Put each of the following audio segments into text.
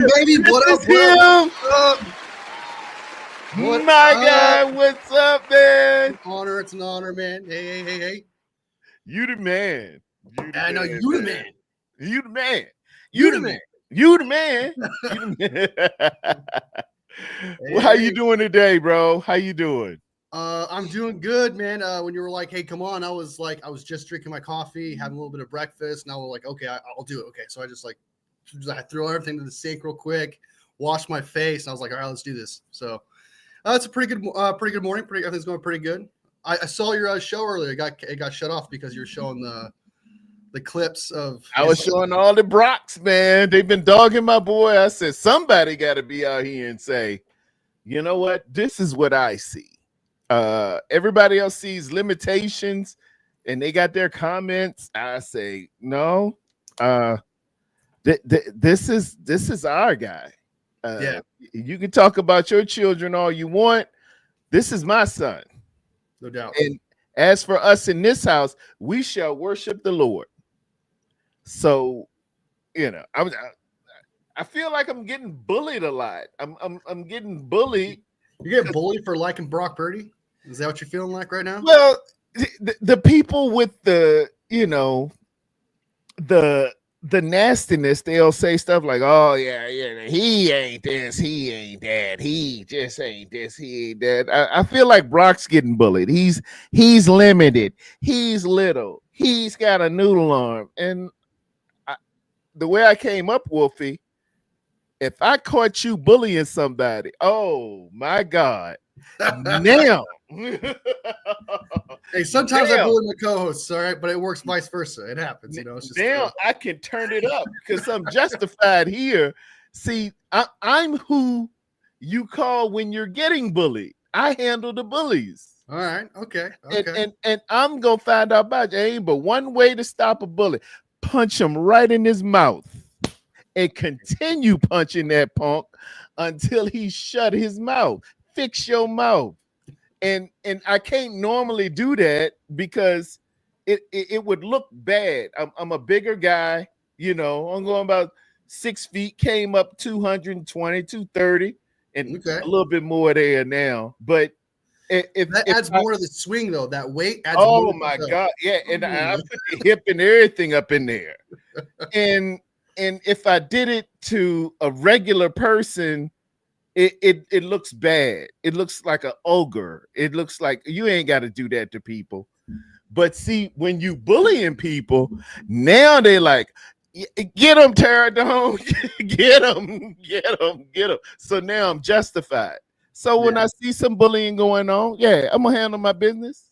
Baby, what up? What My up? guy, what's up, man? It's an honor, man. Hey. You the man. I know you the man. You the man. You the man. You the man. You the man. Well, how you doing today, bro? How you doing? I'm doing good, man. When you were like, "Hey, come on," I was just drinking my coffee, having a little bit of breakfast, and I was like, "Okay, I'll do it." Okay, so I threw everything to the sink real quick, washed my face, and I was like, "All right, let's do this." So it's a pretty good morning. Everything's going pretty good. I saw your show earlier. It got shut off because you're showing the clips of. I was showing all the Brocks, man. They've been dogging my boy. I said somebody got to be out here and say, you know what? This is what I see. Everybody else sees limitations and they got their comments. I say, no, this is our guy. Yeah, you can talk about your children all you want. This is my son. No doubt. And as for us in this house, we shall worship the Lord. So, you know, I feel like I'm getting bullied a lot. I'm getting bullied. You get bullied for liking Brock Purdy? Is that what you're feeling like right now? Well, the people with the, you know, the nastiness, they'll say stuff like, oh yeah, he ain't this, he ain't that, he just ain't this, he ain't that. I feel like Brock's getting bullied. He's limited, he's little, he's got a noodle arm. And the way I came up, Wolfie, if I caught you bullying somebody, oh my God. Now hey, sometimes I bully my co-hosts, all right, but it works vice versa. It happens, you know. It's just now I can turn it up because I'm justified here. See, I'm who you call when you're getting bullied. I handle the bullies. All right, okay. And I'm gonna find out about you. Ain't but one way to stop a bully: punch him right in his mouth, and continue punching that punk until he shut his mouth. Fix your mouth. And I can't normally do that because it would look bad. I'm a bigger guy, you know. I'm going about 6 feet, came up 220, 230, and a little bit more there now. But if that adds more to the swing, though, that weight adds oh my God, yeah, and I put the hip and everything up in there. And if I did it to a regular person, it looks bad. It looks like an ogre. It looks like you ain't got to do that to people. But see, when you bullying people, now they like, get them, Tarrerdome, get them. So now I'm justified. So when I see some bullying going on, yeah, I'm gonna handle my business.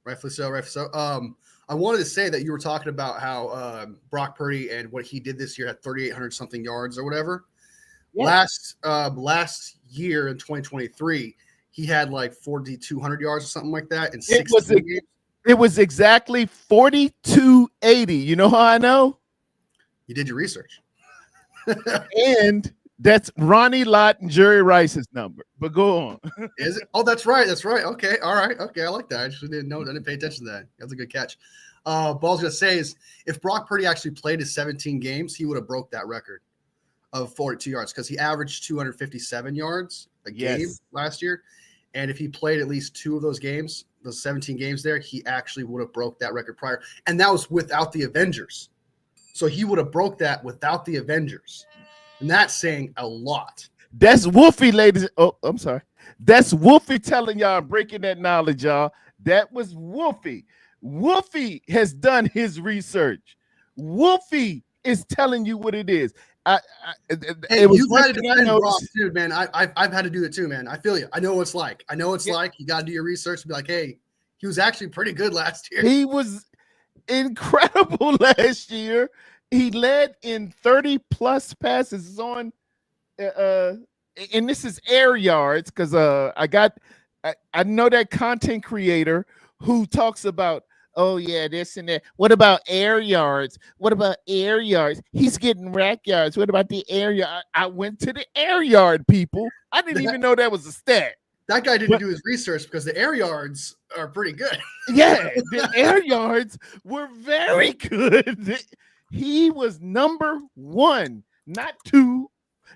Rightfully so. I wanted to say that you were talking about how Brock Purdy and what he did this year had 3,800 something yards or whatever. Yeah. Last year in 2023, he had like 4,200 yards or something like that. And it was exactly 4,280. You know how I know? You did your research. And that's Ronnie Lott and Jerry Rice's number. But go on. Is it? Oh, that's right. Okay. All right. Okay. I like that. I actually didn't know. I didn't pay attention to that. That's a good catch. But all I was going to say is if Brock Purdy actually played his 17 games, he would have broke that record of 42 yards because he averaged 257 yards a game last year. And if he played at least 2 of those games, those 17 games there, he actually would have broke that record prior. And that was without the Avengers. So he would have broke that without the Avengers. And that's saying a lot. That's Wolfie, ladies. Oh, I'm sorry. That's Wolfie telling y'all, breaking that knowledge, y'all. That was Wolfie. Wolfie has done his research. Wolfie is telling you what it is. Hey, you've had to defend Brock too, man. I've had to do it too, man. I feel you. I know what it's like. Like you got to do your research and be like, hey, he was actually pretty good last year. He was incredible last year. He led in 30 plus passes on, and this is air yards because I know that content creator who talks about, oh yeah, this and that. What about air yards? He's getting rack yards. What about the air yard? I went to the air yard, people. I didn't even know that was a stat. That guy didn't do his research because the air yards are pretty good. Yeah, the air yards were very good. He was number 1 not 2,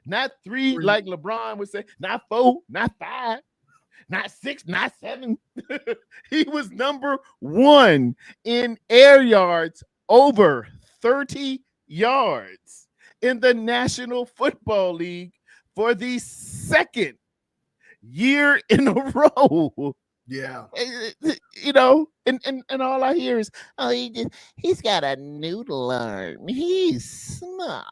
not 3, like LeBron would say, not 4, not 5, not 6, not 7. He was number 1 in air yards over 30 yards in the National Football League for the second year in a row. Yeah. You know, and all I hear is, oh, he's got a noodle arm. He's small.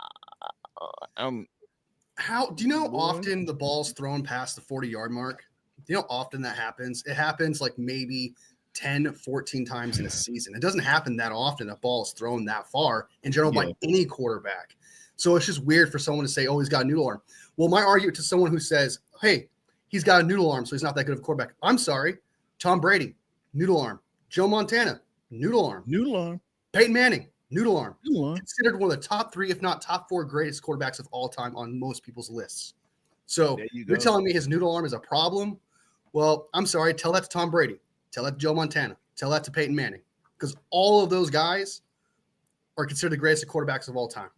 How do you know how often the ball's thrown past the 40-yard mark? Do you know how often that happens? It happens like maybe 10, 14 times in a season. It doesn't happen that often. A ball is thrown that far in general by any quarterback. So it's just weird for someone to say, oh, he's got a noodle arm. Well, my argument to someone who says, hey, he's got a noodle arm, so he's not that good of a quarterback. I'm sorry. Tom Brady, noodle arm. Joe Montana, noodle arm. Noodle arm. Peyton Manning, noodle arm. Considered one of the top 3, if not top 4 greatest quarterbacks of all time on most people's lists. So you're telling me his noodle arm is a problem? Well, I'm sorry. Tell that to Tom Brady. Tell that to Joe Montana. Tell that to Peyton Manning. Because all of those guys are considered the greatest quarterbacks of all time.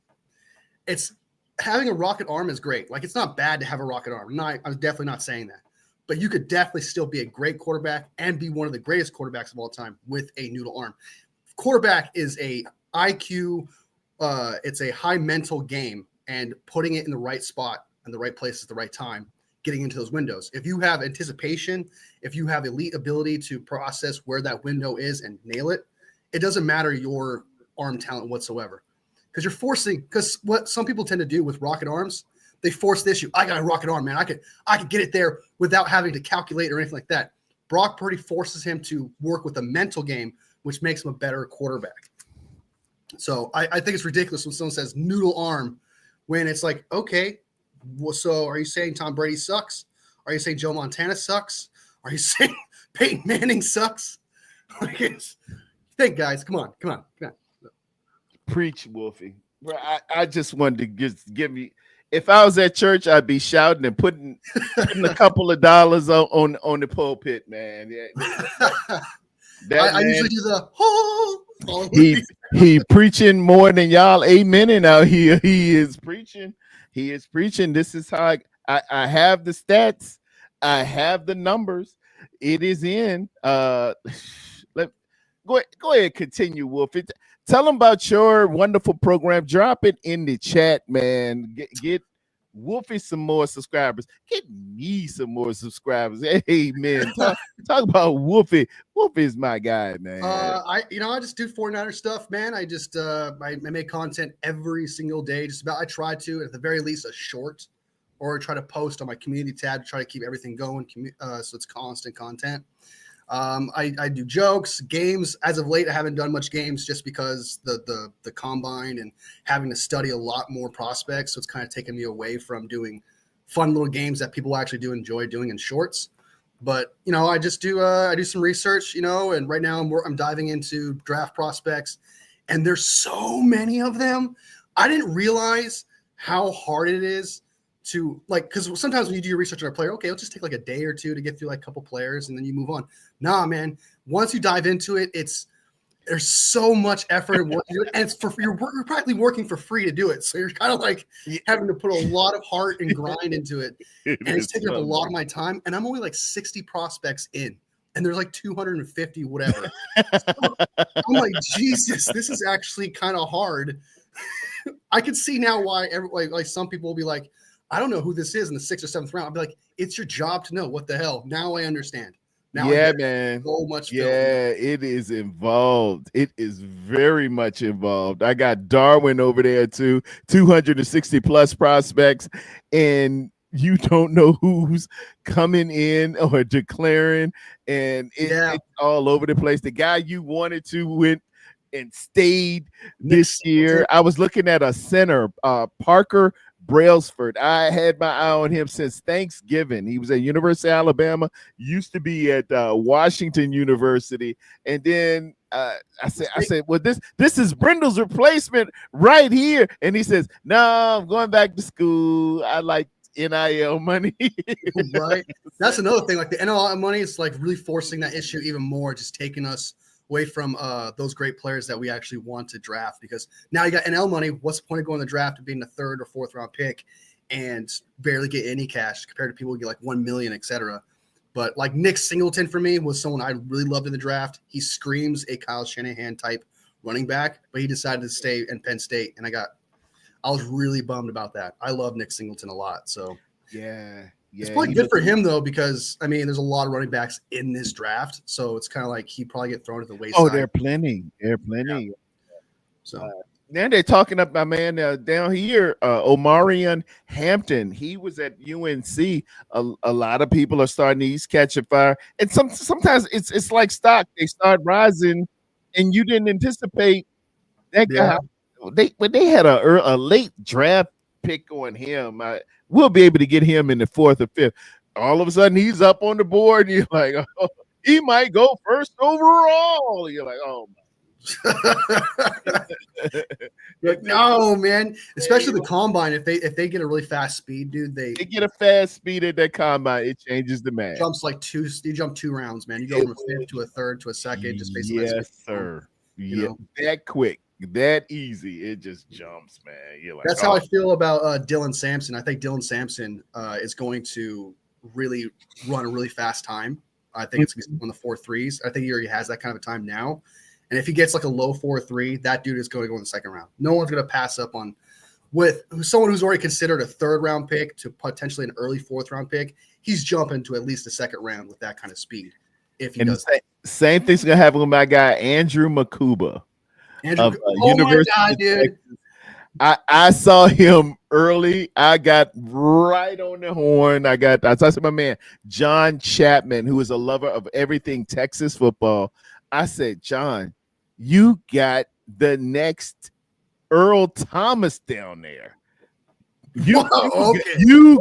It's having a rocket arm is great. Like, it's not bad to have a rocket arm. I'm definitely not saying that. But you could definitely still be a great quarterback and be one of the greatest quarterbacks of all time with a noodle arm. Quarterback is a IQ. It's a high mental game, and putting it in the right spot and the right place at the right time, getting into those windows. If you have anticipation, if you have elite ability to process where that window is and nail it, it doesn't matter your arm talent whatsoever. Because what some people tend to do with rocket arms, they force the issue. I got a rocket arm, man. I could get it there without having to calculate or anything like that. Brock Purdy forces him to work with a mental game, which makes him a better quarterback. So I think it's ridiculous when someone says noodle arm when it's like, okay, well, so are you saying Tom Brady sucks? Are you saying Joe Montana sucks? Are you saying Peyton Manning sucks? Think, guys. Come on. Preach, Wolfie. Bro, I just wanted to just give me. If I was at church, I'd be shouting and putting a couple of dollars on the pulpit, man. I usually do the he preaching more than y'all amening out here. He is preaching. This is how I have the stats. I have the numbers. It is in. Go ahead, continue, Wolfie. Tell them about your wonderful program. Drop it in the chat, man. Get Wolfie some more subscribers. Get me some more subscribers. Hey, man, talk about Wolfie. Wolfie is my guy, man. I just do 49er stuff, man. I just I make content every single day. I try to, at the very least, a short, or try to post on my community tab to try to keep everything going, so it's constant content. I do jokes, games. As of late, I haven't done much games just because the combine and having to study a lot more prospects. So it's kind of taken me away from doing fun little games that people actually do enjoy doing in shorts. But I just do I do some research, and right now I'm diving into draft prospects, and there's so many of them. I didn't realize how hard it is to because sometimes when you do your research on a player, okay, it'll just take like a day or two to get through like a couple players and then you move on. Nah, man, once you dive into it, there's so much effort and work, and you're practically working for free to do it. So you're kind of like having to put a lot of heart and grind into it. And it's taking up a lot of my time. And I'm only like 60 prospects in, and there's like 250, whatever. So I'm like, Jesus, this is actually kind of hard. I can see now why like some people will be like, I don't know who this is in the 6th or 7th round. I'll be like, it's your job to know. What the hell? Now I understand. Now man. So much film. It is involved. It is very much involved. I got Darwin over there too, 260 plus prospects, and you don't know who's coming in or declaring, and it's all over the place. The guy you wanted to went and stayed this year. I was looking at a center, Parker Brailsford. I had my eye on him since Thanksgiving. He was at University of Alabama, used to be at Washington University, and then I said, well, this is Brindle's replacement right here, and he says, no, I'm going back to school. I like NIL money. Right. That's another thing. Like the NIL money is like really forcing that issue even more, just taking us away from those great players that we actually want to draft. Because now you got NL money. What's the point of going to the draft and being the 3rd or 4th round pick and barely get any cash compared to people who get like 1 million, etc. But like Nick Singleton for me was someone I really loved in the draft. He screams a Kyle Shanahan type running back, but he decided to stay in Penn State, and I was really bummed about that. I love Nick Singleton a lot, so yeah. It's probably good for him though, because I mean, there's a lot of running backs in this draft, so it's kind of like he probably get thrown to the wayside. Oh, there are plenty. Yeah. So now they're talking up my man down here, Omarion Hampton. He was at UNC. A lot of people are starting to catch a fire, and sometimes it's like stock. They start rising, and you didn't anticipate that guy. They had a late draft pick on him. We'll be able to get him in the 4th or 5th. All of a sudden, he's up on the board, and you're like, oh, he might go 1st overall. You're like, oh my. No, man. Especially the combine. If they get a really fast speed, dude, they get a fast speed at that combine. It changes the match. You jump 2 rounds, man. You go from a 5th to a 3rd to a 2nd. Just basically, yes, sir. Yeah, that quick. That easy, it just jumps, man. You're like, that's how I feel about Dylan Sampson. I think Dylan Sampson is going to really run a really fast time. I think it's on the 4.3s. I think he already has that kind of a time now. And if he gets like a low 4.3, that dude is going to go in the 2nd round. No one's going to pass up on with someone who's already considered a 3rd round pick to potentially an early 4th round pick. He's jumping to at least the 2nd round with that kind of speed. If he does, same thing's gonna happen with my guy Andrew Makuba. Of University my God, dude. I saw him early. I got right on the horn. I talked to my man John Chapman, who is a lover of everything Texas football. I said, John, you got the next Earl Thomas down there. You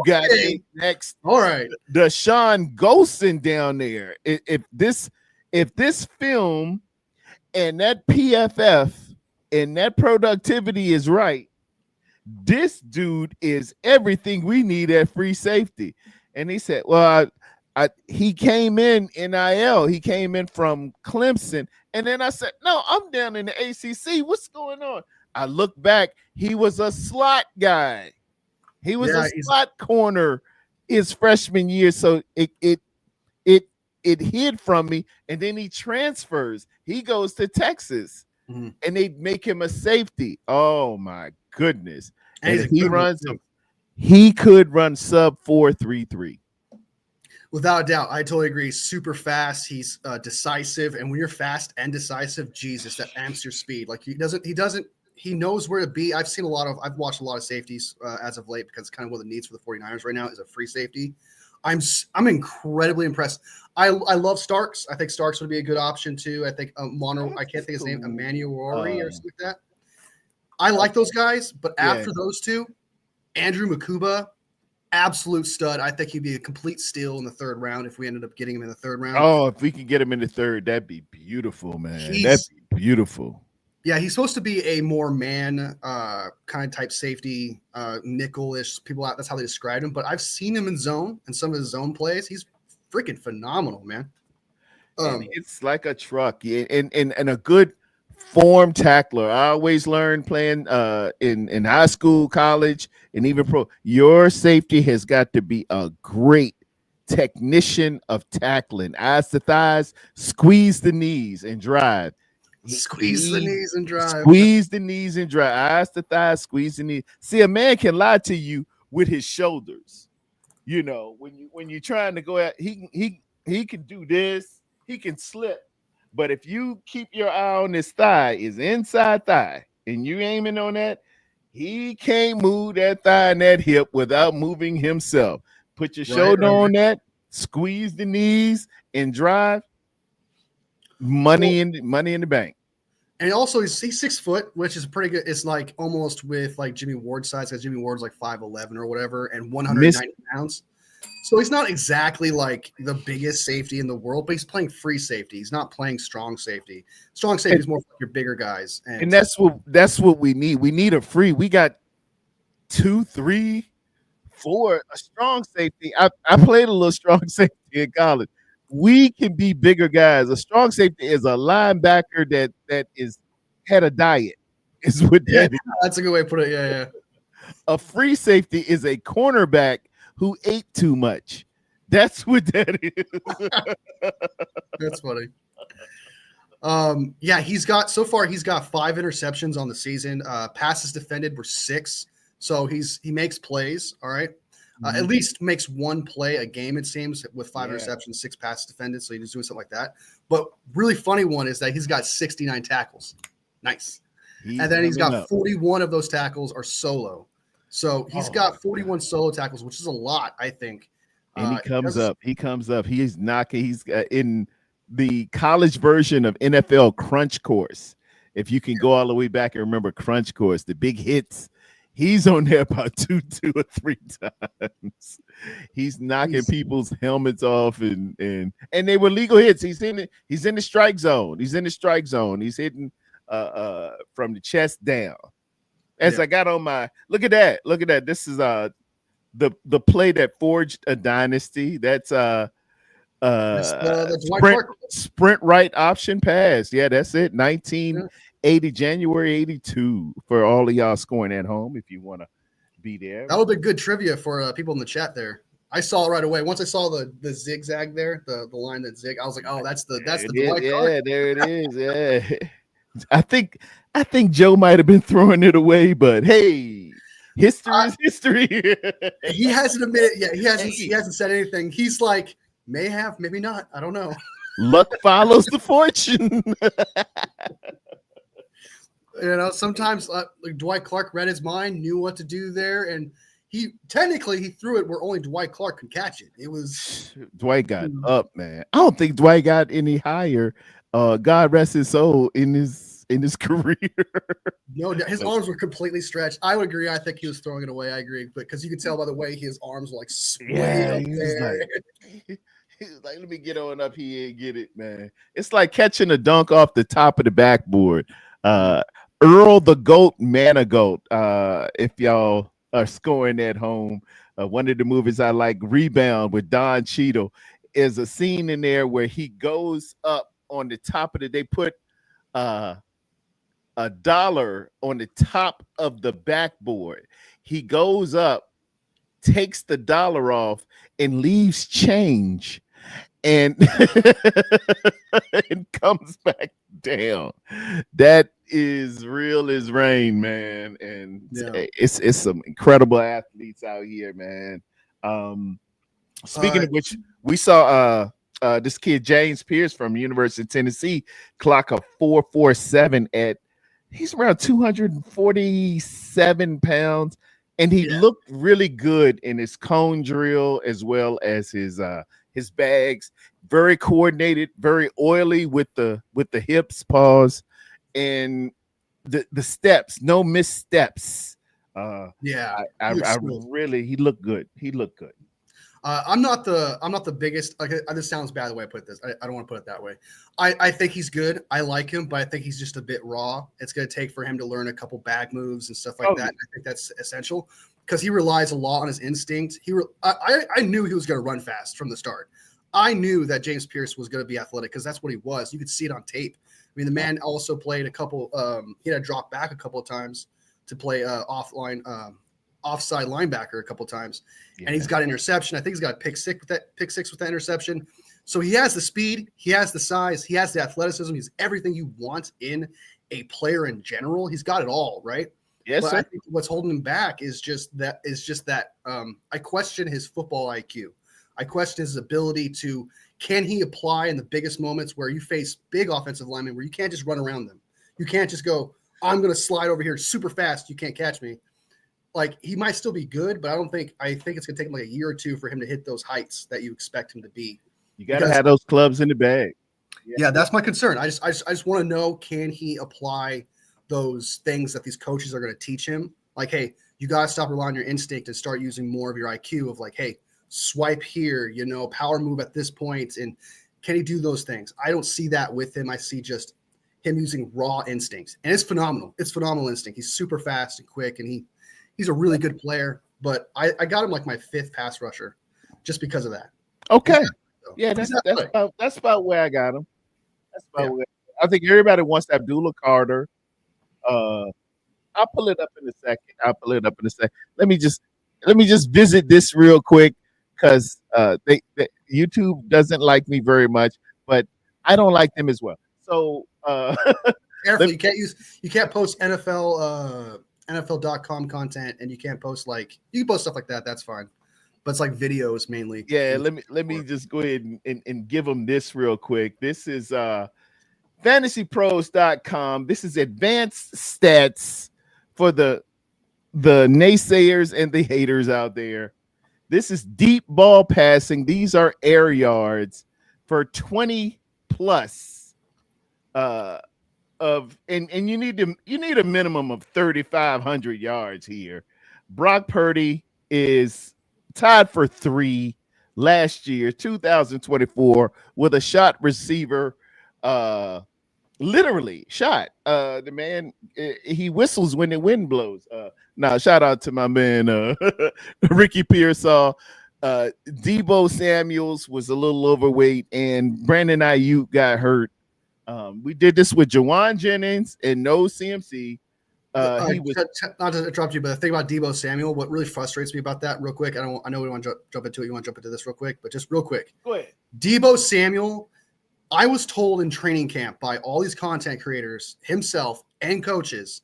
got the next. All right, the Sean Golson down there. If this film and that PFF and that productivity is right, this dude is everything we need at free safety. And he said, well, he came in NIL. He came in from Clemson. And then I said, no, I'm down in the ACC. What's going on? I look back. He was a slot guy. He was a slot corner his freshman year. So it hid from me, and then he transfers. He goes to Texas, and they make him a safety. Oh my goodness! And if he could run sub 4.33. Without a doubt, I totally agree. Super fast. He's decisive, and when you're fast and decisive, Jesus, that amps your speed. Like he knows where to be. I've watched a lot of safeties as of late, because it's kind of one of the needs for the 49ers right now is a free safety. I'm incredibly impressed. I love Starks. I think Starks would be a good option too. I think I can't think of his name, Emmanuel or something like that. I like those guys, but after those two, Andrew Makuba, absolute stud. I think he'd be a complete steal in the 3rd round if we ended up getting him in the 3rd round. Oh, if we could get him in the 3rd, that'd be beautiful, man. That'd be beautiful. Yeah, he's supposed to be a more man kind of type safety, nickel-ish. That's how they describe him. But I've seen him in zone and some of his zone plays. He's freaking phenomenal, man. It's like a truck, and a good form tackler. I always learned playing in high school, college, and even pro. Your safety has got to be a great technician of tackling. Eyes to thighs, squeeze the knees and drive. Squeeze the knees and drive. Squeeze the knees and drive. Eyes to thighs, squeeze the knees. See, a man can lie to you with his shoulders. You know, when you're trying to go out, he can do this. He can slip. But if you keep your eye on his thigh, his inside thigh, and you aiming on that, he can't move that thigh and that hip without moving himself. Put your shoulder on that, squeeze the knees, and drive. Money in the bank. And also he's 6 foot, which is pretty good. It's like almost with like Jimmy Ward's size, because Jimmy Ward's like 5'11" or whatever, and 190 pounds. So he's not exactly like the biggest safety in the world, but he's playing free safety. He's not playing strong safety. Strong safety is more for your bigger guys. And that's what we need. We need a free. We got 2, 3, 4 a strong safety. I played a little strong safety in college. we can be bigger guys. A strong safety is a linebacker that is had a diet. Is what Yeah, that is. that's a good way to put it. Yeah. A free safety is a cornerback who ate too much. That's what that is. That's funny. Yeah, he's got 5 interceptions on the season. Passes defended were 6. So he makes plays. All right. At least makes one play a game, it seems, with 5 interceptions, 6 passes defended. So he's doing something like that. But really funny one is that he's got 69 tackles. Nice. And then he's got 41 of those tackles are solo. So he's got 41 solo tackles, which is a lot, I think. And he comes up. He's knocking. He's in the college version of NFL Crunch Course. If you can go all the way back and remember Crunch Course, the big hits. He's on there about two or 3 times. He's knocking people's helmets off, and they were legal hits. He's in the strike zone. He's hitting from the chest down. As I got on my look at that. This is the play that forged a dynasty. That's sprint right option pass. Yeah, that's it. 1980, January 82 for all of y'all scoring at home if you want to be there. That would be good trivia for people in the chat there. I saw it right away. Once I saw the zigzag there, the line that zig, I was like, oh, that's the Dwight Clark. Yeah, there it is. Yeah. I think Joe might have been throwing it away, but hey, history is history. He hasn't admitted yet. He hasn't said anything. He's like, may have, maybe not. I don't know. Luck follows the fortune. Sometimes like Dwight Clark read his mind, knew what to do there, and he threw it where only Dwight Clark could catch it. It was Dwight got up, man. I don't think Dwight got any higher. God rest his soul in his career. No, his arms were completely stretched. I would agree. I think he was throwing it away. I agree, but because you could tell by the way his arms were like swayed up there. He was like, let me get on up here and get it, man. It's like catching a dunk off the top of the backboard. Earl the Goat Manigault. If y'all are scoring at home, one of the movies I like, Rebound with Don Cheadle, is a scene in there where he goes up on the top of they put $1 on the top of the backboard. He goes up, takes the $1 off, and leaves change, and and comes back down. That is real as rain, man. And it's some incredible athletes out here, man. Speaking of which, we saw this kid James Pierce from University of Tennessee clock a 4.47 he's around 247 pounds, and he looked really good in his cone drill as well as his bags. Very coordinated, very oily with the hips, pause, and the steps, no missteps. I really, he looked good. I'm not the biggest. Like, this sounds bad the way I put this. I don't want to put it that way. I think he's good. I like him, but I think he's just a bit raw. It's going to take for him to learn a couple bag moves and stuff like that. I think that's essential because he relies a lot on his instinct. I knew he was going to run fast from the start. I knew that James Pierce was going to be athletic because that's what he was. You could see it on tape. I mean, the man also played a couple. He had to drop back a couple of times to play offside linebacker a couple of times, and he's got an interception. I think he's got a pick six with that interception. So he has the speed, he has the size, he has the athleticism. He's everything you want in a player in general. He's got it all, right? Yes, sir. I think what's holding him back is just that. I question his football IQ. I question his ability to. Can he apply in the biggest moments where you face big offensive linemen where you can't just run around them? You can't just go, I'm going to slide over here super fast. You can't catch me. Like, he might still be good, but I think it's going to take him like a year or two for him to hit those heights that you expect him to be. You got to have those clubs in the bag. Yeah, that's my concern. I just want to know, can he apply those things that these coaches are going to teach him? Like, hey, you got to stop relying on your instinct and start using more of your IQ of like, hey, swipe here, power move at this point. And can he do those things? I don't see that with him. I see just him using raw instincts. And it's phenomenal. It's phenomenal instinct. He's super fast and quick, and he's a really good player. But I got him like my 5th pass rusher just because of that. Okay. So Yeah, he's that's about where I got him. That's about yeah. where I think everybody wants Abdullah Carter. Uh, I'll pull it up in a second. Let me just visit this real quick because they YouTube doesn't like me very much, but I don't like them as well. So Careful, let, you can't post NFL.com content, and you can't post you can post stuff like that. That's fine, but it's like videos mainly. yeah, let me just go ahead and give them this real quick. This is fantasypros.com. This is advanced stats for the naysayers and the haters out there. This is deep ball passing. These are air yards for 20 plus of and you need a minimum of 3,500 yards here. Brock Purdy is tied for 3 last year, 2024, with a shot receiver literally shot. The man he whistles when the wind blows. Now shout out to my man Ricky Pearsall. Debo Samuels was a little overweight, and Brandon Ayuk got hurt. We did this with Jawan Jennings and no CMC. He was not to interrupt you, but the thing about Debo Samuel, what really frustrates me about that, real quick. I know we want to jump into it. You want to jump into this real quick, but just real quick. Go ahead. Debo Samuel. I was told in training camp by all these content creators, himself and coaches,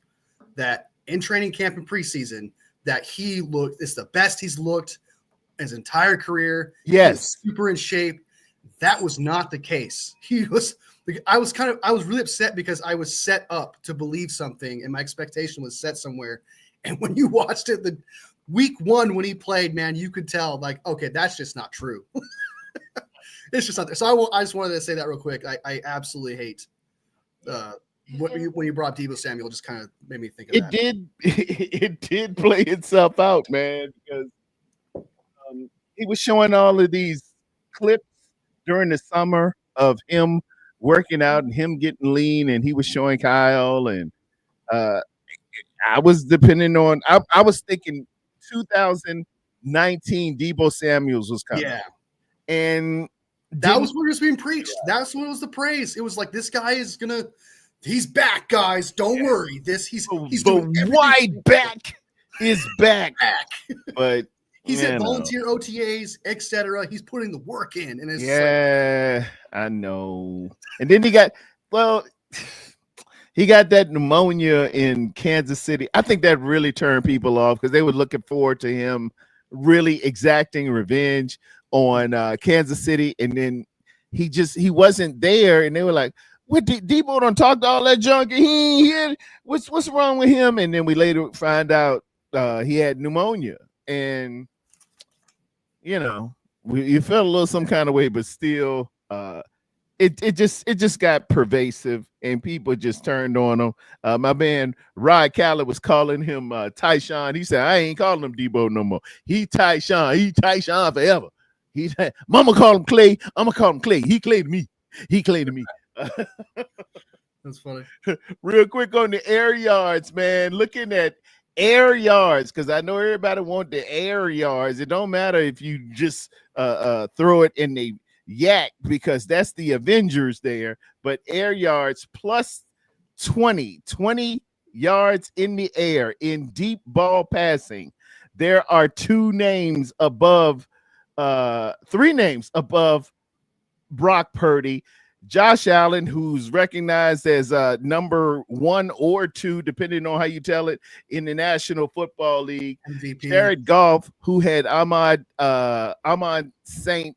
that in training camp and preseason, that it's the best he's looked his entire career. Yes. He was super in shape. That was not the case. I was really upset because I was set up to believe something and my expectation was set somewhere. And when you watched it, the week 1 when he played, man, you could tell okay, that's just not true. It's just not there. So I just wanted to say that real quick. I absolutely hate when you brought Debo Samuel. Just kind of made me think of that. It did play itself out, man, because he was showing all of these clips during the summer of him working out and him getting lean, and he was showing Kyle, and I was depending on. I was thinking 2019 Debo Samuels was coming. Yeah, and that was what was being preached. Yeah. That's what was the praise. It was like, this guy is he's back, guys. Don't worry. He's doing wide back is back. But he's at volunteer OTAs, etc. He's putting the work in, and it's I know. And then he got that pneumonia in Kansas City. I think that really turned people off because they were looking forward to him really exacting revenge on Kansas City, and then he wasn't there, and they were like, "What? Debo don't talk to all that junk. What's wrong with him?" And then we later find out he had pneumonia, and you felt a little some kind of way, but still, it just got pervasive, and people just turned on him. My man Rod Callett was calling him Tyshawn. He said, "I ain't calling him Debo no more. He Tyshawn. He Tyshawn forever. Mama call him Clay. I'm gonna call him Clay. He Clay to me. He Clay to me." That's funny. Real quick on the air yards, man. Looking at air yards, because I know everybody want the air yards. It don't matter if you just throw it in the yak, because that's the Avengers there. But air yards plus 20 yards in the air in deep ball passing. There are 3 names above Brock Purdy. Josh Allen, who's recognized as number 1 or 2, depending on how you tell it, in the National Football League. MVP. Jared Goff, who had Ahmad St.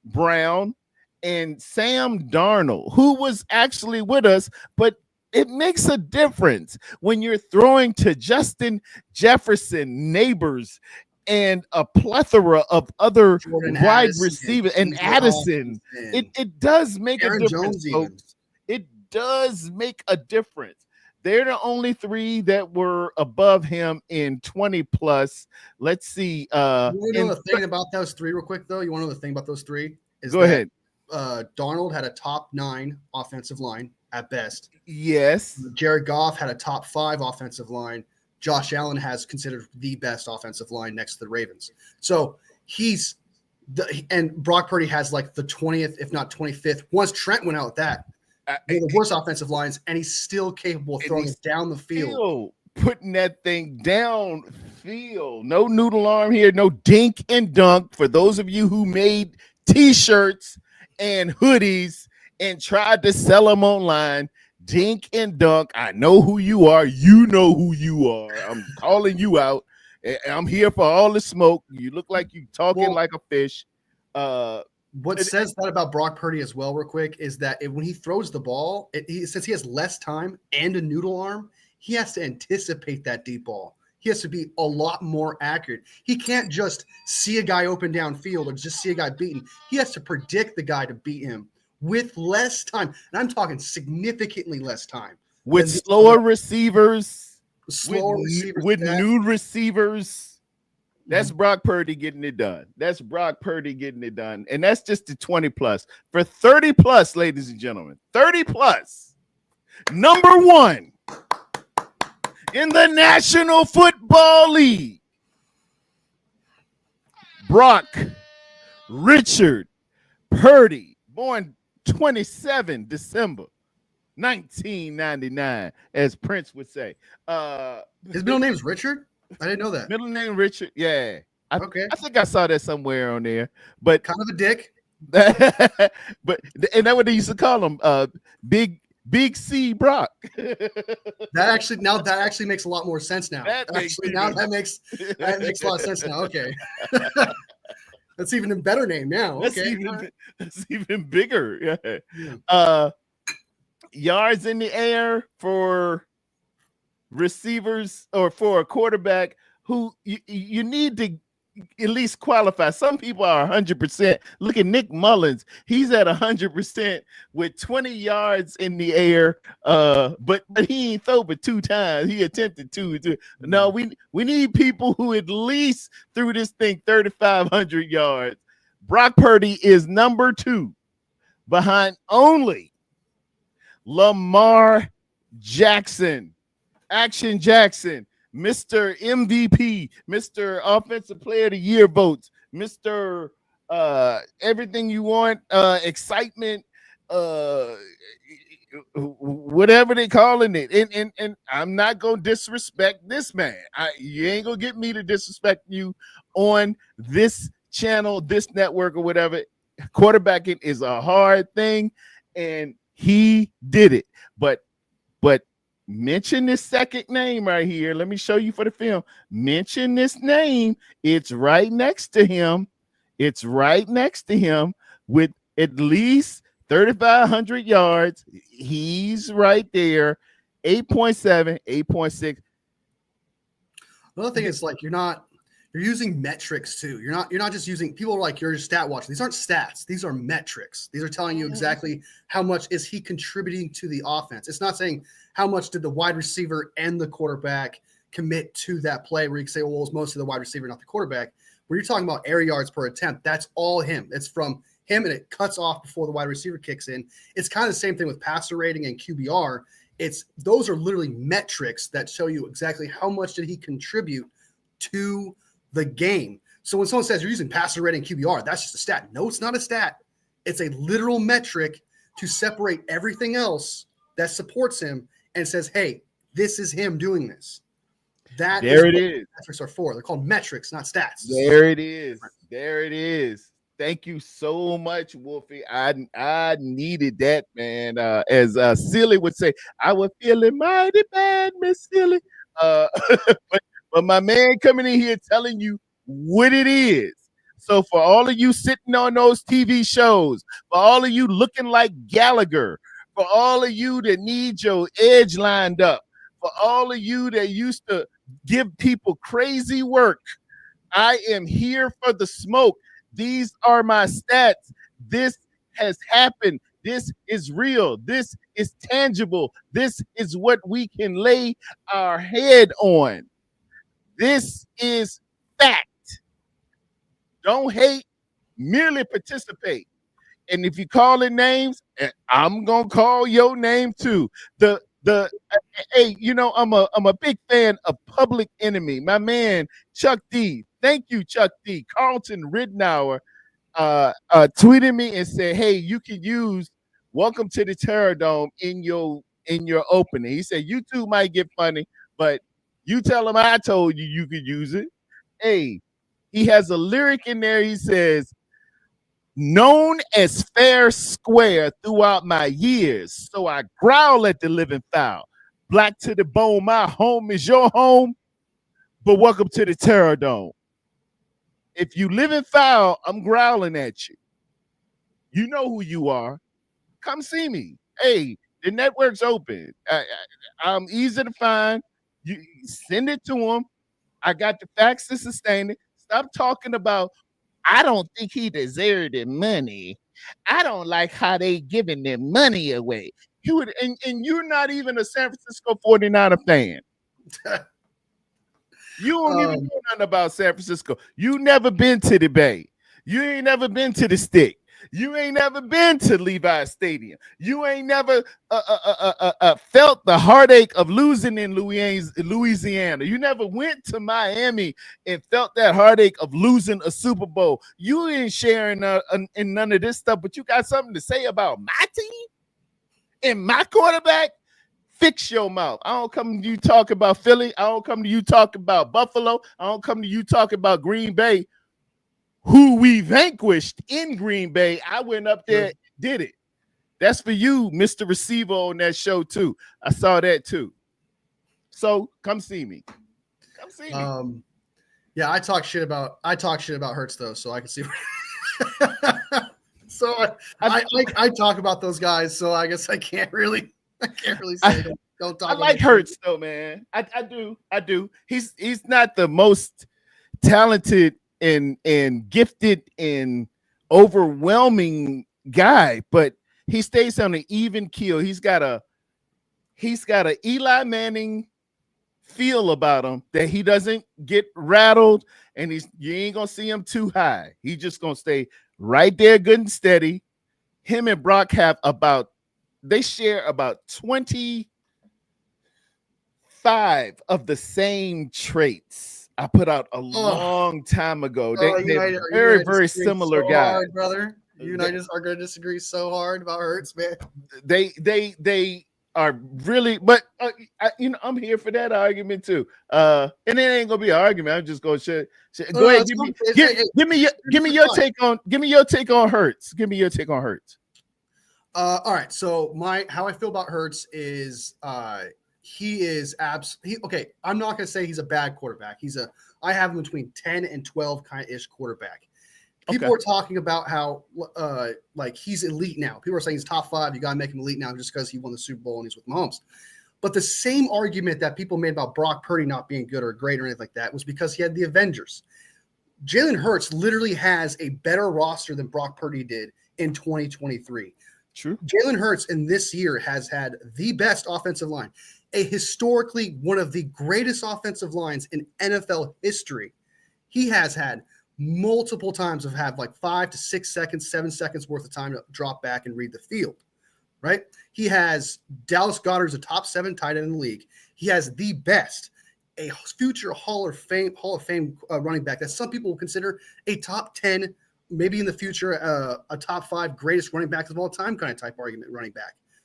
Brown, and Sam Darnold, who was actually with us, but it makes a difference when you're throwing to Justin Jefferson, Neighbors, and a plethora of other wide receivers, and Addison. It does make a difference, folks. It does make a difference. They're the only 3 that were above him in 20 plus. Let's see. You want to know the thing about those 3 real quick, though? You want to know the thing about those 3? Go ahead. Darnold had a top 9 offensive line at best. Yes. Jared Goff had a top 5 offensive line. Josh Allen has considered the best offensive line next to the Ravens. So he's And Brock Purdy has like the 20th, if not 25th. Once Trent went out with that, one of the worst offensive lines, and he's still capable of throwing it down the field. Putting that thing down field. No noodle arm here, no dink and dunk. For those of you who made t-shirts and hoodies and tried to sell them online, dink and dunk. I know who you are. You know who you are. I'm calling you out. I'm here for all the smoke. You look like you talking like a fish. What says that about Brock Purdy as well, real quick, is that when he throws the ball, since he has less time and a noodle arm, he has to anticipate that deep ball. He has to be a lot more accurate. He can't just see a guy open downfield or just see a guy beaten. He has to predict the guy to beat him with less time. And I'm talking significantly less time. With slower receivers, with new receivers. That's Brock Purdy getting it done. That's Brock Purdy getting it done. And that's just the 20 plus. For 30 plus, ladies and gentlemen, 30 plus, number one in the National Football League, Brock Richard Purdy, born 27 December 1999, as Prince would say. His middle name is Richard? I didn't know that. Middle name Richard. Yeah. Okay. I think I saw that somewhere on there. But kind of a dick. But and that what they used to call him, Big C Brock. that actually makes a lot more sense now. That makes a lot of sense now. Okay. That's even a better name now. Okay. That's even bigger. Yeah. Yards in the air for receivers or for a quarterback who you need to at least qualify. Some people are 100%. Look at Nick Mullins. He's at 100% with 20 yards in the air. But he ain't throw but 2 times. He attempted 2. No, we need people who at least threw this thing 3,500 yards. Brock Purdy is number 2 behind only Lamar Jackson. Action Jackson, Mr. MVP, Mr. Offensive Player of the Year votes, Mr. Everything you want, excitement, whatever they calling it. And I'm not gonna disrespect this man. You ain't gonna get me to disrespect you on this channel, this network, or whatever. Quarterbacking is a hard thing, and he did it. But mention this second name right here. Let me show you for the film. Mention this name. It's right next to him. It's right next to him with at least 3,500 yards. He's right there. 8.7, 8.6. Another thing is like you're using metrics too. You're not just using, people are like, you're just stat watching. These aren't stats. These are metrics. These are telling you exactly how much is he contributing to the offense. It's not saying how much did the wide receiver and the quarterback commit to that play where you can say, well, it's mostly the wide receiver, not the quarterback. Where you're talking about air yards per attempt, that's all him. It's from him and it cuts off before the wide receiver kicks in. It's kind of the same thing with passer rating and QBR. Those are literally metrics that show you exactly how much did he contribute to the game. So when someone says you're using passer rating QBR, that's just a stat. No, it's not a stat. It's a literal metric to separate everything else that supports him and says, hey, this is him doing this. There it is. Metrics are for. They're called metrics, not stats. There it is. There it is. Thank you so much, Wolfie. I needed that, man. As Silly would say, I was feeling mighty bad, Miss Silly. But my man coming in here telling you what it is. So for all of you sitting on those TV shows, for all of you looking like Gallagher, for all of you that need your edge lined up, for all of you that used to give people crazy work, I am here for the smoke. These are my stats. This has happened. This is real. This is tangible. This is what we can lay our head on. This is fact. Don't hate, merely participate. And if you call it names, I'm gonna call your name too. Hey, you know, I'm a big fan of Public Enemy. My man Chuck D. Thank you, Chuck D. Carlton Ridnour. tweeted me and said, "Hey, you can use Welcome to the Tarrerdome in your opening." He said, "You two might get funny, but you tell him I told you could use it." Hey, he has a lyric in there. He says, "Known as fair square throughout my years, so I growl at the living foul. Black to the bone, my home is your home, but welcome to the Tarrerdome. If you live in foul, I'm growling at you. You know who you are. Come see me. Hey, the network's open. I'm easy to find. You send it to them. I got the facts to sustain it. Stop talking about, I don't think he deserved the money. I don't like how they giving their money away. He would, and you're not even a San Francisco 49er fan. You don't even know nothing about San Francisco. You never been to the Bay. You ain't never been to the Stick. You ain't never been to Levi Stadium. You ain't never felt the heartache of losing in Louisiana. You never went to Miami and felt that heartache of losing a Super Bowl. You ain't sharing in none of this stuff, but you got something to say about my team and my quarterback? Fix your mouth. I don't come to you talk about Philly. I don't come to you talk about Buffalo. I don't come to you talk about Green Bay, who we vanquished in Green Bay. I went up there, did it. That's for you, Mr. Receiver, on that show too. I saw that too. So come see me. Come see me. Yeah, I talk shit about Hurts though, so I can see. So I talk about those guys, so I guess I can't really say don't talk. I like Hurts though, man. I do. He's not the most talented and gifted and overwhelming guy, but he stays on an even keel. He's got a Eli Manning feel about him that he doesn't get rattled, and you ain't gonna see him too high. He's just gonna stay right there, good and steady. Him and Brock they share about 25 of the same traits I put out a long time ago. They're very, very similar guys. Hard, brother. You and I just are going to disagree so hard about Hurts, man. They are really, but I'm here for that argument too. And it ain't gonna be an argument. I'm just gonna go ahead. Give me your take on Hurts. Give me your take on Hurts. All right. So how I feel about Hurts is he is okay. I'm not gonna say he's a bad quarterback. I have him between 10 and 12 kind of ish quarterback. People are talking about how like he's elite now. People are saying he's top 5. You gotta make him elite now just because he won the Super Bowl and he's with Mahomes. But the same argument that people made about Brock Purdy not being good or great or anything like that was because he had the Avengers. Jalen Hurts literally has a better roster than Brock Purdy did in 2023. True. Jalen Hurts in this year has had the best offensive line, a historically one of the greatest offensive lines in NFL history. He has had multiple times of have like 5 to 6 seconds, 7 seconds worth of time to drop back and read the field, right? He has Dallas Goedert's a top 7 tight end in the league. He has the best, a future Hall of Fame running back that some people will consider a top 10, maybe in the future, a top 5 greatest running backs of all time kind of type argument running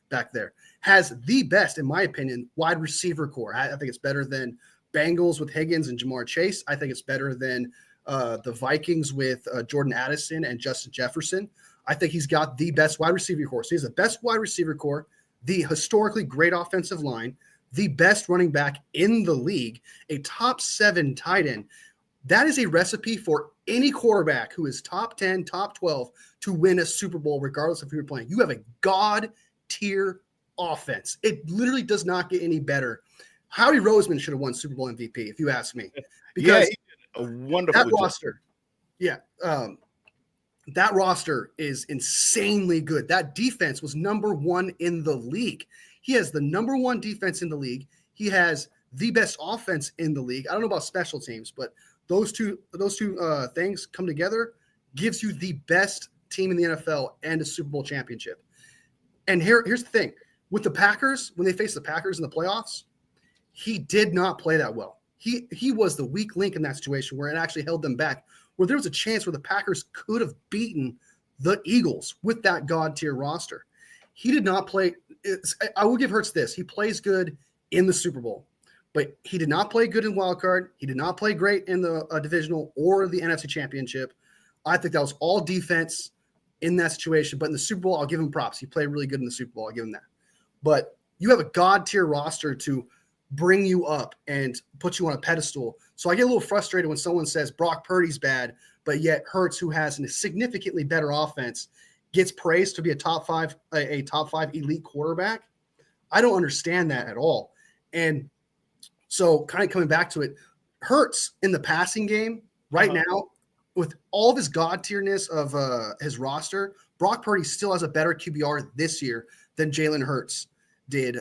back there. Has the best, in my opinion, wide receiver core. I think it's better than Bengals with Higgins and Jamar Chase. I think it's better than the Vikings with Jordan Addison and Justin Jefferson. I think he's got the best wide receiver core. So he has the best wide receiver core, the historically great offensive line, the best running back in the league, a top 7 tight end. That is a recipe for any quarterback who is top 10, top 12 to win a Super Bowl, regardless of who you're playing. You have a God tier offense. It literally does not get any better. Howie Roseman should have won Super Bowl MVP, if you ask me, because a wonderful that roster. Yeah, that roster is insanely good. That defense was number 1 in the league. He has the number 1 defense in the league. He has the best offense in the league. I don't know about special teams, but those two things come together, gives you the best team in the NFL and a Super Bowl championship. And here's the thing. With the Packers, when they faced the Packers in the playoffs, he did not play that well. He was the weak link in that situation where it actually held them back where there was a chance where the Packers could have beaten the Eagles with that God tier roster. He did not play. I will give Hurts this. He plays good in the Super Bowl, but he did not play good in wild card. He did not play great in the divisional or the NFC Championship. I think that was all defense in that situation. But in the Super Bowl, I'll give him props. He played really good in the Super Bowl. I'll give him that. But you have a God tier roster to bring you up and put you on a pedestal. So I get a little frustrated when someone says Brock Purdy's bad, but yet Hurts, who has a significantly better offense, gets praised to be a top five elite quarterback. I don't understand that at all. And so kind of coming back to it, Hurts in the passing game right now, with all of his God tierness of his roster, Brock Purdy still has a better QBR this year than Jalen Hurts did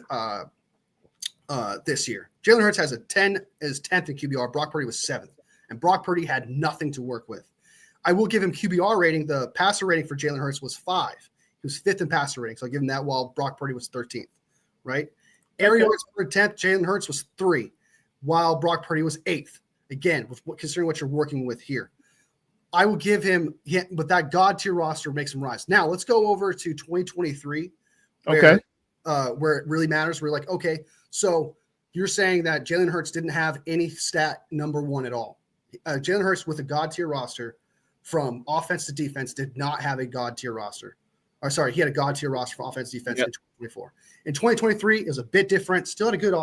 this year. Jalen Hurts has is 10th in QBR. Brock Purdy was 7th, and Brock Purdy had nothing to work with. I will give him QBR rating. The passer rating for Jalen Hurts was 5. He was 5th in passer rating, so I'll give him that, while Brock Purdy was 13th, right? Air yards per attempt, Jalen Hurts was 3, while Brock Purdy was 8th. Again, considering what you're working with here. I will give him, but that God tier roster makes him rise. Now, let's go over to 2023, where it really matters. We're like, okay, so you're saying that Jalen Hurts didn't have any stat number 1 at all. Jalen Hurts with a God tier roster from offense to defense did not have a God tier roster. Or sorry, he had a God tier roster for offense defense in 2024. In 2023, it was a bit different. Still had a good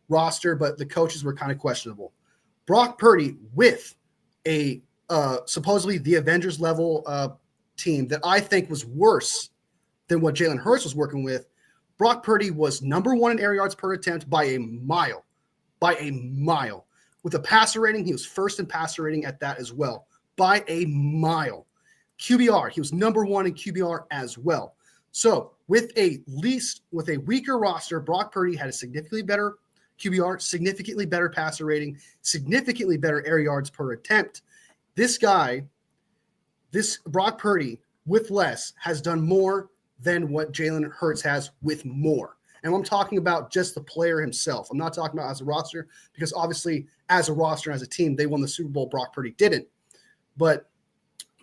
roster, but the coaches were kind of questionable. Brock Purdy with a supposedly the Avengers level team that I think was worse than what Jalen Hurts was working with. Brock Purdy was number 1 in air yards per attempt by a mile. With a passer rating, he was 1st in passer rating at that as well, by a mile. QBR, he was number 1 in QBR as well. So with a weaker roster, Brock Purdy had a significantly better QBR, significantly better passer rating, significantly better air yards per attempt. This Brock Purdy with less has done more than what Jalen Hurts has with more. And I'm talking about just the player himself. I'm not talking about as a roster, because obviously as a roster, as a team, they won the Super Bowl. Brock Purdy didn't. But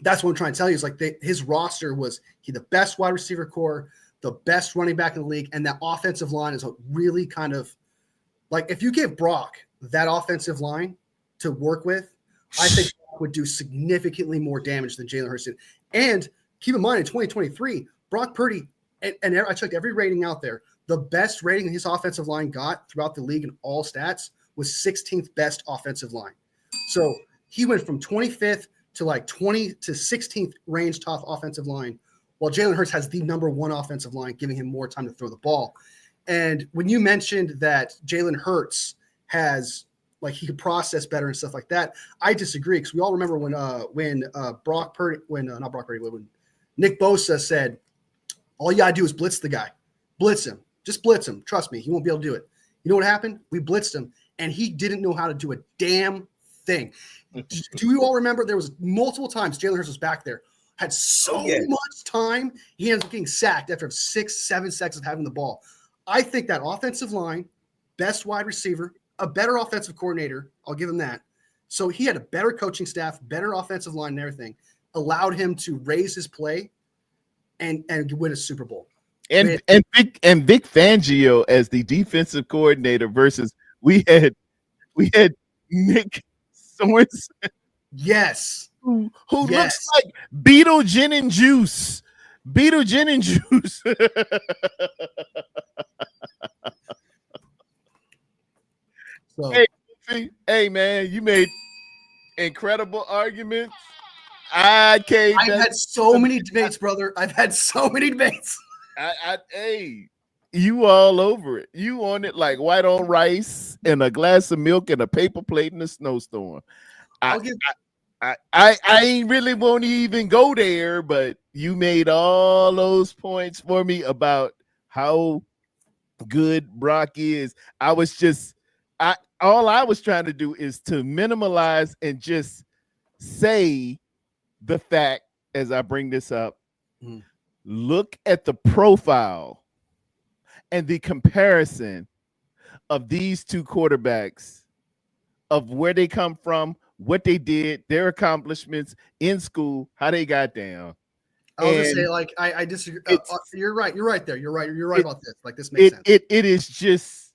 that's what I'm trying to tell you is like his roster was the best wide receiver core, the best running back in the league, and that offensive line is a really kind of like if you give Brock that offensive line to work with, I think Brock would do significantly more damage than Jalen Hurts did. And keep in mind, in 2023, Brock Purdy, and I checked every rating out there, the best rating his offensive line got throughout the league in all stats was 16th best offensive line. So he went from 25th to like 20 to 16th range top offensive line, while Jalen Hurts has the number 1 offensive line, giving him more time to throw the ball. And when you mentioned that Jalen Hurts has he could process better and stuff like that, I disagree, because we all remember when Nick Bosa said, all you gotta do is blitz the guy, blitz him, just blitz him. Trust me, he won't be able to do it. You know what happened? We blitzed him, and he didn't know how to do a damn thing. Do you all remember there was multiple times Jalen Hurts was back there, had so much time, he ended up getting sacked after 6-7 seconds of having the ball. I think that offensive line, best wide receiver, a better offensive coordinator, I'll give him that. So he had a better coaching staff, better offensive line and everything, allowed him to raise his play and win a Super Bowl. And Vic Fangio as the defensive coordinator versus we had Nick Sorensen. Yes. Who looks like Beetle Gin and Juice. Beetle Gin and Juice. So, hey man, you made incredible arguments. I've had so many debates, brother. I've had so many debates. Hey, you all over it. You on it like white on rice and a glass of milk and a paper plate in a snowstorm. I ain't really won't even go there, but you made all those points for me about how good Brock is. All I was trying to do is to minimalize and just say the fact as I bring this up. Look at the profile and the comparison of these two quarterbacks, of where they come from, what they did, their accomplishments in school, how they got down. I was gonna say, like, I disagree. You're right. You're right there. You're right. You're right about this. Like, this makes sense. It is just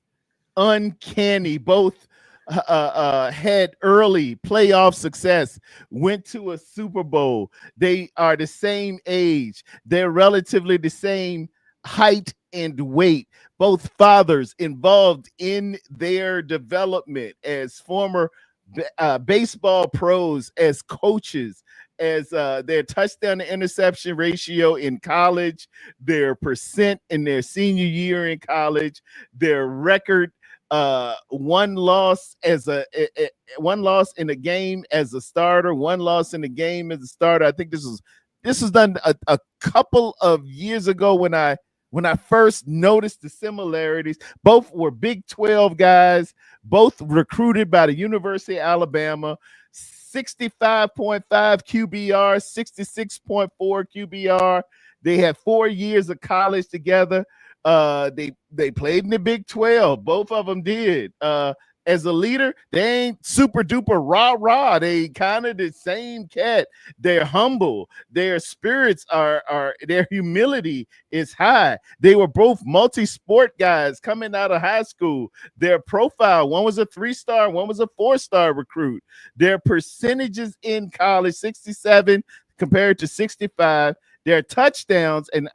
uncanny. Both had early playoff success, went to a Super Bowl. They are the same age. They're relatively the same height and weight. Both fathers involved in their development as former baseball pros, as coaches, as their touchdown to interception ratio in college, their percent in their senior year in college, their record, one loss one loss in a game as a starter, one loss in a game as a starter. I think this was done a couple of years ago when I first noticed the similarities. Both were Big 12 guys, both recruited by the University of Alabama. 65.5 QBR, 66.4 QBR. They had 4 years of college together. They played in the Big 12. Both of them did. As a leader, they ain't super duper rah. They kind of the same cat. They're humble. Their spirits are their humility is high. They were both multi-sport guys coming out of high school. Their profile, one was a 3-star, one was a 4-star recruit. Their percentages in college, 67 compared to 65. Their touchdowns, and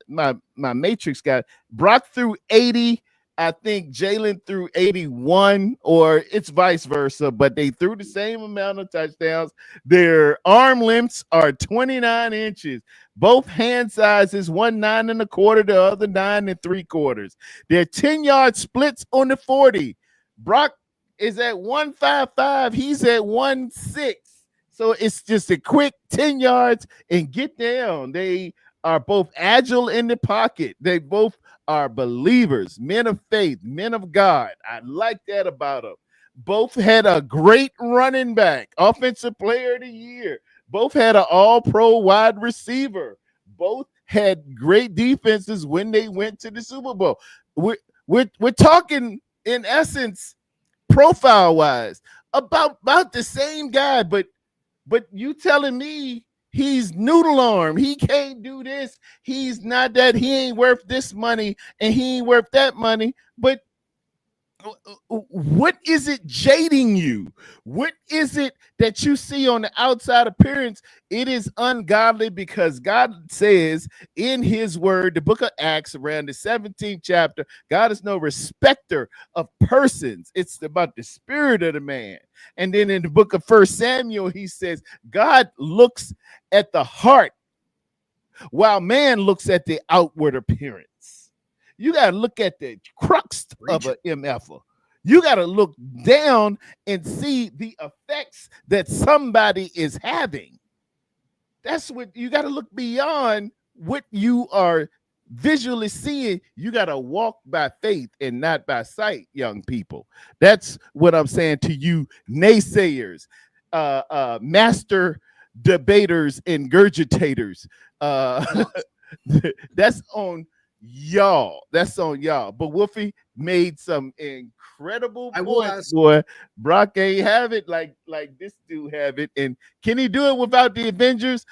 my matrix guy, Brock threw 80. I think Jalen threw 81, or it's vice versa, but they threw the same amount of touchdowns. Their arm lengths are 29 inches. Both hand sizes, one 9 1/4, the other 9 3/4. Their 10-yard splits on the 40. Brock is at 155. He's at 1.6. So it's just a quick 10 yards and get down. They are both agile in the pocket. They both are believers, men of faith, men of God. I like that about them. Both had a great running back, offensive player of the year. Both had an all-pro wide receiver. Both had great defenses when they went to the Super Bowl. We're talking, in essence, profile-wise, about the same guy, but you telling me he's noodle arm, he can't do this, he's not that, he ain't worth this money, and he ain't worth that money. But what is it jading you? What is it that you see on the outside appearance? It is ungodly, because God says in his word, the book of Acts, around the 17th chapter, God is no respecter of persons. It's about the spirit of the man. And then in the book of 1 Samuel, he says God looks at the heart, while man looks at the outward appearance. You got to look at the crux of an MFer. You got to look down and see the effects that somebody is having. That's what you got to look beyond what you are visually seeing. You got to walk by faith and not by sight, young people. That's what I'm saying to you, naysayers, master debaters and gurgitators. That's on y'all. That's on y'all. But Wolfie made some incredible points, boy. Brock ain't have it like this dude have it. And can he do it without the Avengers?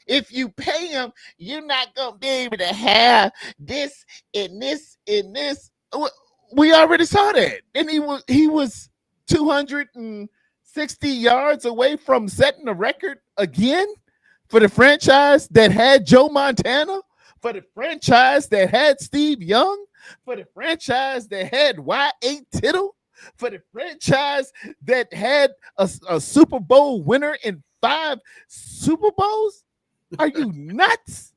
If you pay him, you're not gonna be able to have this and this and this. We already saw that. And he was 260 yards away from setting the record again for the franchise that had Joe Montana, for the franchise that had Steve Young, for the franchise that had Y.A. Tittle, for the franchise that had a Super Bowl winner in 5 Super Bowls? Are you nuts?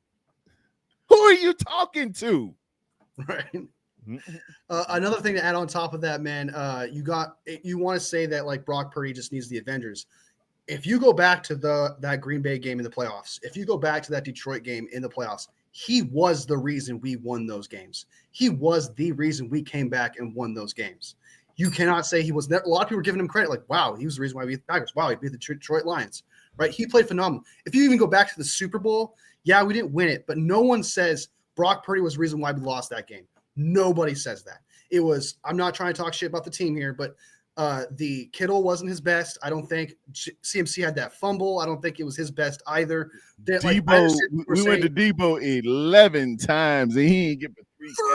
Who are you talking to? Right. Another thing to add on top of that, man, you want to say that like Brock Purdy just needs the Avengers. If you go back to that Green Bay game in the playoffs, if you go back to that Detroit game in the playoffs, he was the reason we won those games. He was the reason we came back and won those games. You cannot say he was. A lot of people were giving him credit, like, wow, he was the reason why we beat the Packers. Wow, he beat the Detroit Lions, right? He played phenomenal. If you even go back to the Super Bowl, yeah, we didn't win it, but no one says Brock Purdy was the reason why we lost that game. Nobody says that. It was, I'm not trying to talk shit about the team here, but The Kittle wasn't his best. I don't think CMC had that fumble. I don't think it was his best either. Debo, we went to Debo 11 times and he didn't get but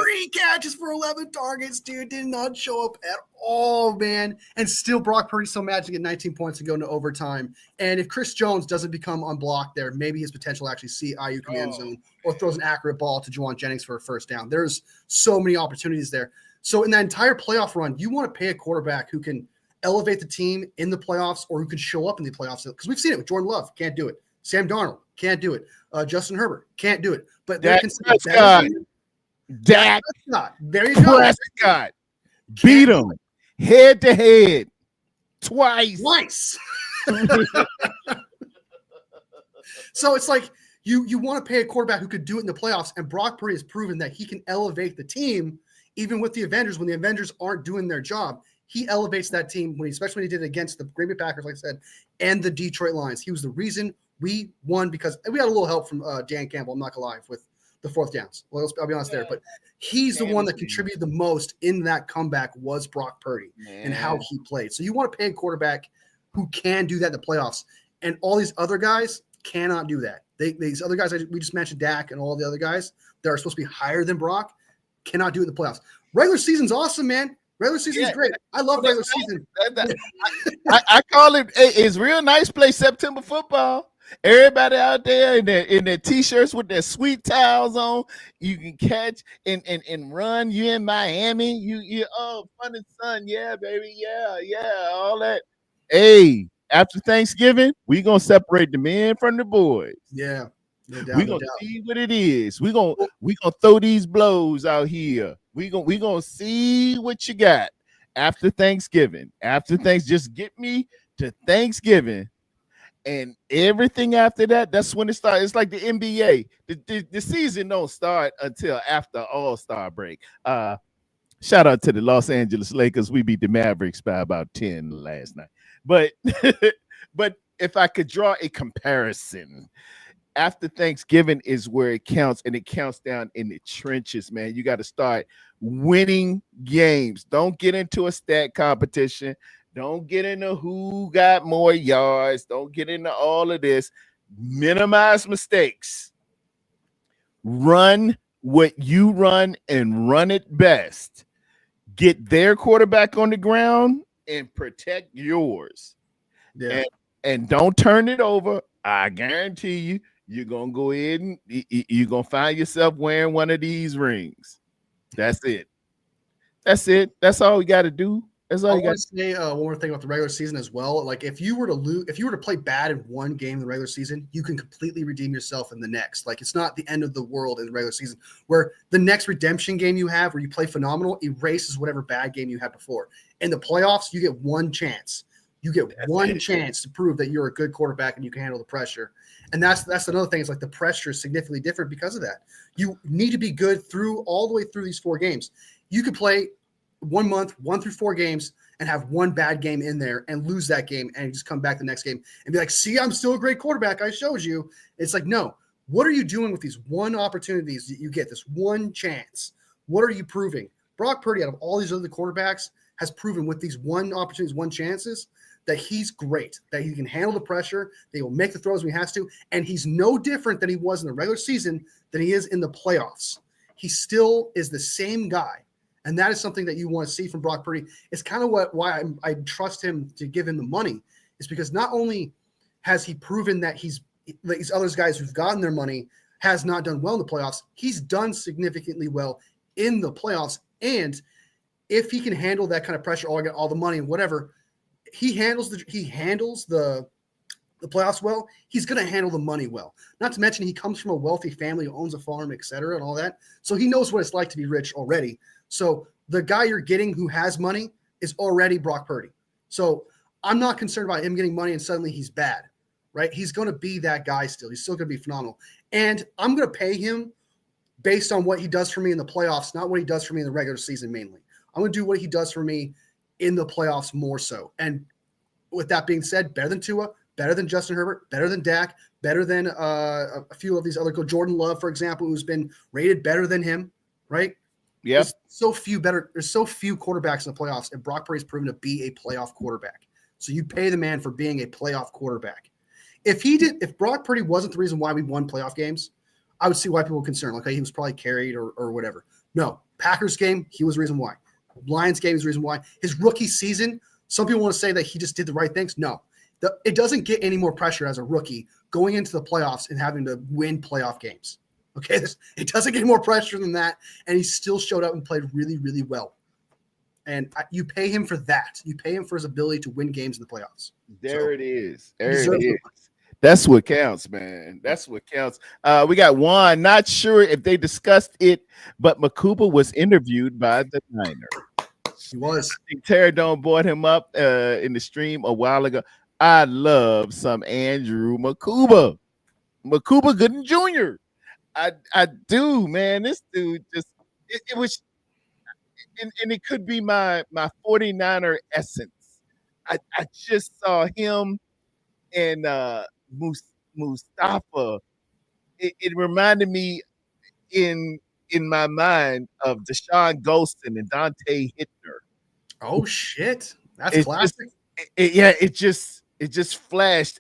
3 catches for 11 targets, dude. Did not show up at all, man. And still, Brock Purdy so magic to get 19 points and go into overtime. And if Chris Jones doesn't become unblocked there, maybe his potential to actually see Ayuk in the end zone or throws an accurate ball to Juwan Jennings for a first down. There's so many opportunities there. So in that entire playoff run, you want to pay a quarterback who can elevate the team in the playoffs or who can show up in the playoffs. Because we've seen it with Jordan Love. Can't do it. Sam Darnold. Can't do it. Justin Herbert. Can't do it. But they're considered better. Dak Prescott. There you go. Prescott beat him head to head twice. So it's like you want to pay a quarterback who could do it in the playoffs, and Brock Purdy has proven that he can elevate the team even with the Avengers when the Avengers aren't doing their job. He elevates that team, especially when he did it against the Green Bay Packers, like I said, and the Detroit Lions. He was the reason we won because we had a little help from Dan Campbell, I'm not going to lie, with the fourth downs. Well, I'll be honest there, but he's the one that contributed the most in that comeback was Brock Purdy and how he played. So you want to pay a quarterback who can do that in the playoffs, and all these other guys cannot do that. These other guys we just mentioned, Dak and all the other guys that are supposed to be higher than Brock, cannot do it in the playoffs. Regular season's awesome, man. Regular season's great. I love regular season. I call it. It's real nice play September football. Everybody out there in their t-shirts with their sweet towels on, you can catch and run. You in Miami, you fun and sun, yeah, baby, yeah, all that. Hey, after Thanksgiving, we gonna separate the men from the boys. Yeah, no doubt. We gonna see what it is. We gonna throw these blows out here. We gonna see what you got after Thanksgiving. Just get me to Thanksgiving. And everything after that, that's when it starts. It's like the NBA. The season don't start until after All-Star break. Shout out to the Los Angeles Lakers. We beat the Mavericks by about 10 last night. But but if I could draw a comparison, after Thanksgiving is where it counts, and it counts down in the trenches, man. You got to start winning games. Don't get into a stat competition. Don't get into who got more yards. Don't get into all of this. Minimize mistakes. Run what you run and run it best. Get their quarterback on the ground and protect yours. Yeah. And don't turn it over. I guarantee you, you're going to go ahead and you're going to find yourself wearing one of these rings. That's it. That's all we got to do. That's all I you got want to say one more thing about the regular season as well. Like if you were to play bad in one game in the regular season, you can completely redeem yourself in the next. Like it's not the end of the world in the regular season, where the next redemption game you have where you play phenomenal erases whatever bad game you had before. In the playoffs, you get one chance. You get one chance to prove that you're a good quarterback and you can handle the pressure. And that's another thing. It's like the pressure is significantly different because of that. You need to be good all the way through these 4 games. You could play 1 month, 1 through 4 games, and have one bad game in there and lose that game and just come back the next game and be like, see, I'm still a great quarterback. I showed you. It's like, no, what are you doing with these one opportunities that you get, this one chance? What are you proving? Brock Purdy, out of all these other quarterbacks, has proven with these one opportunities, one chances, that he's great, that he can handle the pressure, that he will make the throws when he has to, and he's no different than he was in the regular season than he is in the playoffs. He still is the same guy. And that is something that you want to see from Brock Purdy. It's kind of why I trust him to give him the money, is because not only has he proven that these other guys who've gotten their money has not done well in the playoffs, he's done significantly well in the playoffs. And if he can handle that kind of pressure, all the money and whatever, he handles the playoffs well, he's going to handle the money well. Not to mention he comes from a wealthy family who owns a farm, et cetera, and all that. So he knows what it's like to be rich already. So the guy you're getting who has money is already Brock Purdy. So I'm not concerned about him getting money and suddenly he's bad, right? He's going to be that guy still. He's still going to be phenomenal. And I'm going to pay him based on what he does for me in the playoffs, not what he does for me in the regular season mainly. I'm going to do what he does for me in the playoffs more so. And with that being said, better than Tua, better than Justin Herbert, better than Dak, better than a few of these other Jordan Love, for example, who's been rated better than him, right? Yeah. There's so few quarterbacks in the playoffs, and Brock Purdy's proven to be a playoff quarterback. So you pay the man for being a playoff quarterback. If Brock Purdy wasn't the reason why we won playoff games, I would see why people were concerned. Like, hey, he was probably carried or whatever. No, Packers game, he was the reason why. Lions game is the reason why. His rookie season, some people want to say that he just did the right things. No, it doesn't get any more pressure as a rookie going into the playoffs and having to win playoff games. Okay, it doesn't get more pressure than that, and he still showed up and played really, really well. And you pay him for that. You pay him for his ability to win games in the playoffs. There it is. That's what counts, man. That's what counts. We got Juan. Not sure if they discussed it, but Makuba was interviewed by the Niner. He was. I think Tarrerdome brought him up in the stream a while ago. I love some Andrew Makuba. Makuba Gooden Jr. I do, man. This dude just it was, and it could be my 49er essence. I just saw him and Mustafa. It reminded me in my mind of Deshaun Golston and Dante Hittner. Oh shit, that's classic. It just flashed.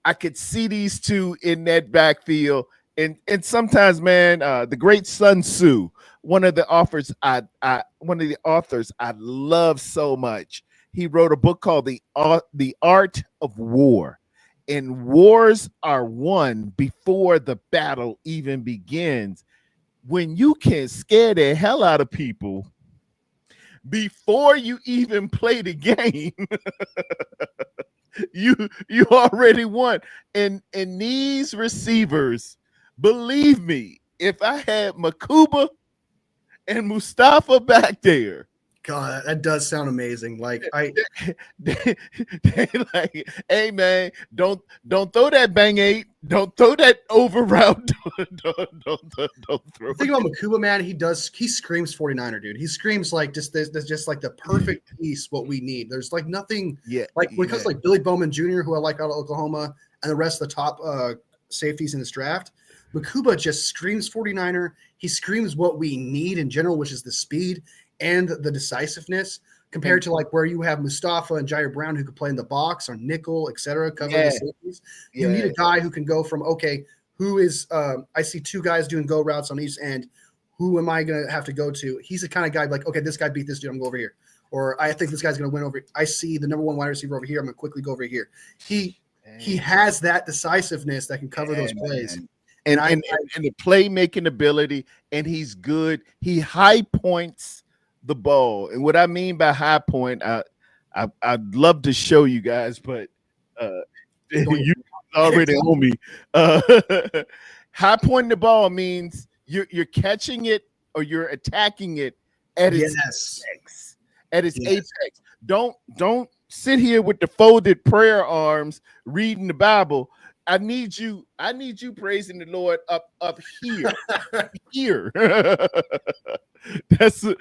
I could see these two in that backfield. And sometimes, man, the great Sun Tzu, one of the authors I love so much. He wrote a book called The Art of War. And wars are won before the battle even begins. When you can scare the hell out of people before you even play the game, you already won. And these receivers, believe me, if I had Makuba and Mustafa back there, God, that does sound amazing. Like they like, hey man, don't throw that bang eight, don't throw that over route, don't throw. The thing about Makuba, man, he screams 49er, dude. He screams like there's just like the perfect piece what we need. There's like nothing, like when it comes to like Billy Bowman Jr., who I like out of Oklahoma, and the rest of the top safeties in this draft. Makuba just screams 49er. He screams what we need in general, which is the speed and the decisiveness, compared to like where you have Mustafa and Jair Brown who could play in the box or nickel, etc., covering the safeties. You need a guy who can go from, okay, who is I see two guys doing go routes on each end. Who am I going to have to go to? He's the kind of guy like, okay, this guy beat this dude, I'm going to go over here. Or I think this guy's going to win over. I see the number one wide receiver over here. I'm going to quickly go over here. He has that decisiveness that can cover those plays. And the playmaking ability, and he's good. He high points the ball. And what I mean by high point, I'd love to show you guys, but you already owe me. High pointing the ball means you're catching it or you're attacking it at its apex. At its apex. Don't sit here with the folded prayer arms reading the Bible. I need you praising the Lord up here. Here. That's what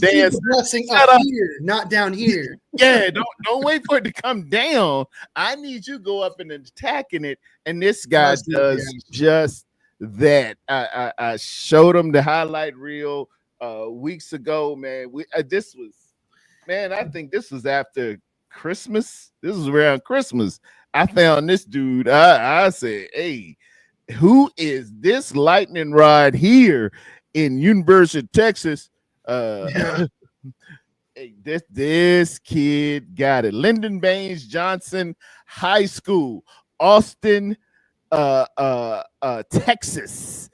Dan's blessing up here, not down here. Yeah, don't wait for it to come down. I need you to go up and attacking it. And this guy does just that. I showed him the highlight reel weeks ago, man. I think this was after Christmas. This was around Christmas. I found this dude. I said, hey, who is this lightning rod here in University of Texas? Hey, this kid got it. Lyndon Baines Johnson High School, Austin, Texas.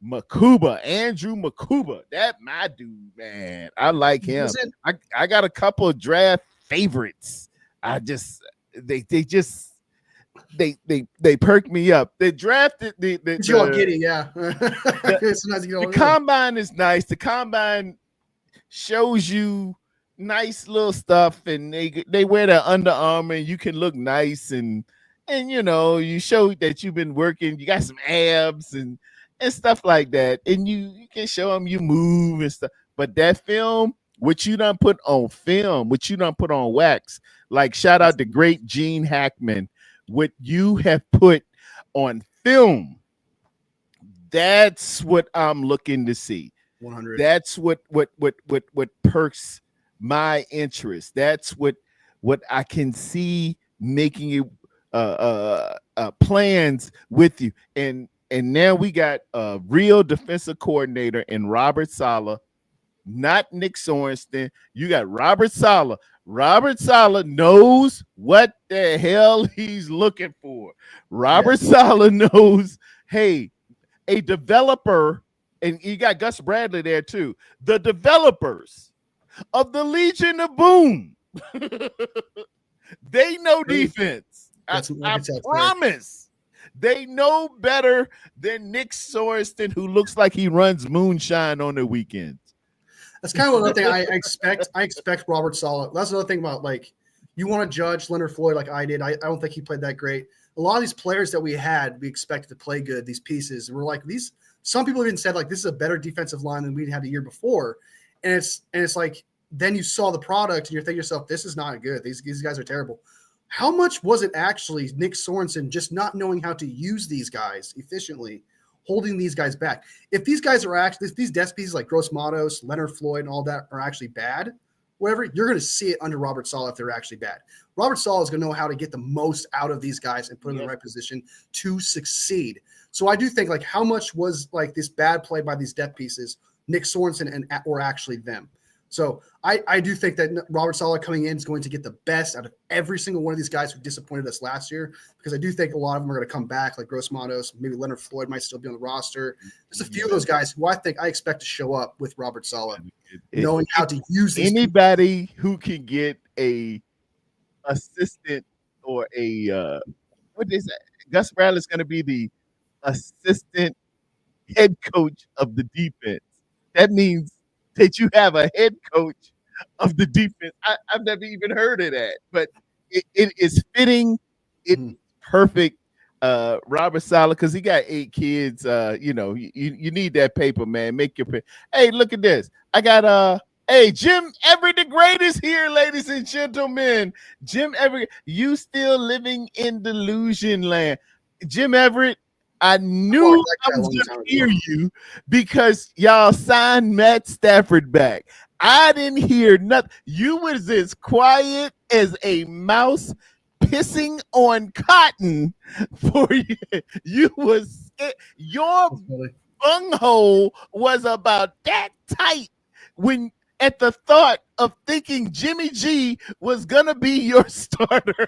Andrew Makuba. That my dude, man. I like him. I got a couple of draft favorites. They perked me up. They drafted the combine is nice. The combine shows you nice little stuff, and they wear their Under Armour, and you can look nice, and you show that you've been working. You got some abs and stuff like that, and you can show them you move and stuff. But that film, what you done put on film, what you done put on wax, like shout out to great Gene Hackman. What you have put on film, that's what I'm looking to see. 100. That's what perks my interest. That's what I can see making you plans with you. And now we got a real defensive coordinator in Robert Saleh, not Nick Sorensen. You got Robert Saleh. Robert Saleh knows what the hell he's looking for. Robert Saleh knows, hey, a developer, and you got Gus Bradley there too. The developers of the Legion of Boom, they know defense. I promise. They know better than Nick Sorensen, who looks like he runs moonshine on the weekends. That's kind of another thing I expect. I expect Robert Saleh. That's another thing about, like, you want to judge Leonard Floyd like I did. I don't think he played that great. A lot of these players that we had, we expected to play good, these pieces. And we're like, these, some people even said, like, this is a better defensive line than we'd had the year before. And it's like, then you saw the product and you're thinking to yourself, this is not good. These guys are terrible. How much was it actually Nick Sorensen just not knowing how to use these guys efficiently, holding these guys back? If these guys are actually, if these desk pieces like Gross Matos, Leonard Floyd, and all that are actually bad, whatever, you're going to see it under Robert Saleh if they're actually bad. Robert Saleh is going to know how to get the most out of these guys and put them in the right position to succeed. So I do think, like, how much was like this bad play by these depth pieces, Nick Sorensen and or actually them? So I do think that Robert Saleh coming in is going to get the best out of every single one of these guys who disappointed us last year, because I do think a lot of them are going to come back, like Gross Matos, maybe Leonard Floyd might still be on the roster. There's a few of those guys who I expect to show up with Robert Saleh, knowing how to use these anybody people. Who can get a assistant or a what is that? Gus Bradley's going to be the assistant head coach of the defense. That means that you have a head coach of the defense. I've never even heard of that, but it is fitting. It's perfect. Robert Saleh, because he got 8 kids. You know, you need that paper, man. Make your pay. Hey, look at this. I got hey, Jim Everett the Great is here, ladies and gentlemen. Jim Everett, you still living in delusion land. Jim Everett, I knew I was going to hear you because y'all signed Matt Stafford back. I didn't hear nothing. You was as quiet as a mouse pissing on cotton for you. You was, your bunghole was about that tight when at the thought of thinking Jimmy G was gonna be your starter.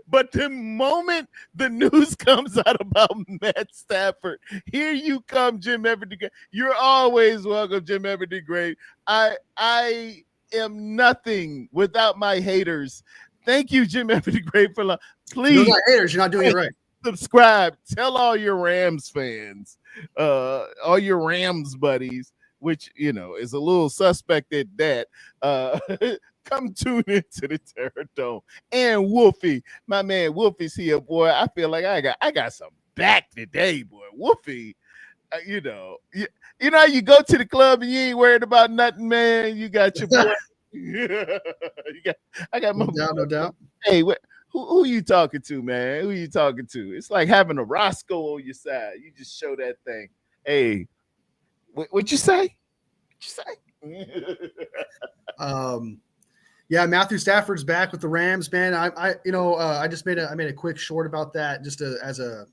But the moment the news comes out about Matt Stafford, here you come, Jim Everett the Great. You're always welcome, Jim Everett the Great. I am nothing without my haters. Thank you, Jim Everett the Great, for please. You're not haters. You're not doing it right. Subscribe. Tell all your Rams fans, all your Rams buddies, which, you know, is a little suspect at that. Come tune into the Tarrerdome. And Wolfie, my man Wolfie's here, boy. I feel like I got some back today, boy. Wolfie, you know, you go to the club and you ain't worried about nothing, man. You got your boy. I got my no doubt. Hey, who you talking to, man? Who you talking to? It's like having a Roscoe on your side. You just show that thing. Hey, what you say? Yeah, Matthew Stafford's back with the Rams, man. I just made a quick short about that, just as a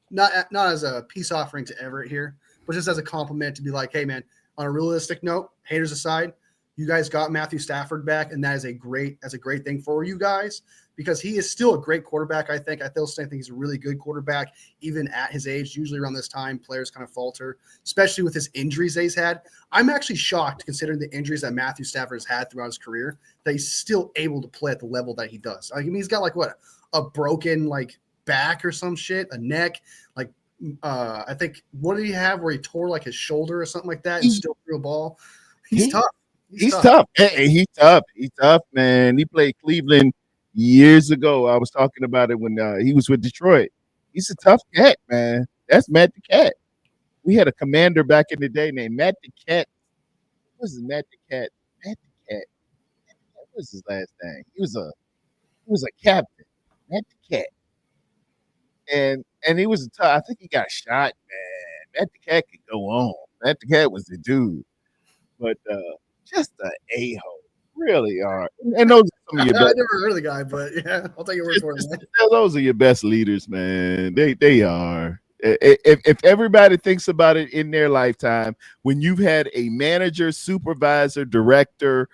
not as a peace offering to Everett here, but just as a compliment to be like, hey, man, on a realistic note, haters aside, you guys got Matthew Stafford back, and that is a great thing for you guys, because he is still a great quarterback. I still think he's a really good quarterback, even at his age. Usually around this time, players kind of falter, especially with his injuries that he's had. I'm actually shocked, considering the injuries that Matthew Stafford has had throughout his career, that he's still able to play at the level that he does. I mean, he's got a broken back or some shit, a neck. I think, what did he have where he tore his shoulder or something like that and still threw a ball? He's tough. He's tough. Hey, he's tough. He's tough, man. He played Cleveland years ago. I was talking about it when he was with Detroit. He's a tough cat, man. That's Matt the Cat. We had a commander back in the day named Matt the Cat. What was his Matt the Cat? Matt the Cat. What was his last name? He was a captain. Matt the Cat. And he was a tough. I think he got shot, man. Matt the Cat could go on. Matt the Cat was the dude. but just an a-hole. Really are. And those are some of your I best. never heard of the guy, but yeah, I'll take your word for it, man. Those are your best leaders, man. They are. If everybody thinks about it in their lifetime, when you've had a manager, supervisor, director,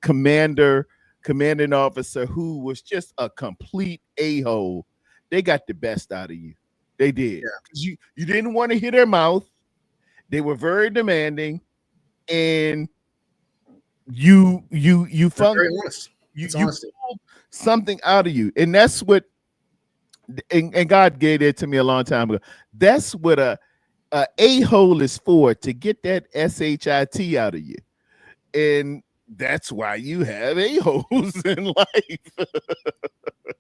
commander, commanding officer who was just a complete a-hole, they got the best out of you. They did. Because you didn't want to hear their mouth. They were very demanding, and you Very honest. you Honesty. pulled something out of you, and that's what. And God gave it to me a long time ago. That's what a hole is for, to get that shit out of you, and that's why you have a holes in life.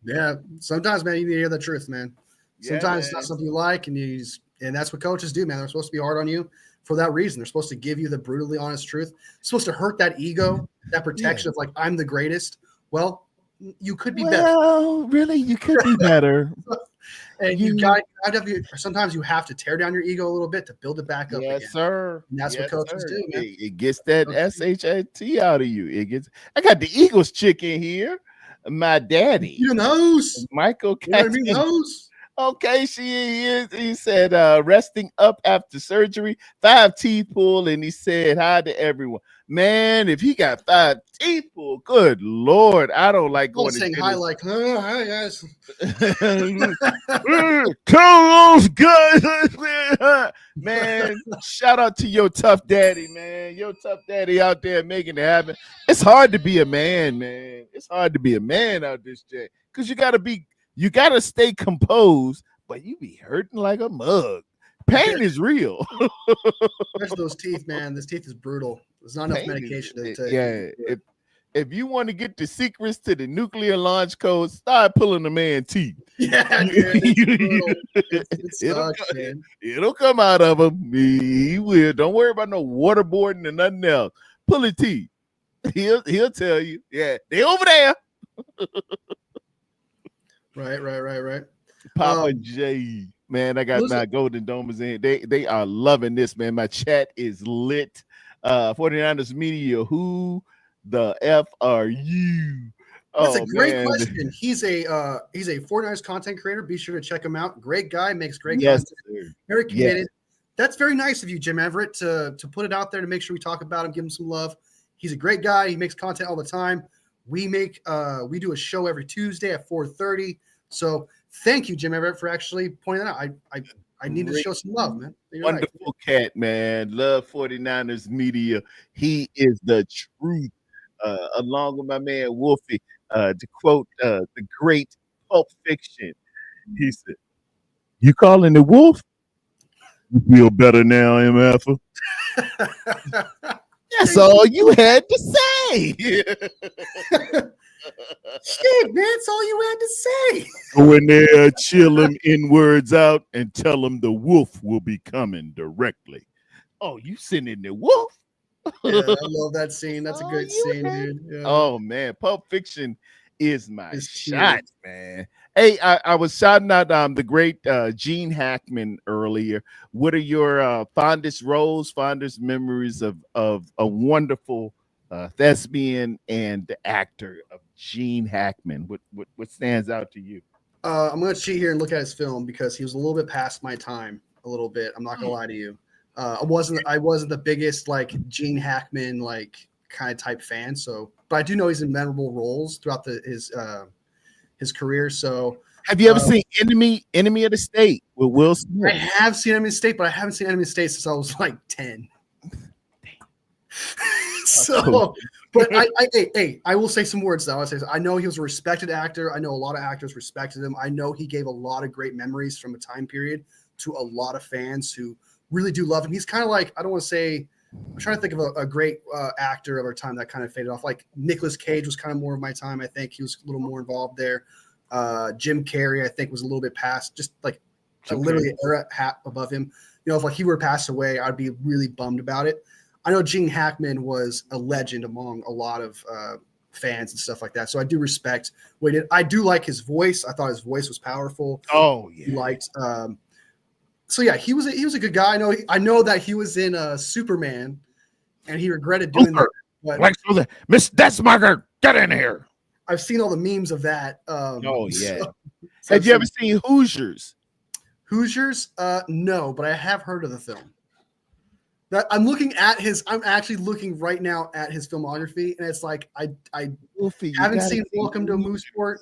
Yeah, sometimes, man, you need to hear the truth, man. Sometimes it's not something you like, and that's what coaches do, man. They're supposed to be hard on you for that reason. They're supposed to give you the brutally honest truth. It's supposed to hurt that ego, that protection of like, I'm the greatest. Well, you could be better. Well, really, you could be better. And sometimes you have to tear down your ego a little bit to build it back up again. Sir. And that's what coaches do, man. It gets that shit out of you. I got the Eagles chick in here. My daddy. You knows. Michael Catton. You know what I mean? Okay, he said resting up after surgery, 5 teeth pulled, and he said hi to everyone. Man, if he got 5 teeth pulled, good Lord, I don't like going saying hi like, oh, hi guys. Tell those guys, man. Shout out to your tough daddy, man. Your tough daddy out there making it happen. It's hard to be a man, man. It's hard to be a man out this day because you gotta stay composed, but you be hurting like a mug. Pain is real. Especially those teeth, man. This teeth is brutal. There's not enough medication to take. Yeah. If you want to get the secrets to the nuclear launch code, start pulling the man's teeth. Yeah, it'll come out of him. He will. Don't worry about no waterboarding and nothing else. Pull his teeth. He'll tell you. Yeah, they over there. Right. Papa J, man, I got my Golden Domers in. They are loving this, man. My chat is lit. 49ers media, who the F are you? That's a great question. He's a 49ers content creator. Be sure to check him out. Great guy, makes great content. Sir. Very committed. Yes. That's very nice of you, Jim Everett, to put it out there to make sure we talk about him, give him some love. He's a great guy. He makes content all the time. We do a show every Tuesday at 4:30. So thank you, Jim Everett, for actually pointing that out. I need to show some love, man. You're wonderful cat, man. Love 49ers media. He is the truth. Along with my man Wolfie, to quote the great Pulp Fiction, he said, "You calling the wolf? You feel better now, MF?" That's all you had to say. Shit, man, that's all you had to say. Go in there, chill them in-words out, and tell them the wolf will be coming directly. Oh, you sending the wolf? Yeah, I love that scene. That's a great scene, dude. Yeah. Oh man, Pulp Fiction is my shot, man. Hey, I was shouting out the great Gene Hackman earlier. What are your fondest roles, fondest memories of a wonderful thespian and actor of Gene Hackman? What stands out to you? I'm gonna cheat here and look at his film because he was a little bit past my time. A little bit. I'm not gonna lie to you. I wasn't the biggest like Gene Hackman like kind of type fan. So, but I do know he's in memorable roles throughout his career. So, have you ever seen Enemy of the State with Will Smith? I have seen Enemy of the State, but I haven't seen Enemy of the State since I was like 10. So, but I will say some words though. I know he was a respected actor. I know a lot of actors respected him. I know he gave a lot of great memories from a time period to a lot of fans who really do love him. He's kind of like, I don't want to say, I'm trying to think of a great actor of our time that kind of faded off. Like Nicolas Cage was kind of more of my time. I think he was a little more involved there. Jim Carrey, I think, was a little bit past, just like literally an era hat above him. You know, if like he were to pass away, I'd be really bummed about it. I know Gene Hackman was a legend among a lot of fans and stuff like that. So I do respect what he did. I do like his voice. I thought his voice was powerful. Oh yeah. He liked. So yeah, he was a good guy. I know that he was in Superman, and he regretted doing that. But Miss Desmarker, get in here. I've seen all the memes of that. Oh yeah. So Have you ever seen Hoosiers? Hoosiers? No, but I have heard of the film. That I'm actually looking right now at his filmography, and it's like I Wolfie, haven't seen Welcome to Mooseport.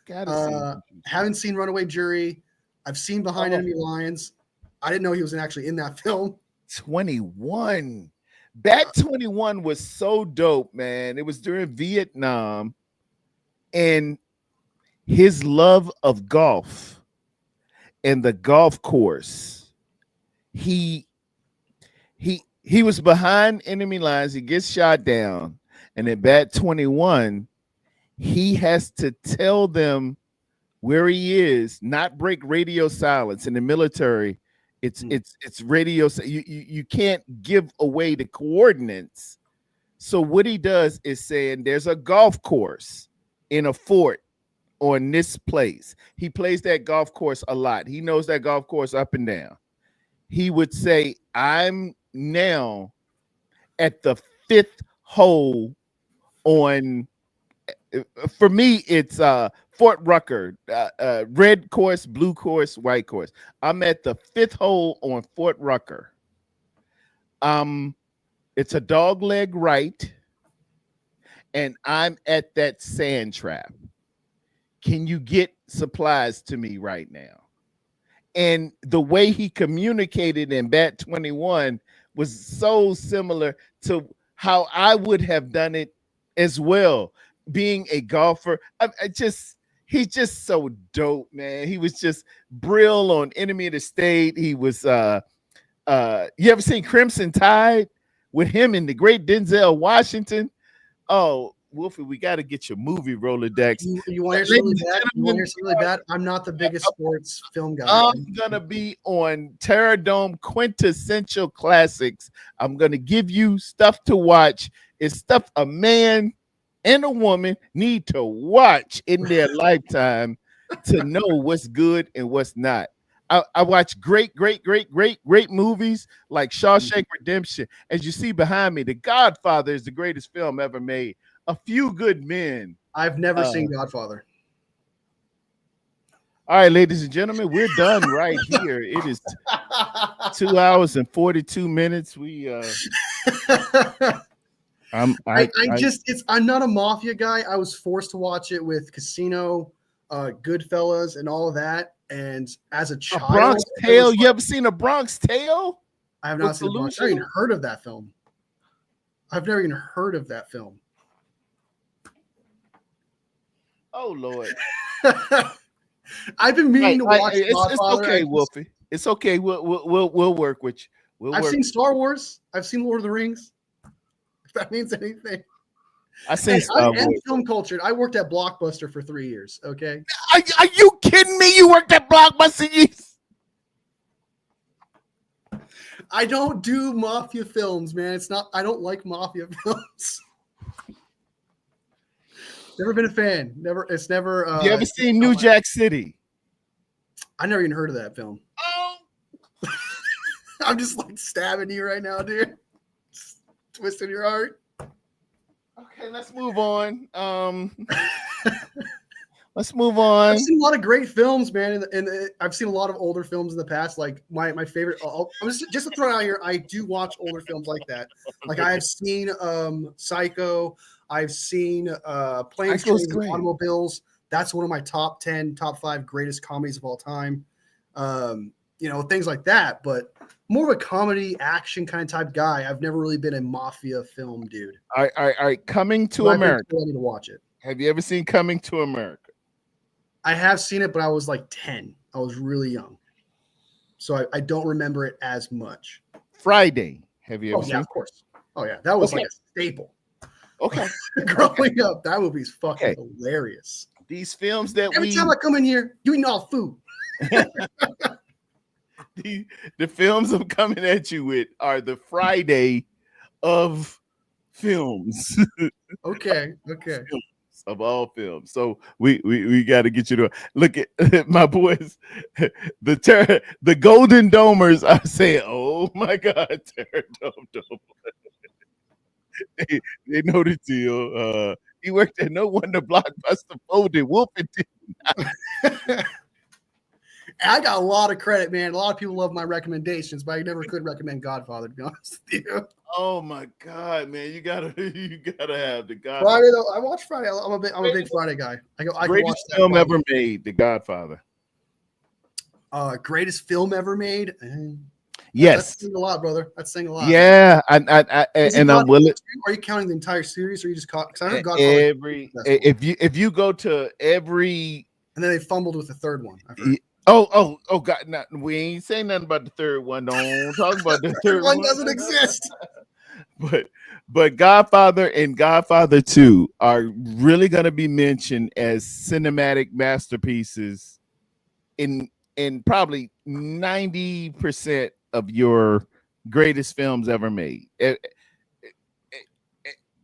Gotta haven't seen Runaway Jury. I've seen Behind Enemy Lines. I didn't know he was actually in that film. 21. Bat 21 was so dope, man. It was during Vietnam, and his love of golf and the golf course. He was behind enemy lines. He gets shot down, and at Bat 21, he has to tell them where he is, not break radio silence. In the military, it's radio. You can't give away the coordinates. So what he does is saying there's a golf course in a fort on this place. He plays that golf course a lot. He knows that golf course up and down. He would say, I'm now at the 5th hole on, for me, it's Fort Rucker, red course, blue course, white course. I'm at the 5th hole on Fort Rucker. It's a dog leg right, and I'm at that sand trap. Can you get supplies to me right now? And the way he communicated in Bat 21 was so similar to how I would have done it as well. Being a golfer, he's just so dope, man. He was just Brill on Enemy of the State. He was, you ever seen Crimson Tide with him and the great Denzel Washington? Oh, Wolfie, we got to get your movie Rolodex. You want to hear something really bad? I'm not the biggest sports film guy. I'm going to be on Tarrerdome Quintessential Classics. I'm going to give you stuff to watch. It's stuff a man and a woman need to watch in their lifetime to know what's good and what's not. I watch great movies like Shawshank Redemption. As you see behind me, The Godfather is the greatest film ever made. A Few Good Men. I've never seen Godfather. All right, ladies and gentlemen, we're done right here. It is 2 hours and 42 minutes. I'm not a mafia guy. I was forced to watch it with Casino, Goodfellas, and all of that. And as a child, Bronx Tale. You ever seen A Bronx Tale? I have not seen. I've never even heard of that film. I've never even heard of that film. Oh Lord! I've been meaning to watch. It's okay, Wolfie. It's okay. We'll work with you. I've seen Star Wars. I've seen Lord of the Rings. If that means anything. I am film cultured. I worked at Blockbuster for 3 years. Okay. Are you kidding me? You worked at Blockbuster? I don't do mafia films, man. It's not. I don't like mafia films. Never been a fan. Never. It's never. You ever seen New Jack City? I never even heard of that film. Oh. I'm just like stabbing you right now, dude. Just twisting your heart. Okay, let's move on. Let's move on. I've seen a lot of great films, man, and I've seen a lot of older films in the past. Like my favorite. I'm just to throw it out here. I do watch older films like that. Like I have seen Psycho. I've seen Planes, Trains, and Automobiles. That's one of my top 10, top 5 greatest comedies of all time. Things like that. But more of a comedy, action kind of type guy. I've never really been a mafia film dude. All right. Coming to America. I need to watch it. Have you ever seen Coming to America? I have seen it, but I was like 10. I was really young. So I don't remember it as much. Friday. Have you ever seen? Yeah, of course. Oh, yeah. That was like a staple. Okay. Growing up, that movie's fucking hilarious. These films that every time I come in here, you eat all food. The films I'm coming at you with are the Friday of films. Okay. Of all films. So we got to get you to look at my boys. The Golden Domers are saying, oh my God, Tarrerdome. they know the deal. He worked at No Wonder Blockbuster folded. Wolfie did. I got a lot of credit, man. A lot of people love my recommendations, but I never could recommend Godfather, to be honest with you. Oh my God, man! You gotta have the Godfather. Friday though, I watch Friday. I'm a big Friday guy. I can watch Greatest that film Friday. ever made, The Godfather. Greatest film ever made. Yes, that's saying a lot, brother. That's saying a lot. Yeah, and I'm willing. Are you counting the entire series, or you just caught? Because I heard Godfather. If you go to every, and then they fumbled with the third one. Oh, God! We ain't saying nothing about the third one. Don't talk about the third one. Doesn't exist. But Godfather and Godfather 2 are really going to be mentioned as cinematic masterpieces in probably 90% of your greatest films ever made.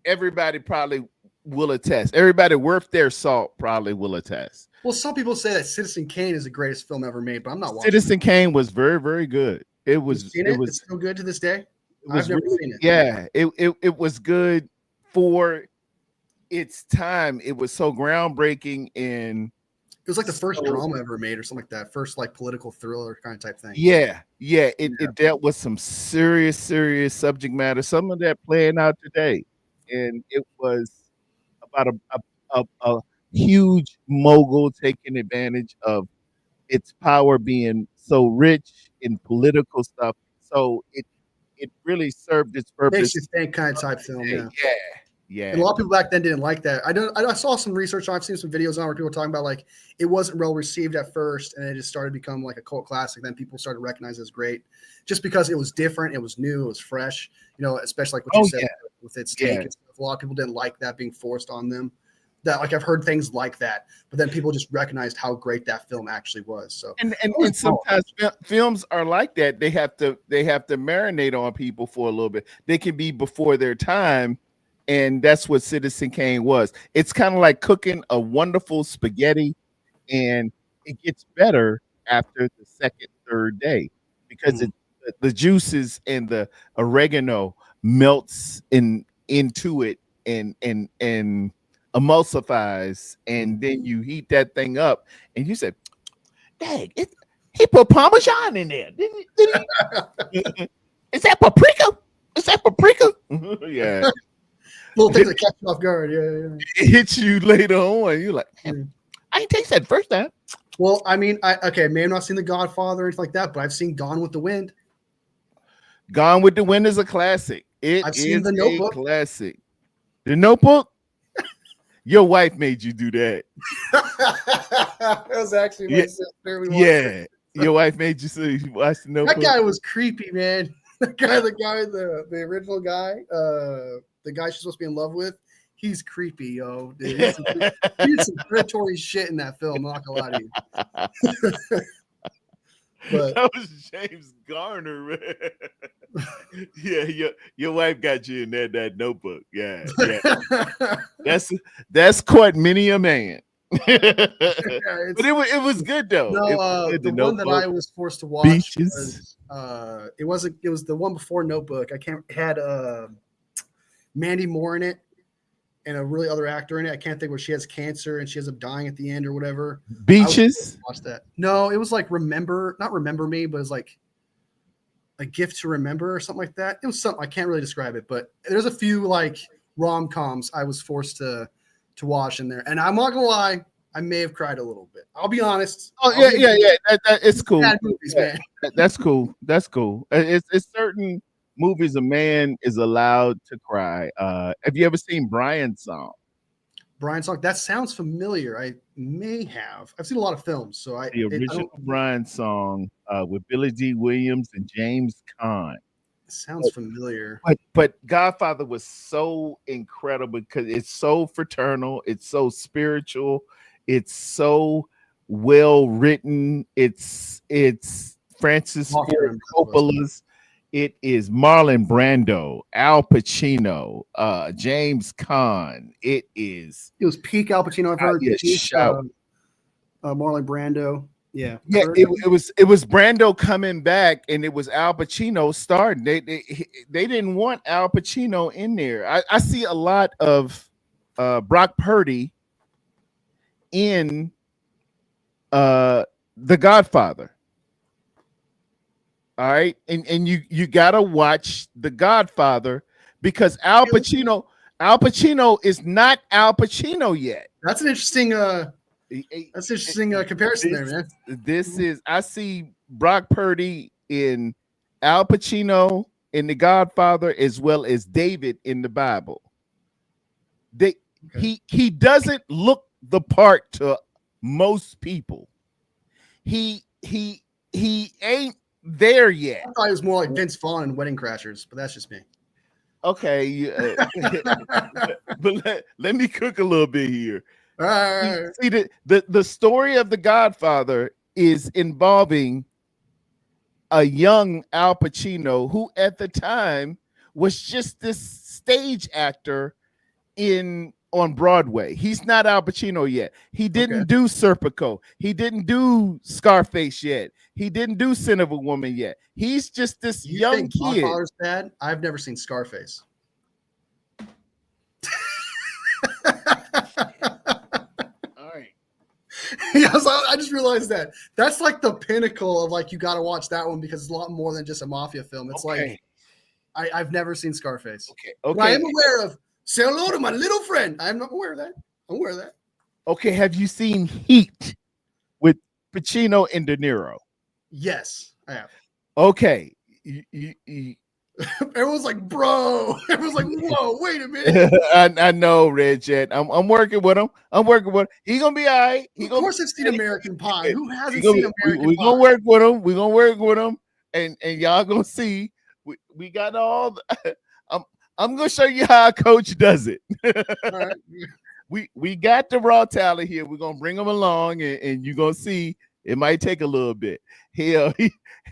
Everybody probably will attest. Everybody worth their salt probably will attest. Well, some people say that Citizen Kane is the greatest film ever made, but I'm not watching. Citizen Kane was very, very good. It was it's still good to this day. I've never seen it. Yeah, it was good for its time. It was so groundbreaking in. It was like the first drama ever made, or something like that. First, like political thriller kind of type thing. Yeah. It dealt with some serious subject matter. Some of that playing out today, and it was about a huge mogul taking advantage of its power, being so rich in political stuff. So it really served its purpose. Makes you think kind of type film. Yeah. And a lot of people back then didn't like that. I saw some research. I've seen some videos on where people were talking about like it wasn't well received at first, and it just started to become like a cult classic. Then people started to recognize it as great, just because it was different, it was new, it was fresh. You know, especially like what you said with its take. A lot of people didn't like that being forced on them. That like I've heard things like that, but then people just recognized how great that film actually was. So and sometimes films are like that. They have to marinate on people for a little bit. They can be before their time, and that's what Citizen Kane was. It's kind of like cooking a wonderful spaghetti, and it gets better after the second, third day because the juices and the oregano melts into it and emulsifies, and then you heat that thing up, and you said, "Dang, he put Parmesan in there. Didn't he? Is that paprika? Is that paprika?" Yeah. Little things that catch you off guard. Yeah. It hits you later on. You're like, I didn't taste that first time. Well, I mean, may have not seen The Godfather or anything like that, but I've seen Gone with the Wind. Gone with the Wind is a classic. I've seen The Notebook. Classic. The Notebook. Your wife made you do that. That was actually my sister. Your wife made you so you watched The Notebook. That guy was creepy, man. The original guy, the guy she's supposed to be in love with, he's creepy, yo. Dude, he did some predatory shit in that film. I'm not gonna lie to you. But that was James Garner, man. Yeah, your wife got you in that Notebook. Yeah. That's caught many a man. But it was good though. No, the one that I was forced to watch Beaches. It was the one before Notebook. It had Mandy Moore in it and a really other actor in it. I can't think where she has cancer and she ends up dying at the end or whatever. Beaches? Watch that. No, it was like not Remember Me, but it was like A Gift to Remember or something like that. It was something, I can't really describe it, but there's a few like rom-coms I was forced to watch in there. And I'm not gonna lie, I may have cried a little bit. I'll be honest. Oh yeah. It's cool. Movies, man. That's cool. It's certain movies a man is allowed to cry. Have you ever seen Brian's Song? Brian's Song. That sounds familiar. I may have. I've seen a lot of films, so the original Brian's Song with Billy D. Williams and James Caan. Sounds familiar. But Godfather was so incredible because it's so fraternal, it's so spiritual, it's so well written. It's Francis Ford Coppola's. It is Marlon Brando, Al Pacino, James Caan. It was peak Al Pacino. I've heard. Marlon Brando. Yeah. Yeah, it was Brando coming back, and it was Al Pacino starting. They didn't want Al Pacino in there. I see a lot of Brock Purdy in The Godfather. All right, and you gotta watch The Godfather because Al Pacino is not Al Pacino yet. That's an interesting comparison there, man. This is, I see Brock Purdy in Al Pacino in The Godfather as well as David in the Bible. He doesn't look the part to most people. He ain't there yet. I thought he was more like Vince Vaughn in Wedding Crashers, but that's just me. Okay, but let me cook a little bit here. All right. See, the story of The Godfather is involving a young Al Pacino who at the time was just this stage actor on Broadway. He's not Al Pacino yet. He didn't do Serpico. He didn't do Scarface yet. He didn't do Sin of a Woman yet. He's just this young kid. Godfather's bad? I've never seen Scarface. Yeah, so I just realized that's like the pinnacle of like you got to watch that one because it's a lot more than just a mafia film. It's like I've never seen Scarface. Okay. But I am aware of Say Hello to My Little Friend. I'm not aware of that. I'm aware of that. Okay, have you seen Heat with Pacino and De Niro? Yes, I have. Okay. Everyone's like, bro. Everyone's like, whoa, wait a minute. I know, Red Jet. I'm working with him. He's gonna be all right. Of course, I've seen American Pie. Who hasn't seen American Pie? We're gonna work with him. We're gonna work with him, and y'all gonna see. We got all. I'm gonna show you how a coach does it. All right. We got the raw talent here. We're gonna bring them along, and you're gonna see. It might take a little bit.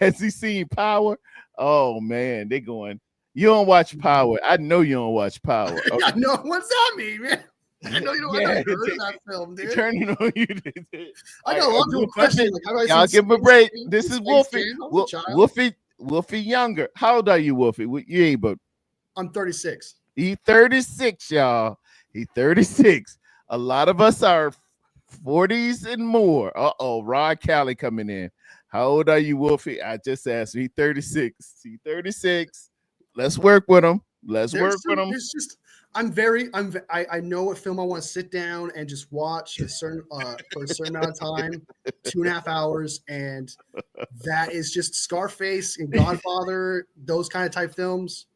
Has he seen Power? Oh man, they going. You don't watch Power. I know you don't watch Power. Okay. I know. What's that mean, man? I know you don't heard of that film, dude. Turning on you. I got a lot of people questioning. Like, y'all give him a break. This is Wolfie. Wolfie younger. How old are you, Wolfie? You ain't but. I'm 36. He 36, y'all. He 36. A lot of us are 40s and more. Rod Cali coming in. How old are you, Wolfie? I just asked. He 36. He 36. Let's work with him. It's just I know what film I want to sit down and just watch for a certain amount of time, 2.5 hours, and that is just Scarface and Godfather, those kind of type films.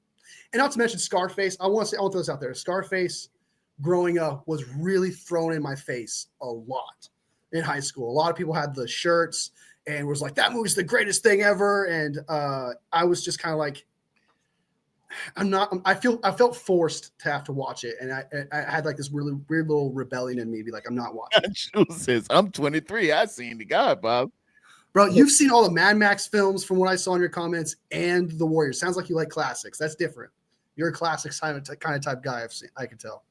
And not to mention Scarface. I want to throw this out there. Scarface, growing up, was really thrown in my face a lot in high school. A lot of people had the shirts and was like, that movie's the greatest thing ever. And I was just kind of like, I felt forced to have to watch it. And I had like this really weird little rebellion in me, be like, I'm not watching. Jules says, I'm 23. I seen The God, Bob. Bro, you've seen all the Mad Max films from what I saw in your comments and The Warriors. Sounds like you like classics. That's different. You're a classics kind of type guy. I can tell.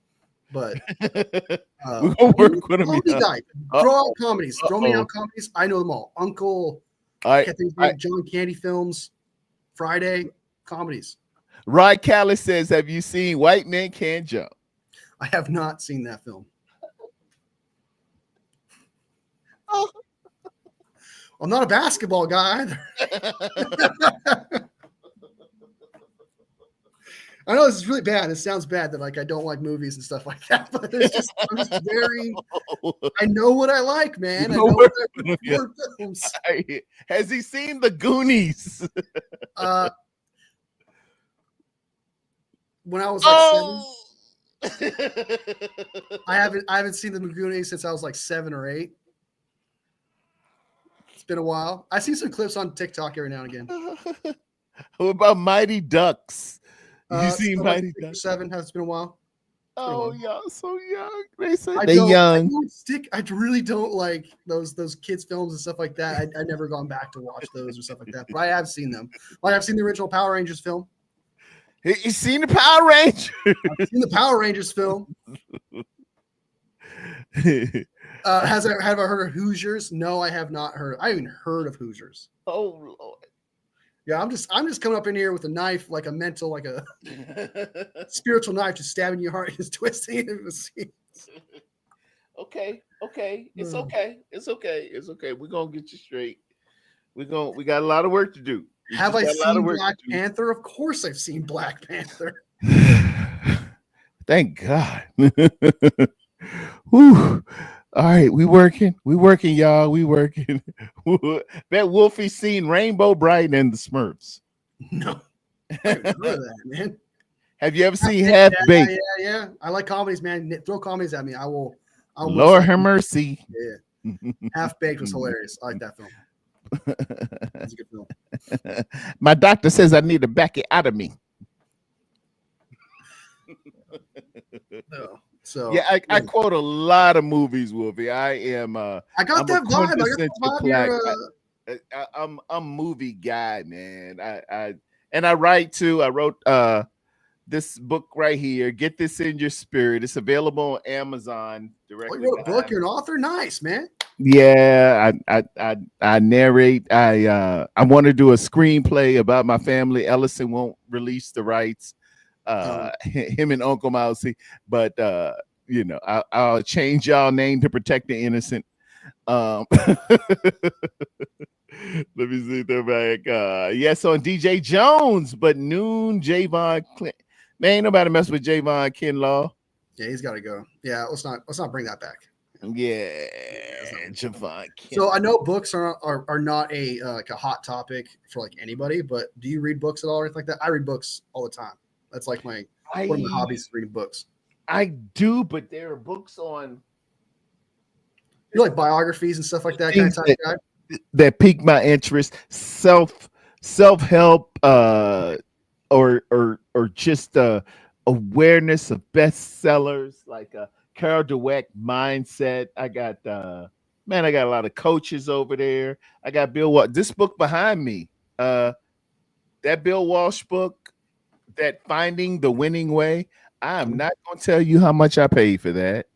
But we're gonna work with him. Guy. Throw out comedies. Throw me out comedies. I know them all. Uncle, John Candy films, Friday comedies. Rod Callis says, "Have you seen White Men Can't Jump?" I have not seen that film. I'm not a basketball guy either. I know this is really bad. It sounds bad that like I don't like movies and stuff like that, but it's just I'm just very. I know what I like, man. I know what I like films. Has he seen The Goonies? When I was like 7, I haven't seen The Goonies since I was like 7 or 8. It's been a while. I see some clips on TikTok every now and again. What about Mighty Ducks? You seen Mighty Ducks? 7 has been a while. Y'all so young. They say they're young. I really don't like those kids films and stuff like that. I never gone back to watch those or stuff like that. But I have seen them. Like I've seen the original Power Rangers film. You seen the Power Rangers? I've seen the Power Rangers film. Have I heard of Hoosiers? No, I have not heard. I haven't heard of Hoosiers. Oh Lord. Yeah, I'm just coming up in here with a knife, like a spiritual knife, just stabbing your heart, just twisting it. Okay. It's okay. We're gonna get you straight. We got a lot of work to do. Have I seen Black Panther? Of course, I've seen Black Panther. Thank God. Whew. All right, we working, y'all. We working. Bet Wolfie seen Rainbow Bright and the Smurfs. No, I haven't heard of that, man. Have you ever seen Half Baked? Yeah. I like comedies, man. Throw comedies at me. I will. Lord have mercy. Yeah. Half Baked was hilarious. I like that film. That's a good film. My doctor says I need to back it out of me. No. So yeah, I quote a lot of movies, Wolfie. I got that vibe. I'm a movie guy, man. I write too. I wrote this book right here. Get This in Your Spirit. It's available on Amazon directly. You wrote a book. You're an author. Nice, man. Yeah, I narrate. I want to do a screenplay about my family. Ellison won't release the rights. Him and Uncle Mousy, but I'll change y'all name to protect the innocent. Let me see the back. Yes, on DJ Jones, but noon Javon Clint. Man, ain't nobody mess with Javon Kinlaw. Yeah, he's got to go. Yeah, let's not bring that back. Yeah, Javon. So I know books are not a like a hot topic for like anybody, but do you read books at all or anything like that? I read books all the time. That's like one of my hobbies, reading books. I do, but there are books on like biographies and stuff like that. Kind of type guy? That pique my interest. Self-help, or just awareness of bestsellers like Carol Dweck mindset. I got a lot of coaches over there. I got Bill Walsh. This book behind me, that Bill Walsh book. That Finding the Winning Way. I am not going to tell you how much I paid for that.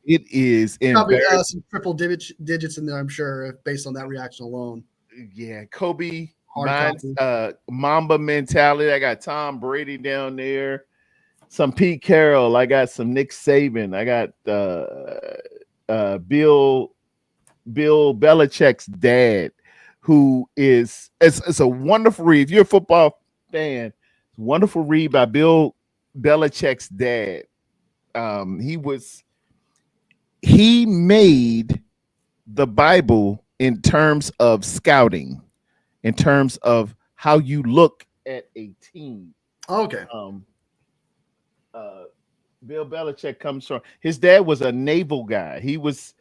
It is probably some triple digits in there, I'm sure, based on that reaction alone. Yeah, Kobe, Mamba mentality. I got Tom Brady down there, some Pete Carroll. I got some Nick Saban. I got Bill Belichick's dad. Who is it's a wonderful read. If you're a football fan, it's a wonderful read by Bill Belichick's dad. He made the Bible in terms of scouting, in terms of how you look at a team. Okay. Bill Belichick comes from his dad was a naval guy. He was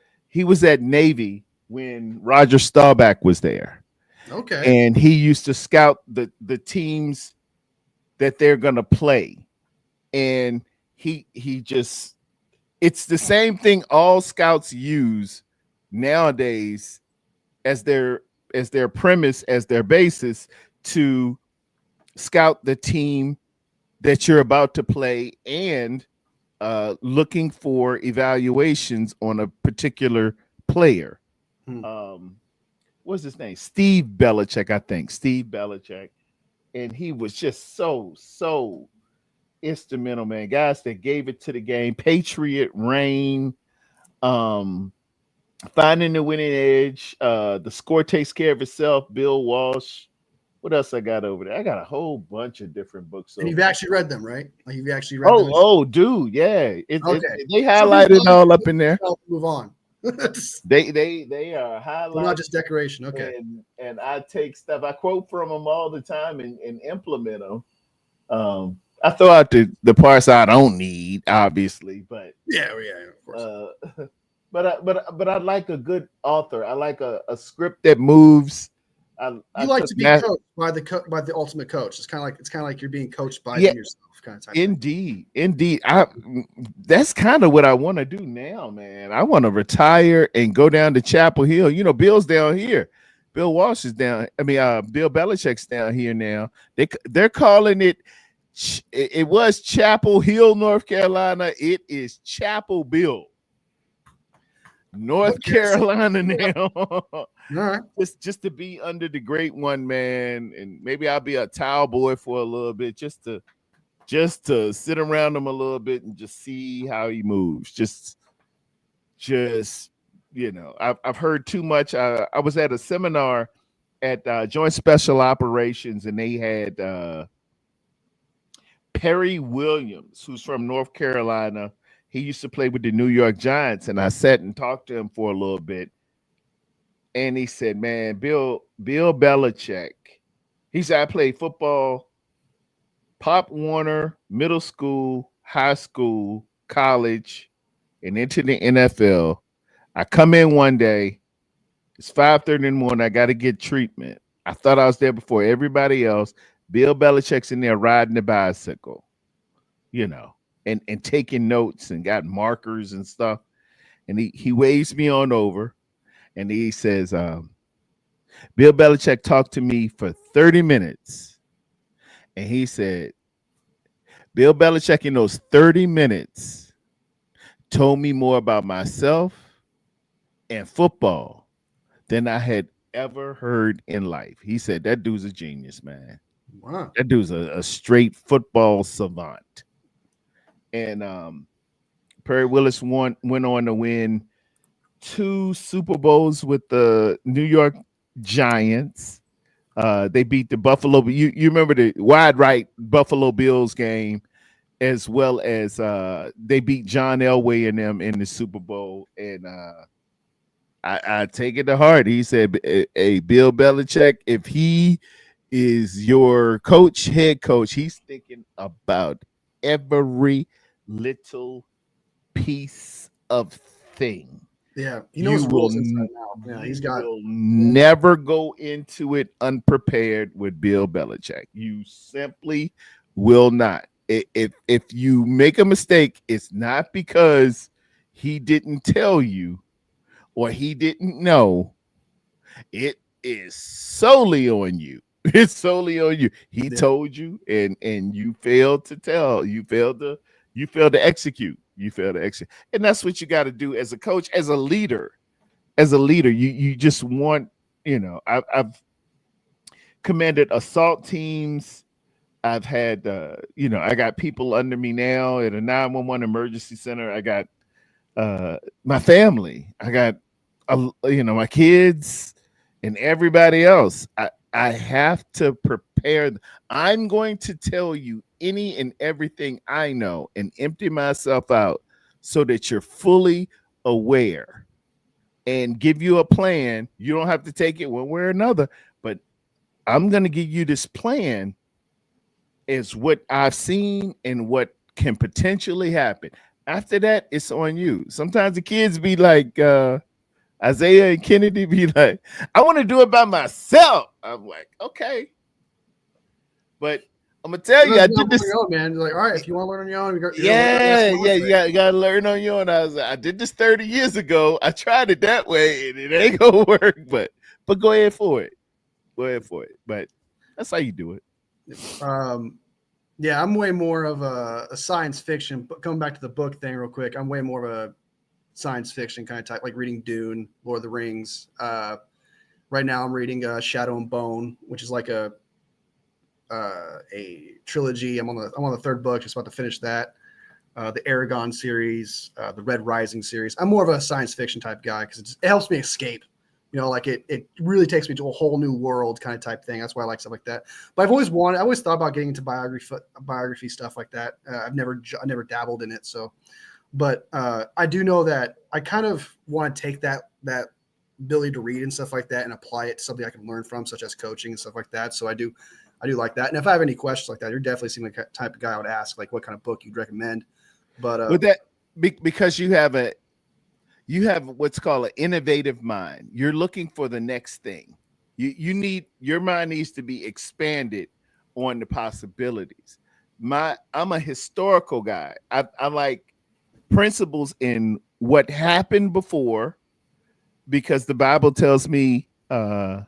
at Navy when Roger Staubach was there. Okay. And he used to scout the teams that they're going to play. And he just, it's the same thing all scouts use nowadays as their premise, as their basis to scout the team that you're about to play and looking for evaluations on a particular player. What's his name? Steve Belichick, I think. Steve Belichick. And he was just so instrumental, man. Guys that gave it to the game. Patriot Reign. Finding the Winning Edge. The Score Takes Care of Itself. Bill Walsh. What else I got over there? I got a whole bunch of different books. And you've actually read them, right? Like you've actually read them. Oh, dude, yeah. They highlighted all up in there. Move on. They are highlighted. They're not just decoration. Okay. And I take stuff. I quote from them all the time and implement them. I throw out the parts I don't need, obviously, but yeah, of course. But I like a good author. I like a script that moves. You like to be coached by the ultimate coach. It's kind of like you're being coached by yourself, kind of type. Indeed. That's kind of what I want to do now, man. I want to retire and go down to Chapel Hill. You know, Bill's down here. Bill Walsh is down. Bill Belichick's down here now. They're calling it. It was Chapel Hill, North Carolina. It is Chapel Bill. North Carolina now. All right. Just to be under the great one, man, and maybe I'll be a towel boy for a little bit, just to sit around him a little bit and just see how he moves. Just I've heard too much. I was at a seminar at Joint Special Operations, and they had Perry Williams, who's from North Carolina. He used to play with the New York Giants, and I sat and talked to him for a little bit. And he said, "Man, Bill Belichick." He said, "I played football, Pop Warner, middle school, high school, college, and into the NFL. I come in one day. It's 5:30 in the morning. I got to get treatment. I thought I was there before everybody else. Bill Belichick's in there riding the bicycle, and taking notes and got markers and stuff. And he waves me on over, and he says, Bill Belichick talked to me for 30 minutes. And he said, Bill Belichick in those 30 minutes told me more about myself and football than I had ever heard in life." He said, "That dude's a genius, man. Wow. That dude's a straight football savant." And Perry Willis went on to win 2 Super Bowls with the New York Giants. They beat the Buffalo. You remember the wide right Buffalo Bills game, as well as they beat John Elway and them in the Super Bowl. And I take it to heart. He said, "Hey, Bill Belichick, if he is your head coach, he's thinking about every little piece of thing." Yeah, he knows rules inside now. Yeah, you will never go into it unprepared with Bill Belichick. You simply will not. If you make a mistake, it's not because he didn't tell you or he didn't know. It is solely on you. It's solely on you. He told you, and you failed to tell. You failed to execute. You fail to execute. And that's what you got to do as a coach, as a leader. As a leader, you just want, I've commanded assault teams. I've had, I got people under me now at a 911 emergency center. I got my family. I got, my kids and everybody else. I have to prepare. I'm going to tell you any and everything I know and empty myself out so that you're fully aware and give you a plan. You don't have to take it one way or another, but I'm going to give you this plan as what I've seen and what can potentially happen. After that, it's on you. Sometimes the kids be like, Isaiah and Kennedy be like, "I want to do it by myself." I'm like, okay. But I'm gonna tell you, I did this. Man, like, all right, if you want to learn on your own, you gotta learn on your own. I did this 30 years ago. I tried it that way, and it ain't gonna work. But go ahead for it. But that's how you do it. Yeah, I'm way more of a science fiction. But coming back to the book thing real quick, I'm way more of a science fiction kind of type, like reading Dune, Lord of the Rings. Right now, I'm reading Shadow and Bone, which is like a trilogy. I'm on the 3rd book, just about to finish that. The Aragon series, the Red Rising series. I'm more of a science fiction type guy because it helps me escape. Like it really takes me to a whole new world kind of type thing. That's why I like stuff like that. But I always thought about getting into biography stuff like that. I never dabbled in it. So, but I do know that I kind of want to take that ability to read and stuff like that and apply it to something I can learn from, such as coaching and stuff like that. So I do like that. And if I have any questions like that, you're definitely seem like the type of guy I would ask, like what kind of book you'd recommend. But with that, because you have what's called an innovative mind. You're looking for the next thing. Your mind needs to be expanded on the possibilities. I'm a historical guy. I like principles in what happened before, because the Bible tells me I'm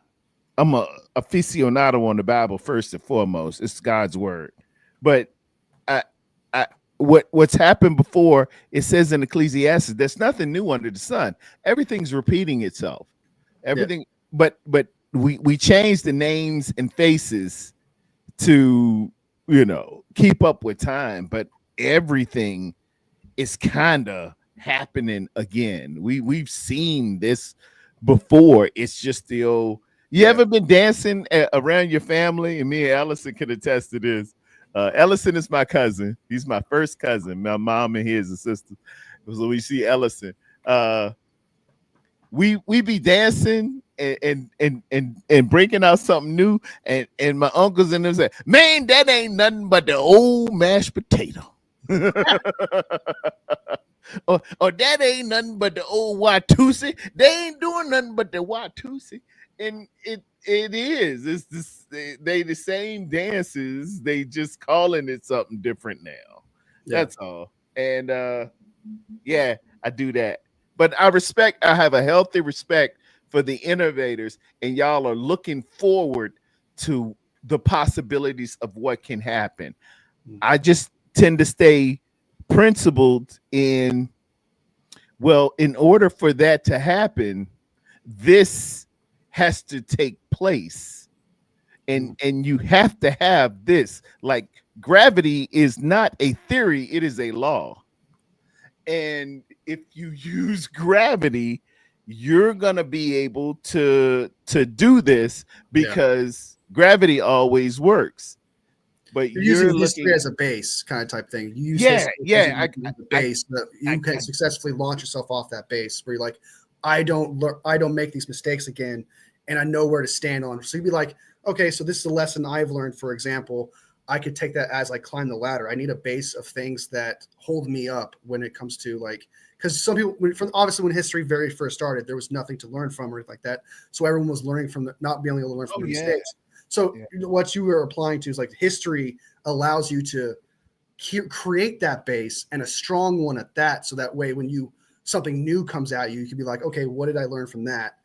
a aficionado on the Bible first and foremost. It's God's word. But what's happened before. It says in Ecclesiastes, there's nothing new under the sun. Everything's repeating itself. Everything, but we changed the names and faces to keep up with time, but everything is kind of happening again. We've seen this before. It's just the old. You ever been dancing around your family? And me and Ellison can attest to this. Ellison is my cousin. He's my first cousin. My mom and his a sister. So we see Ellison. We be dancing and breaking out something new, and my uncles and them say, "Man, that ain't nothing but the old mashed potato." or that ain't nothing but the old Watusi. They ain't doing nothing but the Watusi. And it is. It's this, they the same dances. They just calling it something different now. That's all. And yeah, I do that. But I have a healthy respect for the innovators, and y'all are looking forward to the possibilities of what can happen. I just tend to stay principled in order for that to happen, this has to take place. And you have to have this. Like, gravity is not a theory, it is a law. And if you use gravity, you're gonna be able to do this because gravity always works. But you're using history as a base kind of type thing. You use as a base that you can successfully launch yourself off that base where you're like, I don't make these mistakes again, and I know where to stand on. So you'd be like, okay, so this is a lesson I've learned. For example, I could take that as I climb the ladder. I need a base of things that hold me up when it comes to because some people, obviously when history very first started, there was nothing to learn from or anything like that. So everyone was learning from not being able to learn from the mistakes. So what you were applying to is like history allows you to create that base and a strong one at that. So that way, when something new comes at you, you can be like, okay, what did I learn from that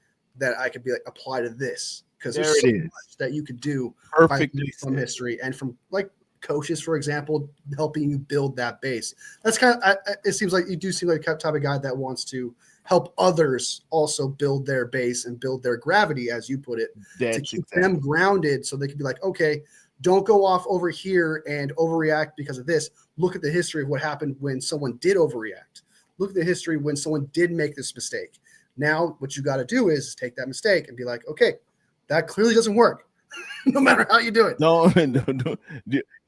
I could be like apply to this? Because there's so much that you could do perfectly from history and from like coaches, for example, helping you build that base. That's kind of, it seems like you do seem like the type of guy that wants to help others also build their base and build their gravity, as you put it, to keep them grounded so they can be like, okay, don't go off over here and overreact because of this. Look at the history of what happened when someone did overreact. Look at the history when someone did make this mistake. Now what you got to do is take that mistake and be like, okay, that clearly doesn't work. No matter how you do it. No.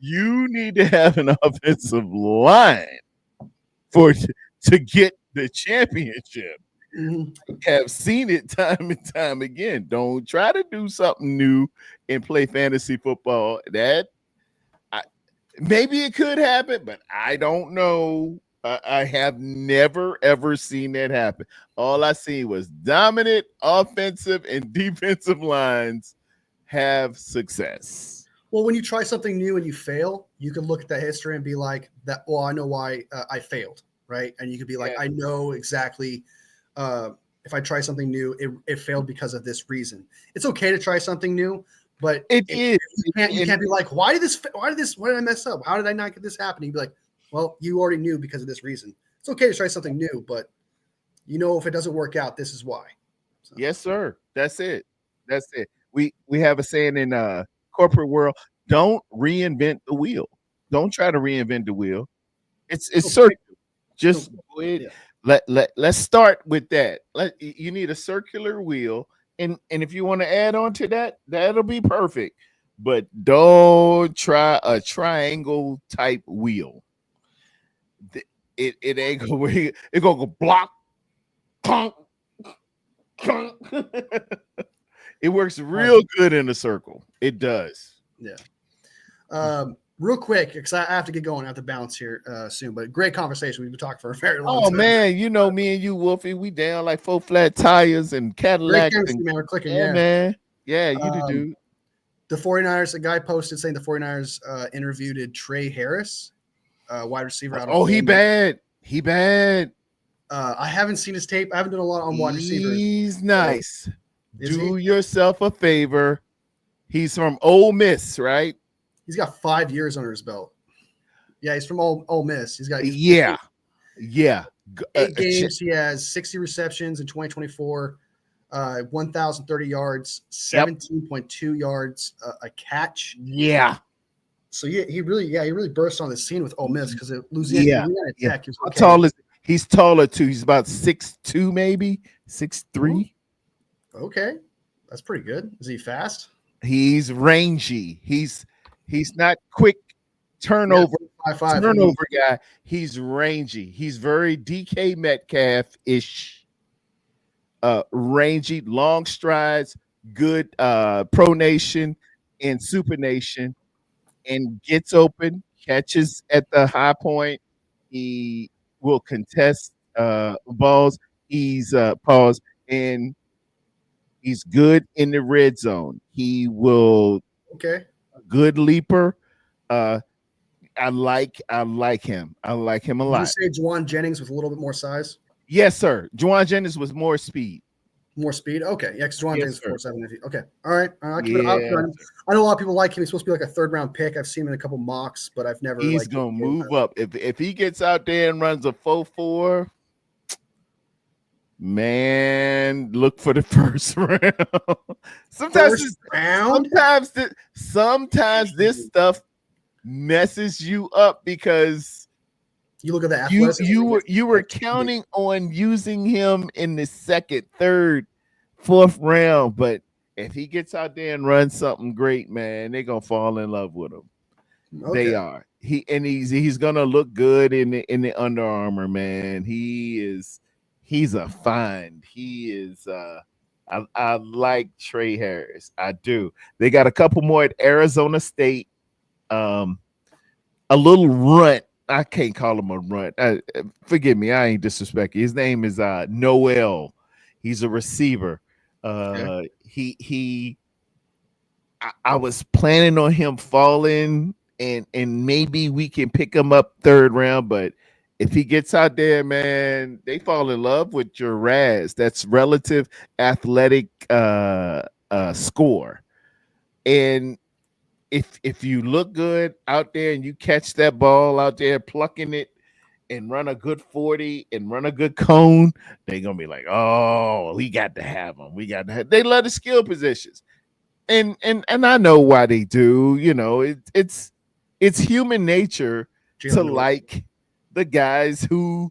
You need to have an offensive line to get the championship. Mm-hmm. Have seen it time and time again. Don't try to do something new and play fantasy football. Maybe it could happen, but I don't know. I have never ever seen that happen. All I seen was dominant offensive and defensive lines have success. Well, when you try something new and you fail, you can look at that history and be like, "That. Well, I know why I failed." Right, and you could be like, I know exactly if I try something new, it failed because of this reason. It's okay to try something new, but you can't be like, why did I mess up? How did I not get this happening? You'd be like, well, you already knew because of this reason. It's okay to try something new, but if it doesn't work out, this is why. So. Yes, sir. That's it. We have a saying in corporate world: don't reinvent the wheel. Don't try to reinvent the wheel. It's circular. Just go ahead. Let's start with that. You need a circular wheel, and if you want to add on to that, that'll be perfect. But don't try a triangle type wheel. It ain't gonna go block. Clunk, clunk. It works real good in a circle. It does. Yeah. Real quick, because I have to get going. I have to bounce here soon. But great conversation. We've been talking for a very long time. Oh, man. Me and you, Wolfie, we down like 4 flat tires and Cadillacs. Man, we're clicking. Yeah, man. Yeah, you do, dude. The 49ers, a guy posted saying the 49ers interviewed Trey Harris, wide receiver. Out of he bad. He bad. I haven't seen his tape. I haven't done a lot on wide receivers. He's nice. Do yourself a favor. He's from Ole Miss, right? He's got 5 years under his belt. Yeah, he's from Ole Miss. He's Yeah. 8 games. He has 60 receptions in 2024, 1,030 yards, 17.2 yards a catch. Yeah. So he really burst on the scene with Ole Miss because Louisiana Tech. He was How tall is he's taller too? He's about 6'2", maybe 6'3". Okay, that's pretty good. Is he fast? He's rangy. He's not quick turnover guy. He's rangy. He's very DK Metcalf-ish. Rangy, long strides, good pronation and supination, and gets open, catches at the high point. He will contest balls. He's and he's good in the red zone. He will good leaper. I like him. I like him a lot. Did you say Juwan Jennings with a little bit more size? Yes, sir. Juwan Jennings was more speed. More speed? Okay. Yeah, because Juwan Jennings is 4.7. Okay. All right. I know a lot of people like him. He's supposed to be like a 3rd-round pick. I've seen him in a couple mocks, but I've never. He's gonna move up. If he gets out there and runs a 4.4, man, look for the first round. Sometimes this stuff messes you up because you look at the athleticism. You were counting on using him in the 2nd, 3rd, 4th round, but if he gets out there and runs something great, man, they're gonna fall in love with him. Okay. They are. He's gonna look good in the Under Armour, man. He's a find. He is. I like Trey Harris. I do. They got a couple more at Arizona State. A little runt. I can't call him a runt. Forgive me. I ain't disrespecting. His name is Noel. He's a receiver. I was planning on him falling, and maybe we can pick him up 3rd round. But if he gets out there, man, they fall in love with your RAS. That's relative athletic score. And if you look good out there and you catch that ball out there, plucking it and run a good 40 and run a good cone, they're gonna be like, oh, we got to have them. They love the skill positions. And I know why they do. You know, it's human nature to like the guys who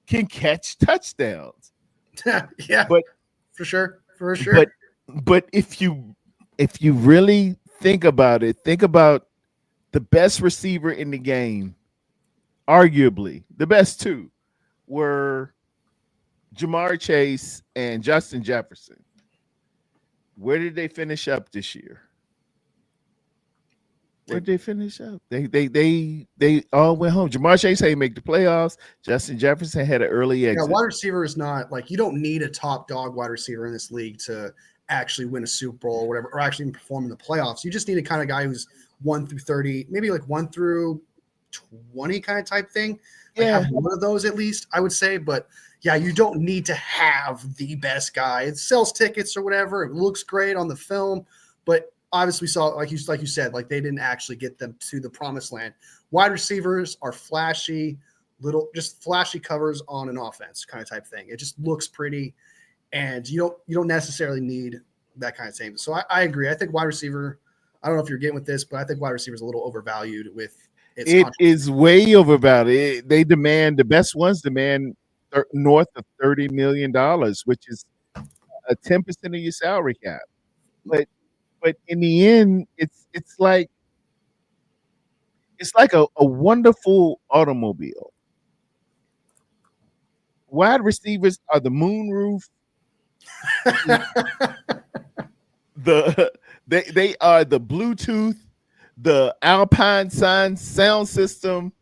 can catch touchdowns. Yeah, but for sure. But if you really think about it, think about the best receiver in the game. Arguably, the best two were Jamar Chase and Justin Jefferson. Where did they finish up this year? Where did they finish up? They all went home. Jamar Chase ain't make the playoffs. Justin Jefferson had an early exit. Yeah, wide receiver is not like, you don't need a top dog wide receiver in this league to actually win a Super Bowl or whatever, or actually even perform in the playoffs. You just need a kind of guy who's 1 through 30, maybe like 1 through 20 kind of type thing. Like have one of those at least, I would say. But yeah, you don't need to have the best guy. It sells tickets or whatever. It looks great on the film, but obviously saw, like you said, like they didn't actually get them to the promised land. Wide receivers are flashy, just flashy covers on an offense kind of type thing. It just looks pretty, and you don't necessarily need that kind of thing. So I agree. I think wide receiver, I don't know if you're getting with this, but I think wide receiver is a little overvalued with its it is way overvalued. The best ones demand north of $30 million, which is a 10% of your salary cap. But in the end, it's like a wonderful automobile. Wide receivers are the moonroof. They are the Bluetooth, the Alpine sound system,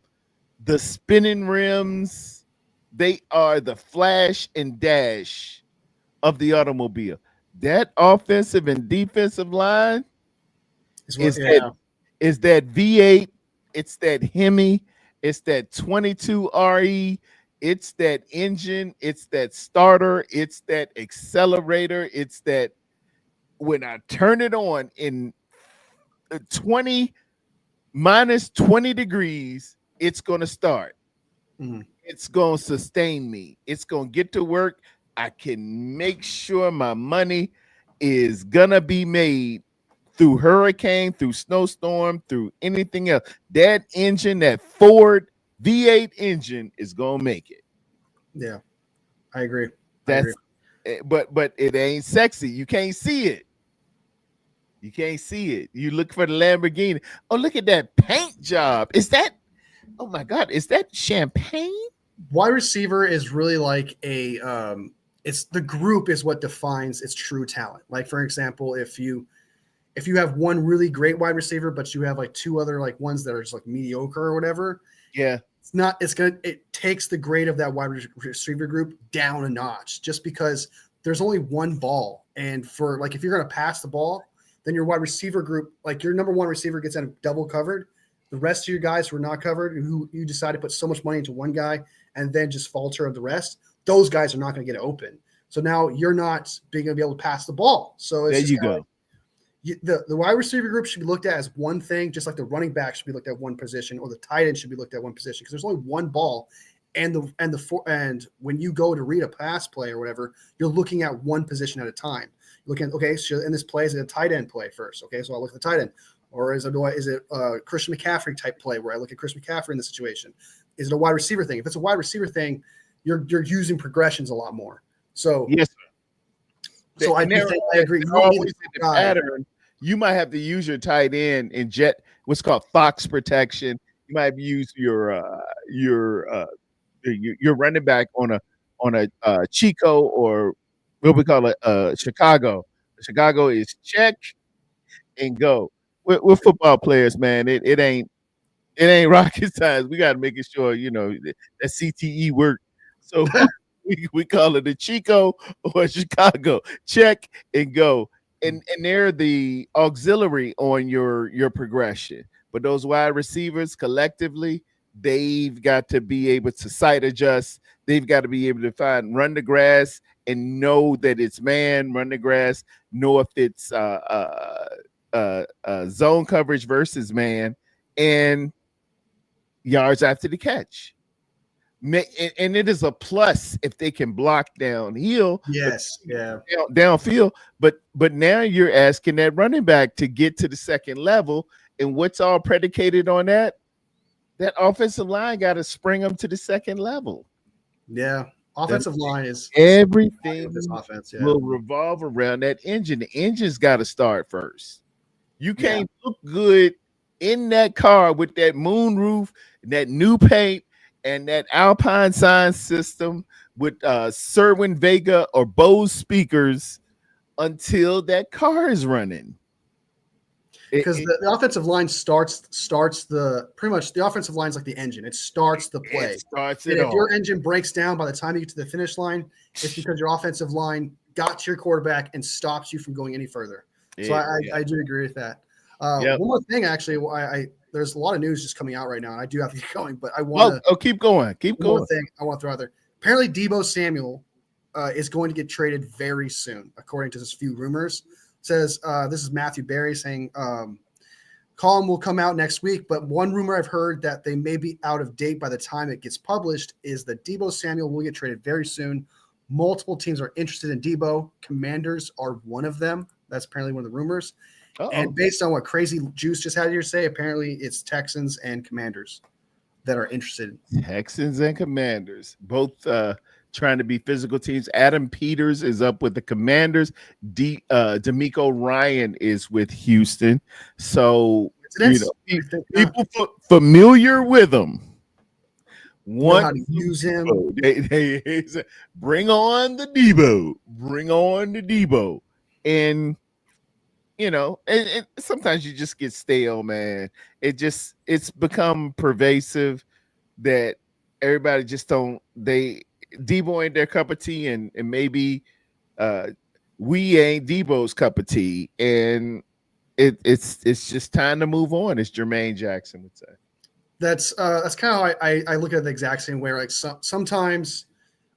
the spinning rims. They are the flash and dash of the automobile. That offensive and defensive line is that V8. It's that Hemi. It's that 22 RE. It's that engine. It's that starter. It's that accelerator. It's that when I turn it on in -20 degrees, it's going to start. Mhm. It's going to sustain me. It's going to get to work. I can make sure my money is going to be made through hurricane, through snowstorm, through anything else. That engine, that Ford V8 engine is going to make it. Yeah, I agree. That's but it ain't sexy. You can't see it. You can't see it. You look for the Lamborghini. Oh, look at that paint job. Is that, oh my God, is that champagne? Wide receiver is really like a it's the group is what defines its true talent. Like for example, if you have one really great wide receiver, but you have like two other like ones that are just like mediocre or whatever, Yeah. it takes the grade of that wide receiver group down a notch just because there's only one ball. And for like if you're gonna pass the ball, then your wide receiver group, like your number one receiver gets double covered. The rest of your guys who are not covered, who you decide to put so much money into one guy and then just falter of the rest, those guys are not going to get open. So now you're not being going to be able to pass the ball. So it's there you go. Like, the wide receiver group should be looked at as one thing, just like the running back should be looked at one position, or the tight end should be looked at one position because there's only one ball. And when you go to read a pass play or whatever, you're looking at one position at a time. You're looking at, okay, so in this play, is it a tight end play first? Okay, so I'll look at the tight end. Or is it Christian McCaffrey type play where I look at Christian McCaffrey in the situation? Is it a wide receiver thing? If it's a wide receiver thing, you're using progressions a lot more. So yes, sir. So I agree. Always in the pattern. You might have to use your tight end in what's called fox protection. You might use your running back on a Chico, or what we call it Chicago. Chicago is check and go. We're football players, man. It ain't rocket science. We got to make sure that CTE work. So we call it a Chico or a Chicago. Check and go. And they're the auxiliary on your progression. But those wide receivers collectively, they've got to be able to sight adjust. They've got to be able to run the grass and know that it's man, run the grass, know if it's zone coverage versus man, and yards after the catch. And it is a plus if they can block downhill. Yes, yeah. Downfield. But now you're asking that running back to get to the second level. And what's all predicated on that? That offensive line got to spring them to the second level. Yeah. Offensive line is everything. This offense will revolve around that engine. The engine's got to start first. You can't look good in that car with that moon roof, that new paint, and that Alpine sound system with Serwin Vega or Bose speakers until that car is running. Because the offensive line starts pretty much the offensive line's like the engine. It starts the play. If your engine breaks down by the time you get to the finish line, it's because your offensive line got to your quarterback and stops you from going any further. So I do agree with that. One more thing, actually, there's a lot of news just coming out right now, and I do have to get going, but I want to keep going. One more thing I want to throw out there. Apparently, Deebo Samuel is going to get traded very soon, according to this few rumors. It says this is Matthew Berry saying column will come out next week, but one rumor I've heard that they may be out of date by the time it gets published is that Deebo Samuel will get traded very soon. Multiple teams are interested in Deebo. Commanders are one of them. That's apparently one of the rumors. Uh-oh. And based on what Crazy Juice just had here say, apparently it's Texans and Commanders that are interested. Texans and Commanders, both trying to be physical teams. Adam Peters is up with the Commanders. D'Amico Ryan is with Houston. So people familiar with them want how to use him. They bring on the Deebo. Bring on the Deebo. And and sometimes you just get stale, man. It's become pervasive that everybody just Deebo ain't their cup of tea, and maybe we ain't Deebo's cup of tea, and it's just time to move on, as Jermaine Jackson would say. That's kind of how I look at it the exact same way. Like sometimes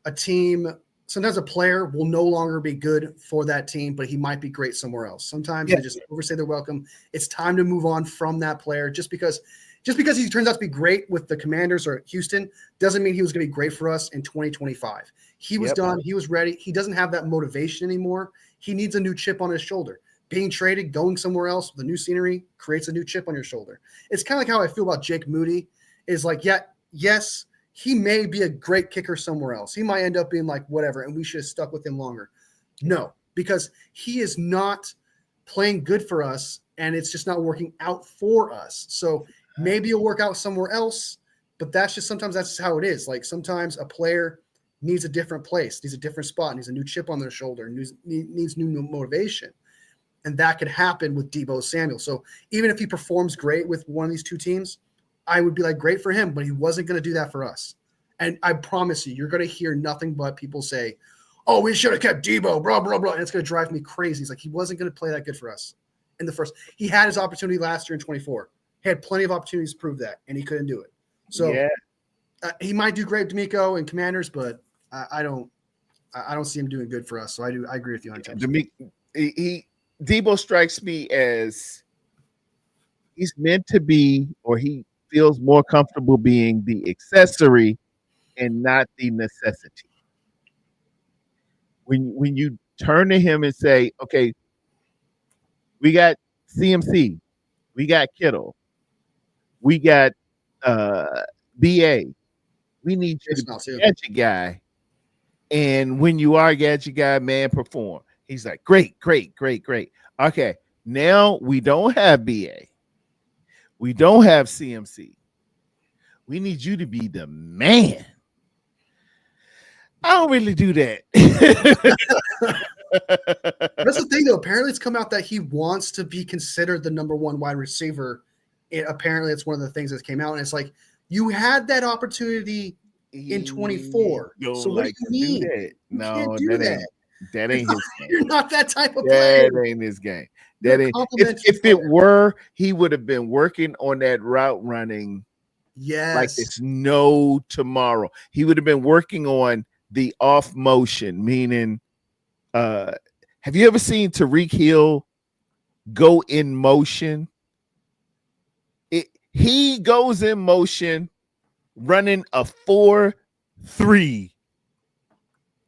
a player will no longer be good for that team, but he might be great somewhere else. Sometimes they just overstay their welcome. It's time to move on from that player just because just because he turns out to be great with the Commanders or Houston doesn't mean he was going to be great for us in 2025. He was done. He was ready. He doesn't have that motivation anymore. He needs a new chip on his shoulder. Being traded, going somewhere else with a new scenery creates a new chip on your shoulder. It's kind of like how I feel about Jake Moody is like, yes, he may be a great kicker somewhere else. He might end up being like whatever, and we should have stuck with him longer. No, because he is not playing good for us, and it's just not working out for us. So maybe it'll work out somewhere else, but sometimes that's just how it is. Like sometimes a player needs a different place, needs a different spot, needs a new chip on their shoulder, needs new motivation. And that could happen with Deebo Samuel. So even if he performs great with one of these two teams, I would be like, great for him, but he wasn't going to do that for us. And I promise you're going to hear nothing but people say, oh, we should have kept Deebo, blah, blah, blah. And it's going to drive me crazy. It's like he wasn't going to play that good for us in the first. He had his opportunity last year in 24. He had plenty of opportunities to prove that, and he couldn't do it. So he might do great with D'Amico and Commanders, but I don't see him doing good for us. So I agree with you on terms. Deebo strikes me as he's meant to be, or he feels more comfortable being the accessory and not the necessity. When you turn to him and say, okay, we got CMC, we got Kittle, we got BA, we need you to be a gadget guy. And when you are a gadget guy, man, perform. He's like, great. Okay, now we don't have BA. We don't have CMC. We need you to be the man. I don't really do that. That's the thing, though. Apparently, it's come out that he wants to be considered the number one wide receiver. Apparently, it's one of the things that came out. And it's like, you had that opportunity in 24. So what do you mean? You can't do that. That ain't his game. You're not that type of player. That ain't his game. That ain't. If it were, he would have been working on that route running. Yes. Like it's no tomorrow. He would have been working on the off motion, meaning, have you ever seen Tyreek Hill go in motion? He goes in motion running a 4-3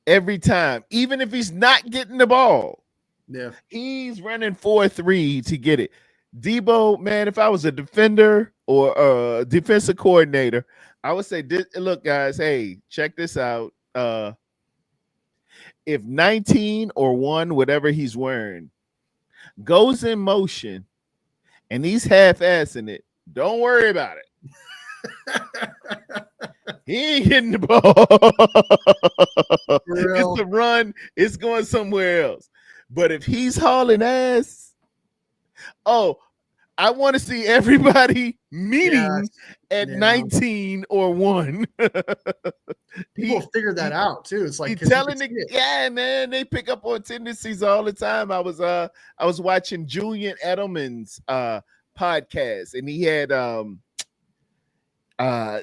every time, even if he's not getting the ball. Yeah, he's running 4-3 to get it. Deebo, man, if I was a defender or a defensive coordinator, I would say, look, guys, hey, check this out. If 19 or 1, whatever he's wearing, goes in motion and he's half-assing it, don't worry about it. He ain't getting the ball. It's a run. It's going somewhere else. But if he's hauling ass, I want to see everybody meeting at 19 or 1. People figure that out too. It's like he's telling the guy, man, they pick up on tendencies all the time. I was watching Julian Edelman's podcast, and he had the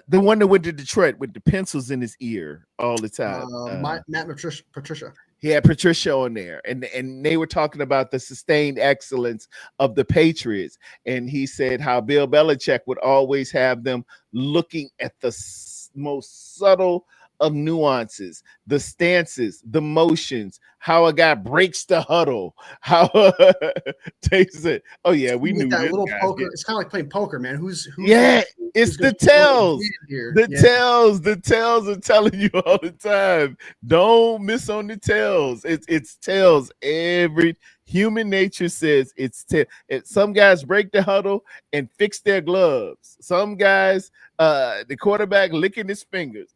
one that went to Detroit with the pencils in his ear all the time. Matt Patricia. He had Patricia on there, and they were talking about the sustained excellence of the Patriots. And he said how Bill Belichick would always have them looking at the most subtle of nuances, the stances, the motions, how a guy breaks the huddle, how takes it. Oh yeah, we knew that little poker. It's kind of like playing poker, man. Who's it's the tells. The tells are telling you all the time. Don't miss on the tells. It's tells. Every human nature says it's some guys break the huddle and fix their gloves. Some guys, the quarterback licking his fingers.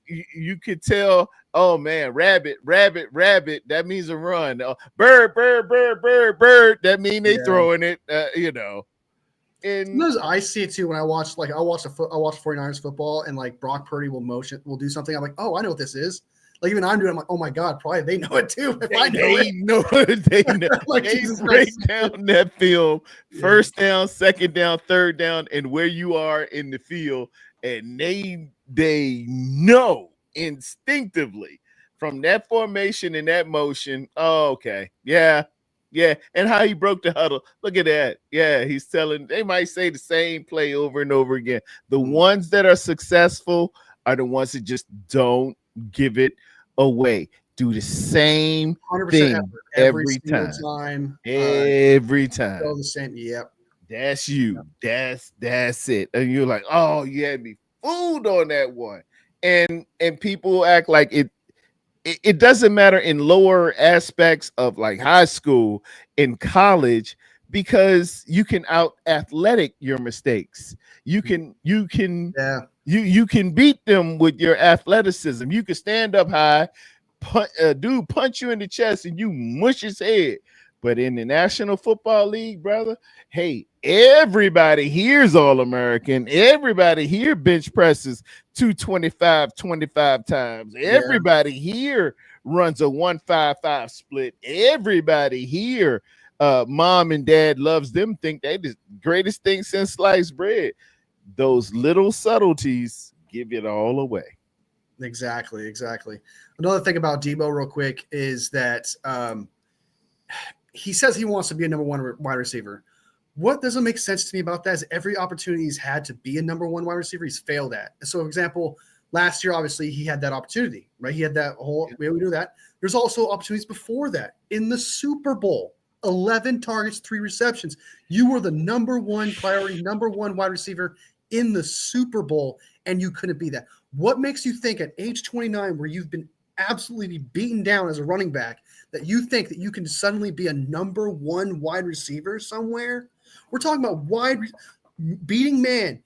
You could tell, oh man, rabbit, that means a run. Bird, that means they throwing it, And sometimes I see it too when I watch 49ers football, and like Brock Purdy will do something. I'm like, oh, I know what this is. Like even I'm doing, I'm like, oh my God, probably they know it too. If I know it. They know. Like, they break down that film, first down, second down, third down, and where you are in the field, and they know instinctively from that formation and that motion. Oh, okay. Yeah. Yeah, and how he broke the huddle. Look at that. Yeah, he's telling. They might say the same play over and over again. The ones that are successful are the ones that just don't give it away. Do the same 100% thing effort every every single time. time. Every time. Go the same. Yep. That's you. That's it. And you're like, oh, you had me fooled on that one. And people act like it doesn't matter in lower aspects of like high school, in college, because you can out athletic your mistakes. You can Yeah. you can beat them with your athleticism. You can stand up high, dude punch you in the chest and you mush his head. But in the National Football League, brother, hey, everybody here's All American. Everybody here bench presses 225 25 times. Everybody here runs a 1-5-5 split. Everybody here, mom and dad loves them, think they the greatest thing since sliced bread. Those little subtleties give it all away. Exactly. Another thing about Debo, real quick, is that he says he wants to be a number one wide receiver. What doesn't make sense to me about that is every opportunity he's had to be a number one wide receiver, he's failed at. So, for example, last year, obviously, he had that opportunity, right? He had that whole, we knew that. There's also opportunities before that. In the Super Bowl, 11 targets, 3 receptions. You were the number one priority, number one wide receiver in the Super Bowl, and you couldn't be that. What makes you think at age 29, where you've been absolutely beaten down as a running back, that you think that you can suddenly be a number one wide receiver somewhere? We're talking about beating man.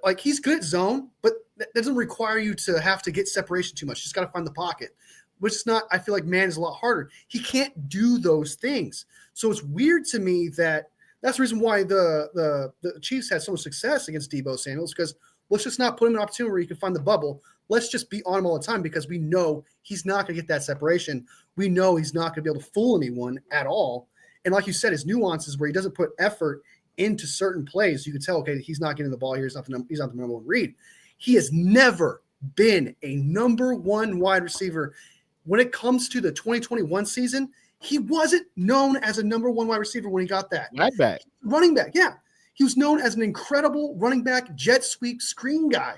Like, he's good at zone, but that doesn't require you to have to get separation too much. You just got to find the pocket, which is not, I feel like man is a lot harder. He can't do those things. So it's weird to me that that's the reason why the Chiefs had so much success against Debo Samuels, because let's just not put him in an opportunity where he can find the bubble. Let's just be on him all the time, because we know he's not going to get that separation. We know he's not going to be able to fool anyone at all. And like you said, his nuances where he doesn't put effort into certain plays, you can tell, okay, he's not getting the ball here. He's not the number one read. He has never been a number one wide receiver. When it comes to the 2021 season, he wasn't known as a number one wide receiver when he got that. Running back, yeah. He was known as an incredible running back, jet sweep, screen guy.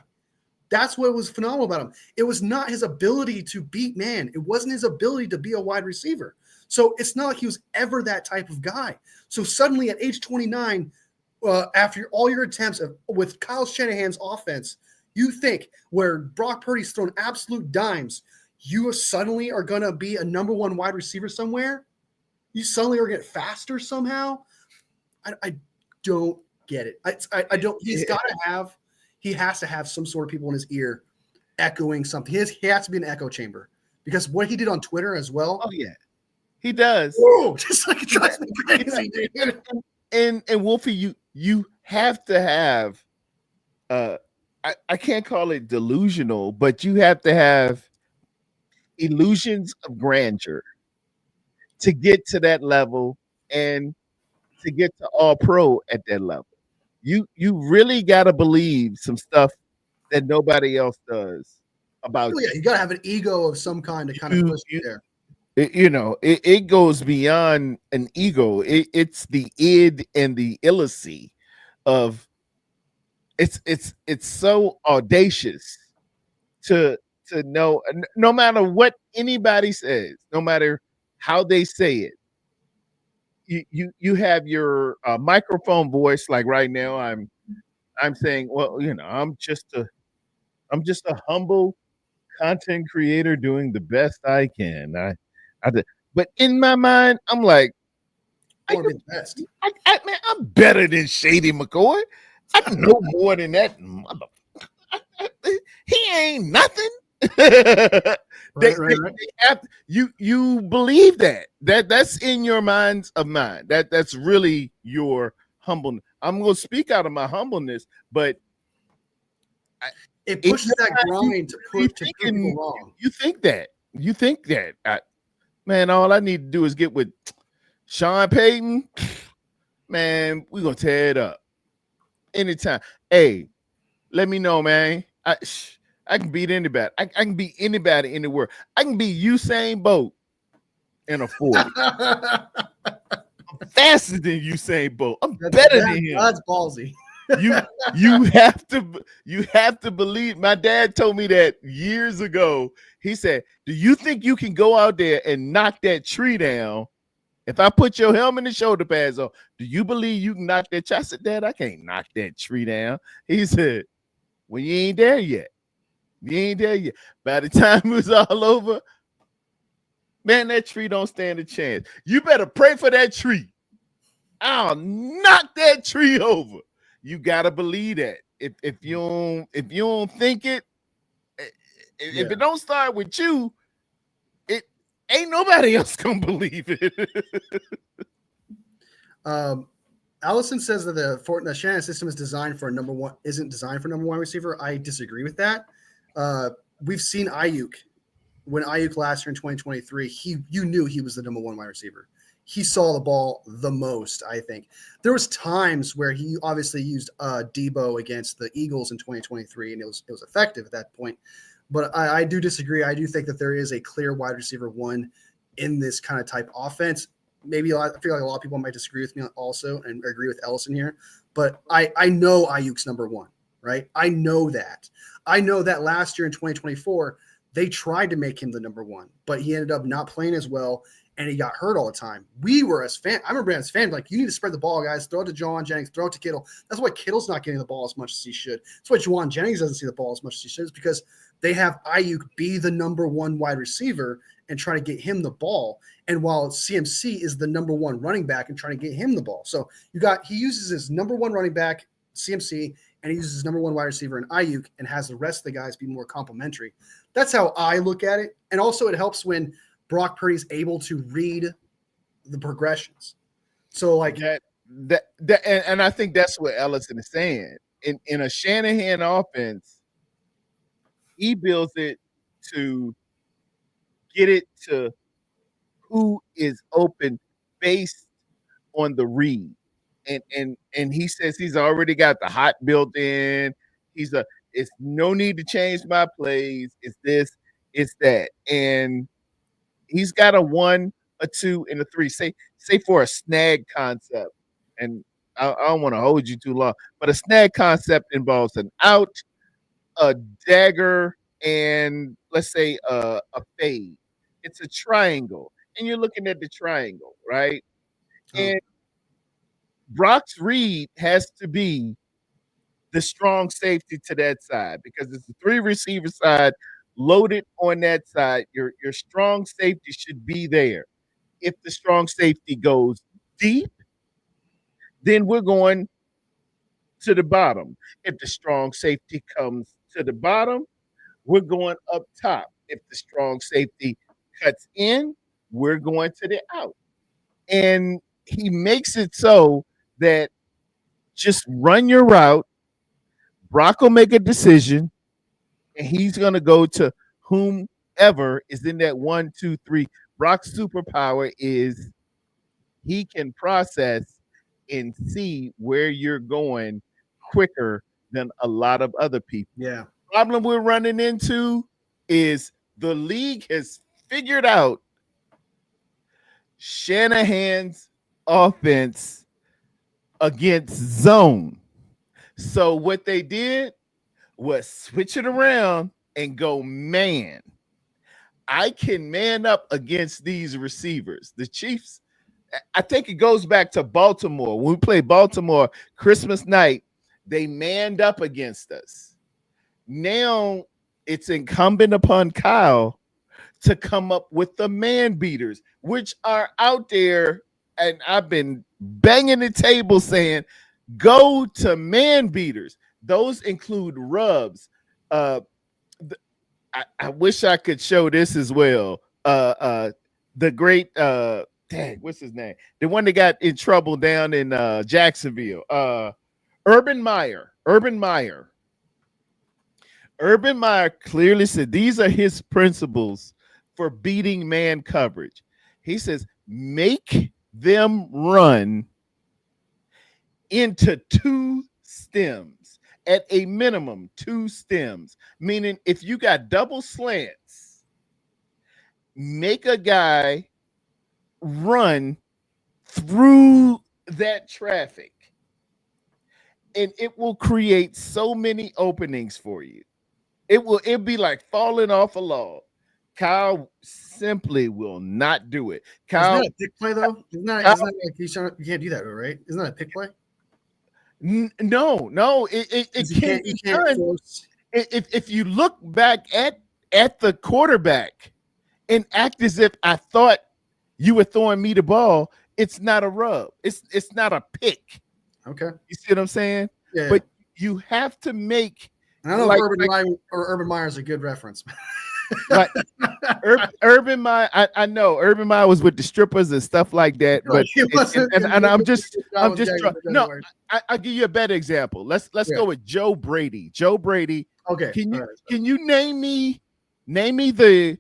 That's what was phenomenal about him. It was not his ability to beat man. It wasn't his ability to be a wide receiver. So it's not like he was ever that type of guy. So suddenly at age 29, after all your attempts with Kyle Shanahan's offense, you think where Brock Purdy's thrown absolute dimes, you suddenly are going to be a number one wide receiver somewhere? You suddenly are going to get faster somehow? I don't get it. I don't. He has to have some sort of people in his ear echoing something. He has to be an echo chamber, because what he did on Twitter as well. Oh yeah, he does. Whoa, just like it drives me crazy, dude. And Wolfie, you have to have I can't call it delusional, but you have to have illusions of grandeur to get to that level and to get to all pro at that level. You really got to believe some stuff that nobody else does about you. Yeah, you got to have an ego of some kind to kind of push you there. It goes beyond an ego. It's the id and the illicy of it's so audacious to know, no matter what anybody says, no matter how they say it, you have your microphone voice. Like right now, I'm saying, well, I'm just a humble content creator doing the best I can. But in my mind, I'm like, be the best. Man, I'm better than Shady McCoy. I know more than that. He ain't nothing. Right. You believe that's in your minds of mine. That's really your humbleness. I'm gonna speak out of my humbleness, but it pushes that grind to prove people wrong. You think that. Man, all I need to do is get with Sean Payton. Man, we're gonna tear it up anytime. Hey, let me know, man. I can beat anybody. I can beat anybody in the world. I can beat Usain Bolt in a 40. I'm faster than Usain Bolt. I'm better than him. That's ballsy. You have to believe. My dad told me that years ago. He said, "Do you think you can go out there and knock that tree down? If I put your helmet and shoulder pads on, do you believe you can knock that tree?" I said, "Dad, I can't knock that tree down." He said, "Well, you ain't there yet. You ain't there yet. By the time it was all over, man, that tree don't stand a chance. You better pray for that tree. I'll knock that tree over." You gotta believe that. If you don't think it, if it don't start with you, it ain't nobody else gonna believe it. Allison says that the Shannon system is designed for isn't designed for number one receiver. I disagree with that. We've seen Ayuk. When Ayuk last year in 2023, you knew he was the number one wide receiver. He saw the ball the most, I think. There was times where he obviously used Debo against the Eagles in 2023, and it was effective at that point. But I do disagree. I do think that there is a clear wide receiver one in this kind of type offense. Maybe I feel like a lot of people might disagree with me also and agree with Ellison here. But I know Ayuk's number one, right? I know that. I know that last year in 2024, they tried to make him the number one, but he ended up not playing as well, and he got hurt all the time. We were as fans. I remember as fans, like, you need to spread the ball, guys. Throw it to Juwan Jennings. Throw it to Kittle. That's why Kittle's not getting the ball as much as he should. That's why Juwan Jennings doesn't see the ball as much as he should. It's because they have Ayuk be the number one wide receiver and try to get him the ball. And while CMC is the number one running back and trying to get him the ball. So he uses his number one running back, CMC, and he uses his number one wide receiver in Ayuk and has the rest of the guys be more complimentary. That's how I look at it. And also it helps when Brock Purdy's able to read the progressions. So like and I think that's what Ellison is saying. In a Shanahan offense, he builds it to get it to who is open based on the read. And he says he's already got the hot built in. It's no need to change my plays. It's this, it's that. And he's got a 1, a 2, and a 3. Say for a snag concept, and I don't want to hold you too long, but a snag concept involves an out, a dagger, and let's say a fade. It's a triangle, and you're looking at the triangle, right? And Brock's read has to be the strong safety to that side because it's the 3 receiver side loaded on that side. Your strong safety should be there. If the strong safety goes deep, then we're going to the bottom. If the strong safety comes to the bottom, we're going up top. If the strong safety cuts in, we're going to the out. And he makes it so that just run your route. Brock will make a decision, and he's going to go to whomever is in that 1, 2, 3. Brock's superpower is he can process and see where you're going quicker than a lot of other people. Yeah. The problem we're running into is the league has figured out Shanahan's offense against zone. So what they did was switch it around and go man. I can man up against these receivers. The Chiefs, I think it goes back to Baltimore. When we played Baltimore Christmas night, they manned up against us. Now it's incumbent upon Kyle to come up with the man beaters, which are out there. And I've been banging the table saying, go to man beaters. Those include rubs. I wish I could show this as well. The great what's his name? The one that got in trouble down in Jacksonville. Urban Meyer. Urban Meyer clearly said these are his principles for beating man coverage. He says, make them run into 2 stems, at a minimum 2 stems, meaning if you got double slants, make a guy run through that traffic, and it will create so many openings for you. It'll be like falling off a log. Kyle simply will not do it. Isn't Kyle, that a pick play though? Isn't that Kyle like you can't do that, right? Isn't that a pick play? no, it can You be can't done. force. If you look back at the quarterback and act as if I thought you were throwing me the ball, it's not a rub. It's not a pick. Okay. You see what I'm saying? Yeah. But you have to make And I know Urban Meyer is a good reference. like Urban Meyer. I know Urban Meyer was with the strippers and stuff like that. But I'm just no. I'll give you a better example. Let's go with Joe Brady. Joe Brady. Okay. Can you name me the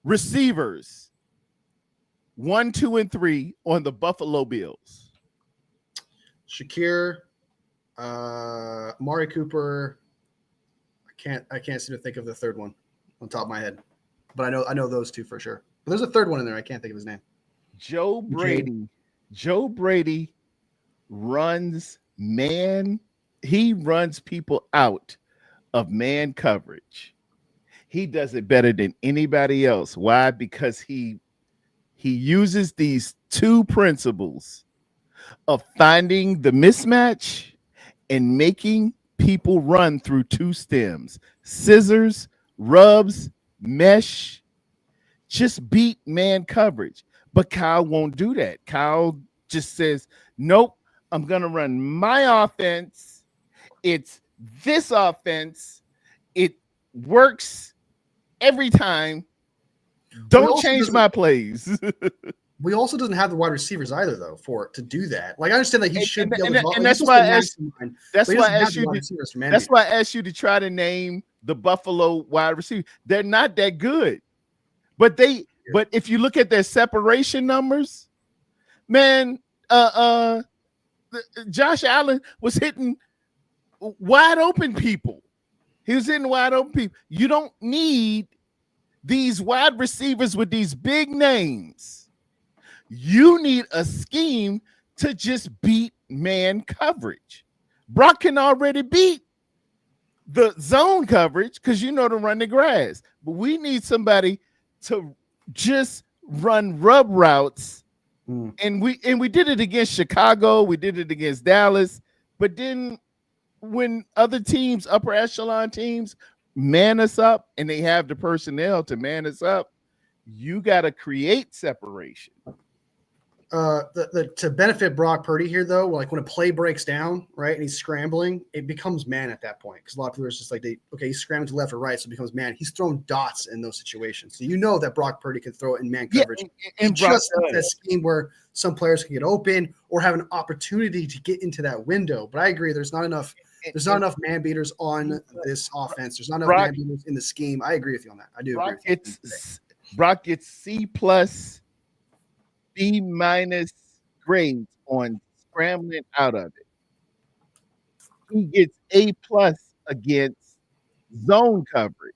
receivers 1, 2, and 3 on the Buffalo Bills? Shakir, Amari Cooper. I can't seem to think of the third one on top of my head, but I know those two for sure. But there's a third one in there. I can't think of his name. Joe Brady. Joe Brady runs man. He runs people out of man coverage. He does it better than anybody else. Why? Because he uses these two principles of finding the mismatch and making people run through two stems: scissors, rubs, mesh. Just beat man coverage. But Kyle won't do that. Kyle just says, nope, I'm going to run my offense. It's this offense. It works every time. Don't change my plays. We also doesn't have the wide receivers either, though, to do that. Like I understand that he should be able to. And that's why I asked. That's why I asked you. That's why I asked you to try to name the Buffalo wide receivers. They're not that good, but But if you look at their separation numbers, man, Josh Allen was hitting wide open people. He was hitting wide open people. You don't need these wide receivers with these big names. You need a scheme to just beat man coverage. Brock can already beat the zone coverage because you know to run the grass. But we need somebody to just run rub routes. And we did it against Chicago. We did it against Dallas. But then when other teams, upper echelon teams, man us up and they have the personnel to man us up, you got to create separation. To benefit Brock Purdy here, though, like when a play breaks down, right, and he's scrambling, it becomes man at that point because a lot of people are just like, he's scrambling to left or right, so it becomes man. He's throwing dots in those situations, so you know that Brock Purdy can throw it in man coverage. And just that scheme where some players can get open or have an opportunity to get into that window. But I agree, there's not enough. There's not enough man beaters on this offense. There's not enough man beaters in the scheme. I agree with you on that. I do agree. Brock gets C+, B- grades on scrambling out of it. He gets A+ against zone coverage.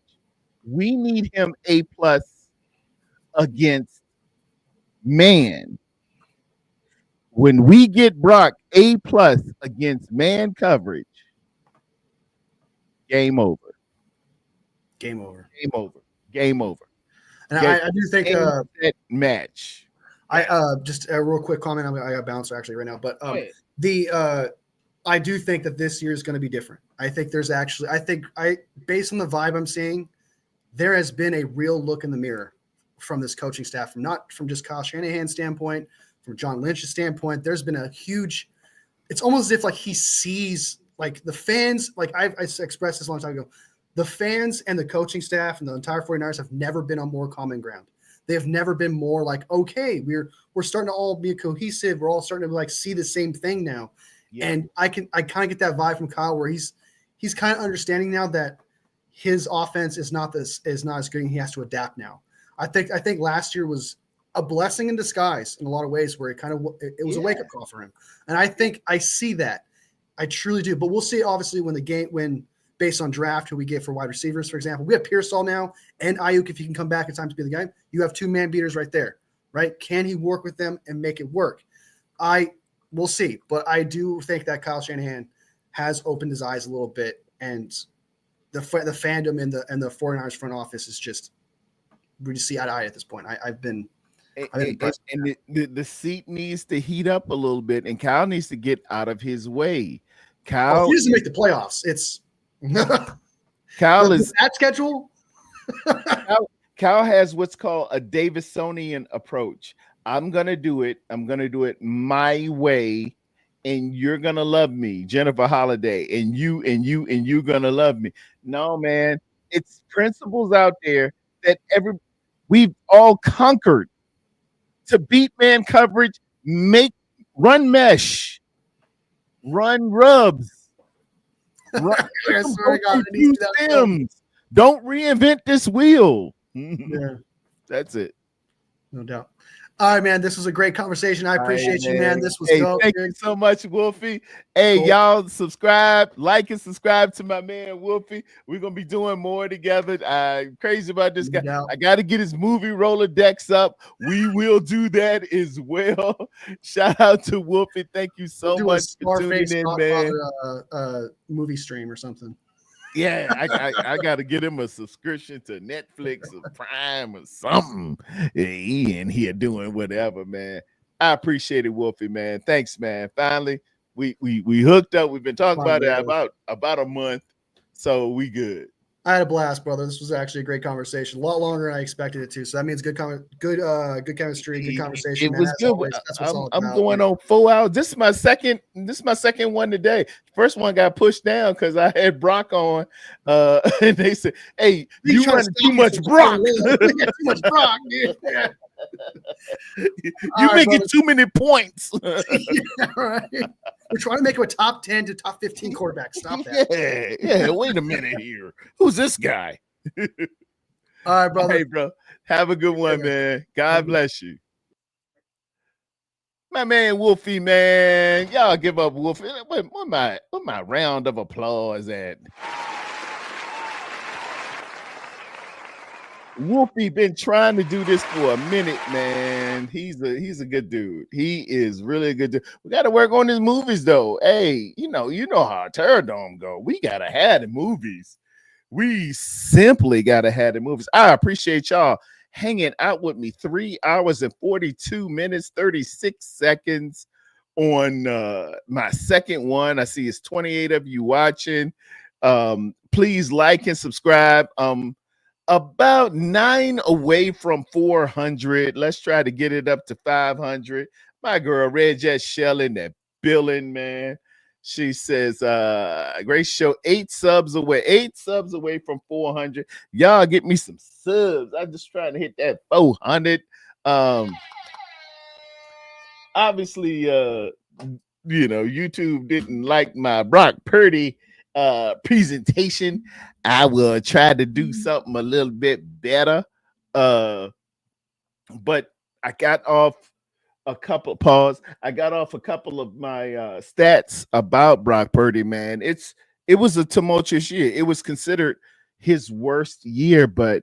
We need him A+ against man. When we get Brock A+ against man coverage, game over. Game over. Game over. Game over. And I do think that match. I just a real quick comment. I got bouncer actually right now, but I do think that this year is going to be different. I think based on the vibe I'm seeing, there has been a real look in the mirror from this coaching staff, not from just Kyle Shanahan's standpoint, from John Lynch's standpoint. There's been a huge. It's almost as if like he sees like the fans. Like I expressed this a long time ago. The fans and the coaching staff and the entire 49ers have never been on more common ground. They have never been more like, okay, we're starting to all be cohesive. We're all starting to like see the same thing now. Yeah. And I kind of get that vibe from Kyle where he's kind of understanding now that his offense is not as good and he has to adapt now. I think last year was a blessing in disguise in a lot of ways where it was a wake-up call for him. And I think I see that. I truly do. But we'll see obviously when based on draft who we get for wide receivers, for example. We have Pearsall now and Ayuk if he can come back in time to be the guy. You have two man beaters right there, right? Can he work with them and make it work? We'll see, but I do think that Kyle Shanahan has opened his eyes a little bit, and the fandom in the 49ers front office is just, we just see eye to eye at this point. I've been impressed. And the seat needs to heat up a little bit, and Kyle needs to get out of his way. Kyle, if he doesn't make the playoffs, it's Kyle is that schedule. Kyle has what's called a Davisonian approach. I'm gonna do it my way, and you're gonna love me, Jennifer Holiday, and you're gonna love me. No, man, it's principles out there that we've all conquered. To beat man coverage, run mesh, run rubs, run stems. Don't reinvent this wheel. Yeah, that's it. No doubt. All right, man. This was a great conversation. I appreciate you, man. This was dope. Thank you so much, Wolfie. Hey, cool. Y'all subscribe, like, and subscribe to my man Wolfie. We're gonna be doing more together. I'm crazy about this guy. I got to get his movie Rolodex up. We will do that as well. Shout out to Wolfie. Thank you so much for tuning in, man. Movie stream or something. Yeah, I got to get him a subscription to Netflix or Prime or something. He in here doing whatever, man. I appreciate it, Wolfie, man. Thanks, man. Finally, we hooked up. We've been talking about it about a month, so we good. I had a blast, brother. This was actually a great conversation. A lot longer than I expected it to. So that means good chemistry, good conversation. It was good. That's what's I'm going on 4 hours. This is my second one today. First one got pushed down because I had Brock on. And they said, "Hey, you running too much Brock. Too much Brock, dude." You making too many points. Yeah, right. We're trying to make him a top 10 to top 15 quarterback. Stop that. Yeah. Wait a minute here. Who's this guy? All right, brother. Hey, bro. Have a good one, man. God bless you. My man Wolfie, man. Y'all give up Wolfie. What my round of applause at? Wolfie been trying to do this for a minute, man. He's a good dude. He is really a good dude. We got to work on his movies, though. Hey, you know how Tarrerdome go. We gotta have the movies. We simply gotta have the movies. I appreciate y'all hanging out with me 3 hours and 42 minutes, 36 seconds on my second one. I see it's 28 of you watching. Please like and subscribe. About 9 away from 400. Let's try to get it up to 500. My girl Red Jet Shell in that billing, man. She says, great show. 8 subs away from 400. Y'all get me some subs. I'm just trying to hit that 400. Obviously, YouTube didn't like my Brock Purdy presentation. I will try to do something a little bit better. But I got off a couple of my stats about Brock Purdy, man. It was a tumultuous year. It was considered his worst year, but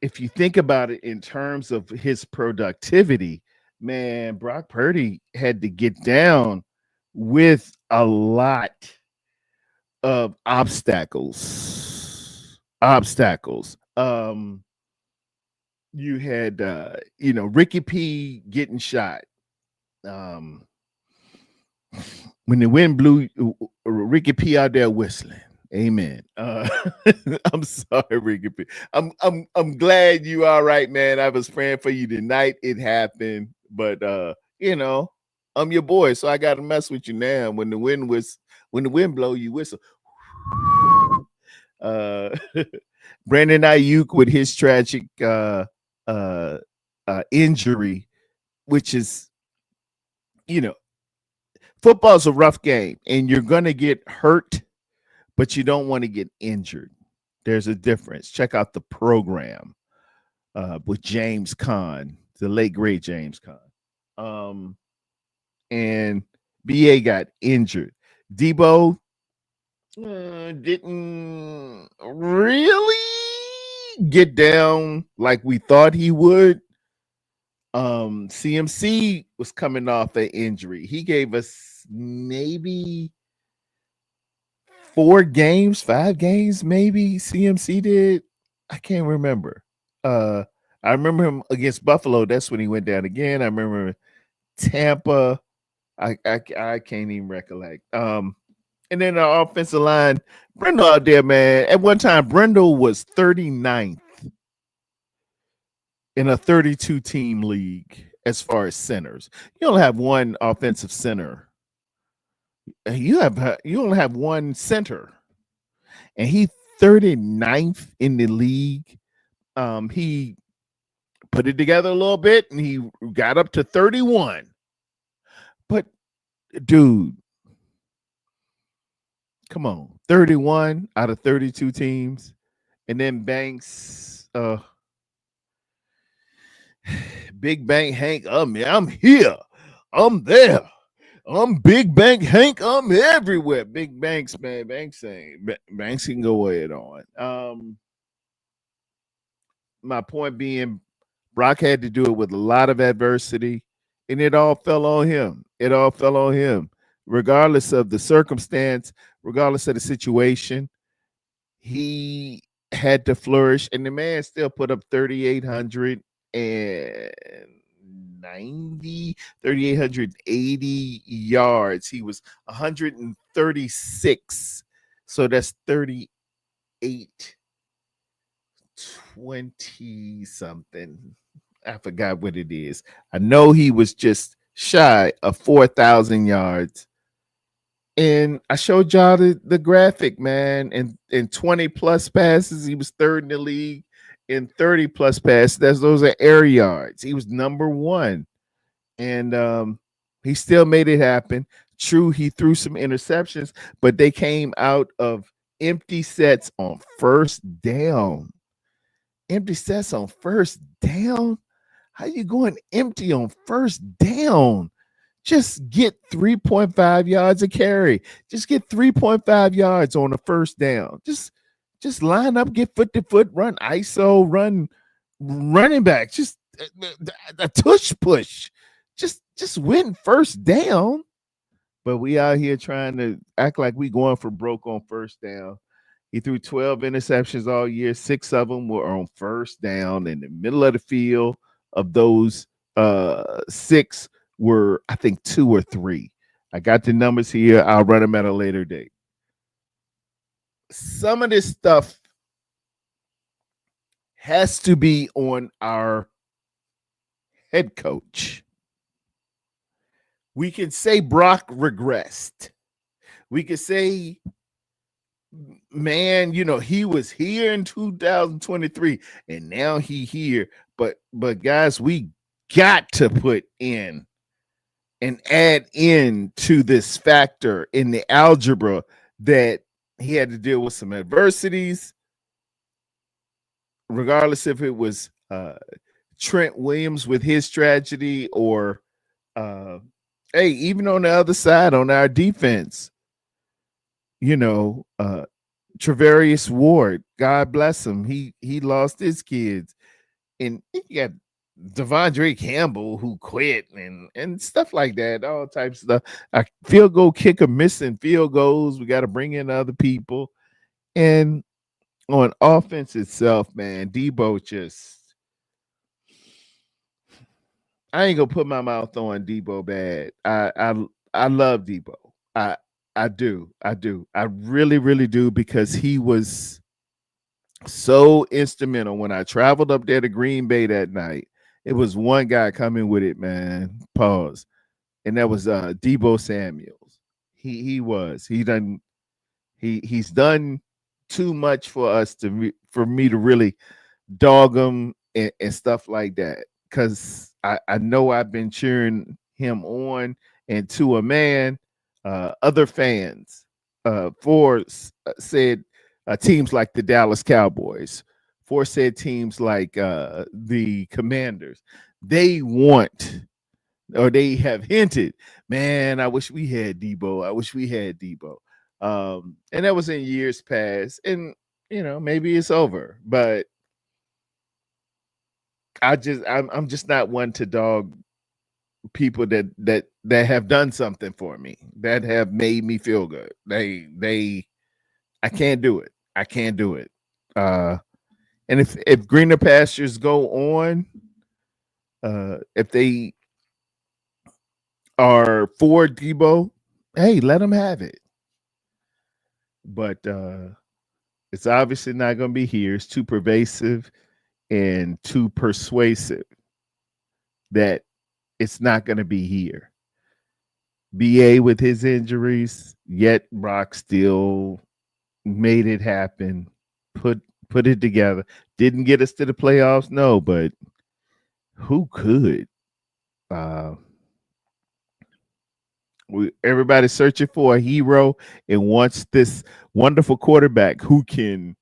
if you think about it in terms of his productivity, man, Brock Purdy had to get down with a lot of obstacles. You had Ricky P getting shot. When the wind blew, Ricky P out there whistling. Amen. I'm sorry, Ricky P. I'm glad you all right, man. I was praying for you tonight. It happened, but I'm your boy, so I got to mess with you now. When the wind blow, you whistle. Brandon Ayuk with his tragic injury, which is, football's a rough game, and you're gonna get hurt, but you don't want to get injured. There's a difference. Check out the program with James Conn, the late great James Conn. And BA got injured. Debo didn't really get down like we thought he would. CMC was coming off an injury. He gave us maybe 4 games, 5 games, maybe CMC did. I can't remember. I remember him against Buffalo. That's when he went down again. I remember Tampa. I can't even recollect. And then the offensive line, Brendel out there, man. At one time, Brendel was 39th in a 32 team league as far as centers. You only have one offensive center. You only have one center, and he 39th in the league. He put it together a little bit, and he got up to 31. But dude, come on, 31 out of 32 teams, and then Banks, Big Bank Hank. I'm here, I'm there. I'm Big Bank Hank. I'm everywhere. Big Banks, man. Banks can go ahead on. My point being, Brock had to do it with a lot of adversity, and it all fell on him. It all fell on him, regardless of the circumstance, regardless of the situation. He had to flourish, and the man still put up 3,880 yards. He was 136. So that's 38, 20 something. I forgot what it is. I know he was just shy of 4,000 yards. And I showed y'all the graphic, man. And in 20 plus passes, he was third in the league. In 30 plus passes, those are air yards. He was number one. And he still made it happen. True, he threw some interceptions, but they came out of empty sets on first down. Empty sets on first down? How you going empty on first down? Just get 3.5 yards a carry. Just get 3.5 yards on a first down. Just line up, get foot to foot, run ISO, run running back. Just a tush push. Just win first down. But we out here trying to act like we going for broke on first down. He threw 12 interceptions all year. 6 of them were on first down in the middle of the field. Of those 6 were, I think, 2 or 3. I got the numbers here. I'll run them at a later date. Some of this stuff has to be on our head coach. We can say Brock regressed. We could say, man, he was here in 2023 and now he here. But guys, we got to put in and add in to this factor in the algebra that he had to deal with some adversities, regardless if it was Trent Williams with his tragedy or hey, even on the other side, on our defense, Travarius Ward, God bless him. He lost his kids. And you got Devondre Campbell who quit and stuff like that, all types of stuff. A field goal kicker missing field goals. We got to bring in other people. And on offense itself, man, Debo just, I ain't gonna put my mouth on Debo bad. I love Debo. I do. I really, really do, because he was so instrumental when I traveled up there to Green Bay that night. It was one guy coming with it, man. Pause. And that was Debo Samuels. He's done too much for us for me to really dog him and stuff like that. Because I know I've been cheering him on, and to a man, other fans for said teams like the Dallas Cowboys, for said teams like the Commanders, they want, or they have hinted, man, I wish we had Debo. I wish we had Debo. And that was in years past. And, maybe it's over. But I'm just not one to dog people that have done something for me, that have made me feel good. I can't do it. I can't do it. And if greener pastures go on, if they are for Debo, hey, let them have it. But it's obviously not going to be here. It's too pervasive and too persuasive that it's not going to be here. BA with his injuries, yet Brock still made it happen. Put it together. Didn't get us to the playoffs, no, but who could? Everybody's searching for a hero and wants this wonderful quarterback who can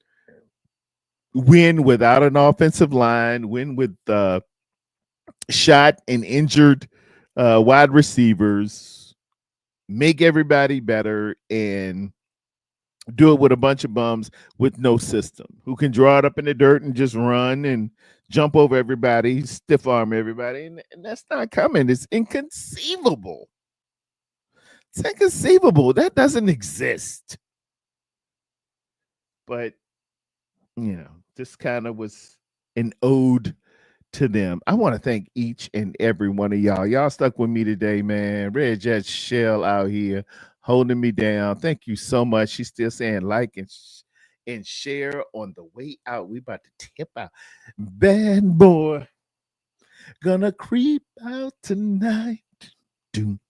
win without an offensive line, win with shot and injured wide receivers, make everybody better, and do it with a bunch of bums with no system, who can draw it up in the dirt and just run and jump over everybody, stiff arm everybody. And that's not coming. It's inconceivable. It's inconceivable. That doesn't exist. But, this kind of was an ode to them. I want to thank each and every one of y'all. Y'all stuck with me today, man. Red Jet Shell out here holding me down. Thank you so much. She's still saying like and share on the way out. We about to tip out. Bad boy, gonna creep out tonight. Doom,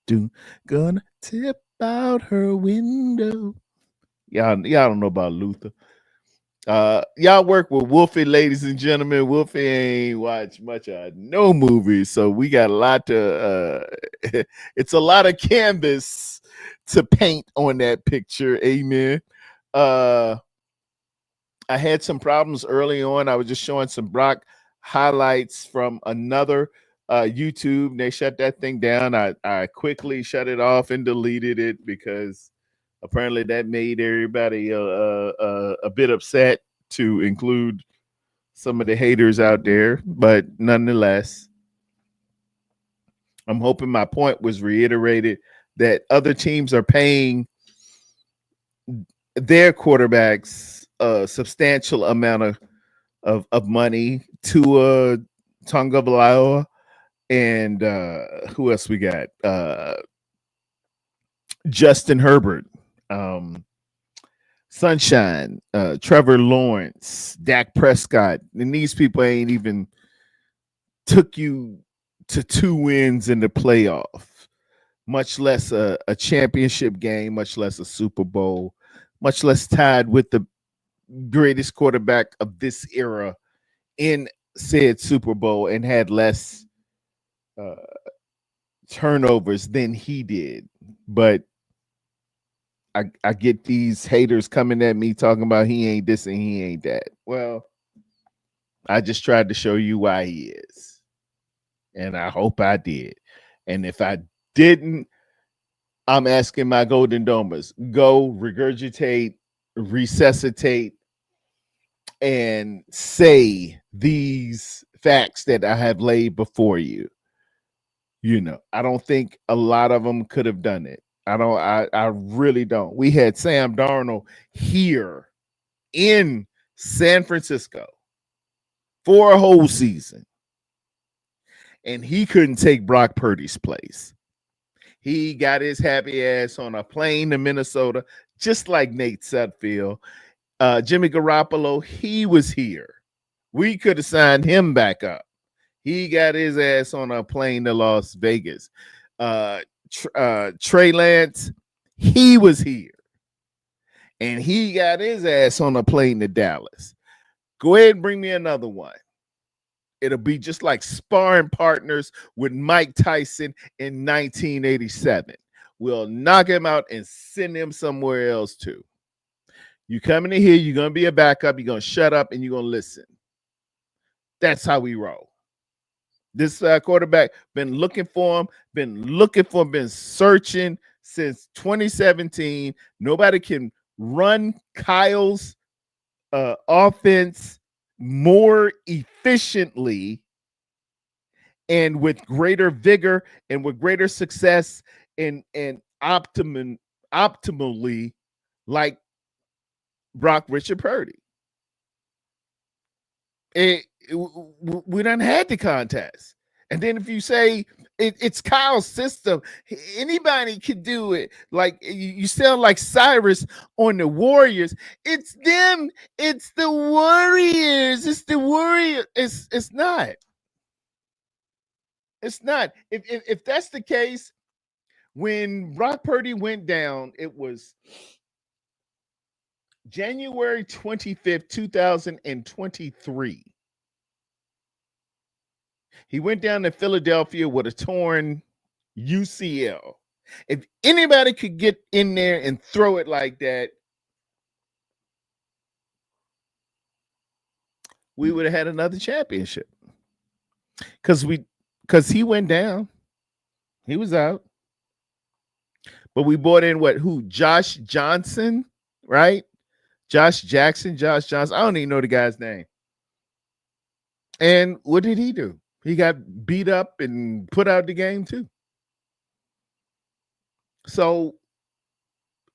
doom, gonna tip out her window. Y'all don't know about Luther. Y'all work with Wolfie, ladies and gentlemen. Wolfie ain't watched much of no movies, so we got a lot to it's a lot of canvas to paint on that picture. Amen. I had some problems early on. I was just showing some Brock highlights from another YouTube. They shut that thing down. I quickly shut it off and deleted it because apparently that made everybody a bit upset, to include some of the haters out there. But nonetheless, I'm hoping my point was reiterated that other teams are paying their quarterbacks a substantial amount of money. To Tonga Valioa and who else we got? Justin Herbert. Sunshine, Trevor Lawrence, Dak Prescott, and these people ain't even took you to 2 wins in the playoff, much less a championship game, much less a Super Bowl, much less tied with the greatest quarterback of this era in said Super Bowl, and had less turnovers than he did. But I get these haters coming at me talking about he ain't this and he ain't that. Well, I just tried to show you why he is. And I hope I did. And if I didn't, I'm asking my Golden Domers, go regurgitate, resuscitate, and say these facts that I have laid before you. I don't think a lot of them could have done it. I really don't. We had Sam Darnold here in San Francisco for a whole season, and he couldn't take Brock Purdy's place. He got his happy ass on a plane to Minnesota, just like Nate Sudfeld. Jimmy Garoppolo, he was here. We could have signed him back up. He got his ass on a plane to Las Vegas. Trey Lance, he was here, and he got his ass on a plane to Dallas. Go ahead and bring me another one. It'll be just like sparring partners with Mike Tyson in 1987. We'll knock him out and send him somewhere else too. You coming in here, you're going to be a backup, you're going to shut up, and you're going to listen. That's how we roll. This quarterback been looking for him, been searching since 2017. Nobody can run Kyle's offense more efficiently and with greater vigor and with greater success and optimally like Brock Richard Purdy. We done had the contest. And then if you say it's Kyle's system, anybody can do it. Like you sound like Cyrus on the Warriors. It's them. It's the Warriors. It's the Warriors. It's not. It's not. If that's the case, when Brock Purdy went down, it was January 25th, 2023. He went down to Philadelphia with a torn UCL. If anybody could get in there and throw it like that, we would have had another championship. Because he went down. He was out. But we brought in who? Josh Johnson, right? Josh Jackson, Josh Johnson. I don't even know the guy's name. And what did he do? He got beat up and put out the game too. So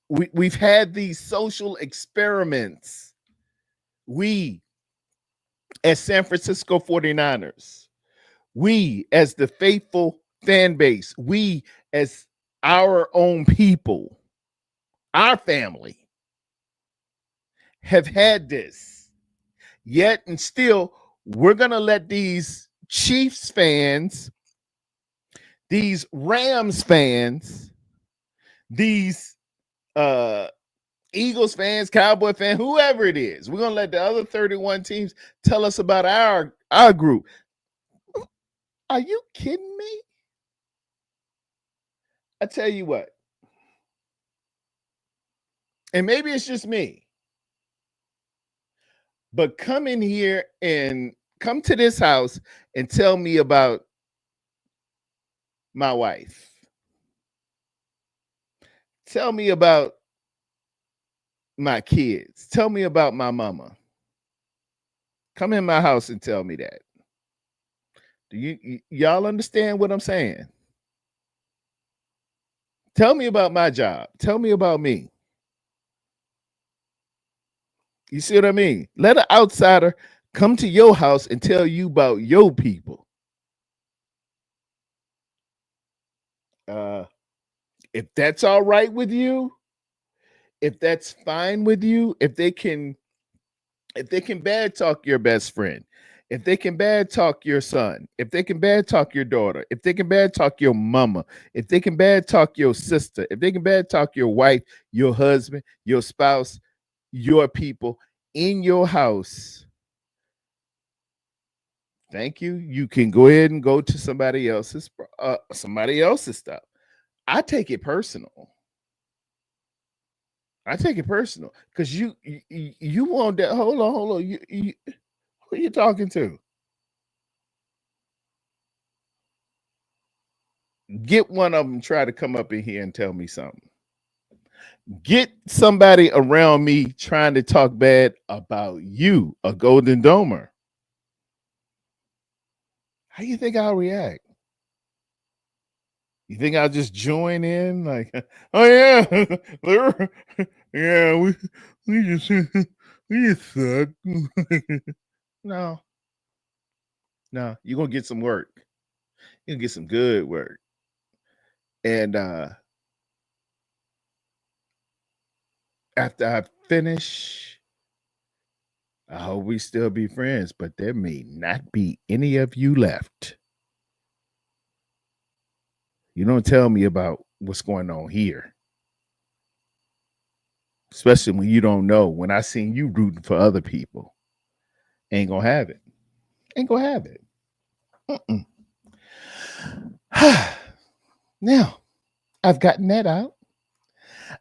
we've had these social experiments. We, as San Francisco 49ers, we, as the faithful fan base, we, as our own people, our family, have had this. Yet and still, we're going to let these Chiefs fans, these Rams fans, these Eagles fans, Cowboy fans, whoever it is, we're going to let the other 31 teams tell us about our group. Are you kidding me? I tell you what, and maybe it's just me, but come in here and come to this house and tell me about my wife. Tell me about my kids. Tell me about my mama. Come in my house and tell me that. Do y'all understand what I'm saying? Tell me about my job. Tell me about me. You see what I mean? Let an outsider come to your house and tell you about your people. If that's all right with you, if that's fine with you, if they can bad talk your best friend, if they can bad talk your son, if they can bad talk your daughter, if they can bad talk your mama, if they can bad talk your sister, if they can bad talk your wife, your husband, your spouse, your people in your house, thank you. You can go ahead and go to somebody else's stuff. I take it personal. Because you want that. Hold on. You, who are you talking to? Get one of them try to come up in here and tell me something. Get somebody around me trying to talk bad about you, a Golden Domer. How do you think I'll react? You think I'll just join in like, oh yeah, yeah, we just suck. No, you're gonna get some work. You're gonna get some good work. And after I finish, I hope we still be friends, but there may not be any of you left. You don't tell me about what's going on here. Especially when you don't know. When I seen you rooting for other people. Ain't gonna have it. Now, I've gotten that out.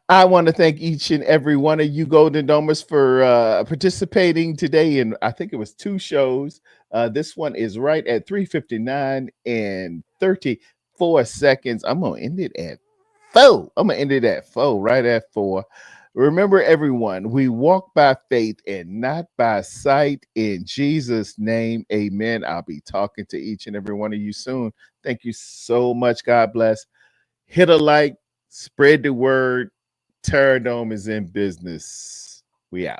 I want to thank each and every one of you Golden Domers for participating today in, I think it was 2 shows. This one is right at 3:59 and 34 seconds. I'm going to end it at 4. Right at 4. Remember, everyone, we walk by faith and not by sight. In Jesus' name, amen. I'll be talking to each and every one of you soon. Thank you so much. God bless. Hit a like, spread the word. Tarrerdome is in business. We out.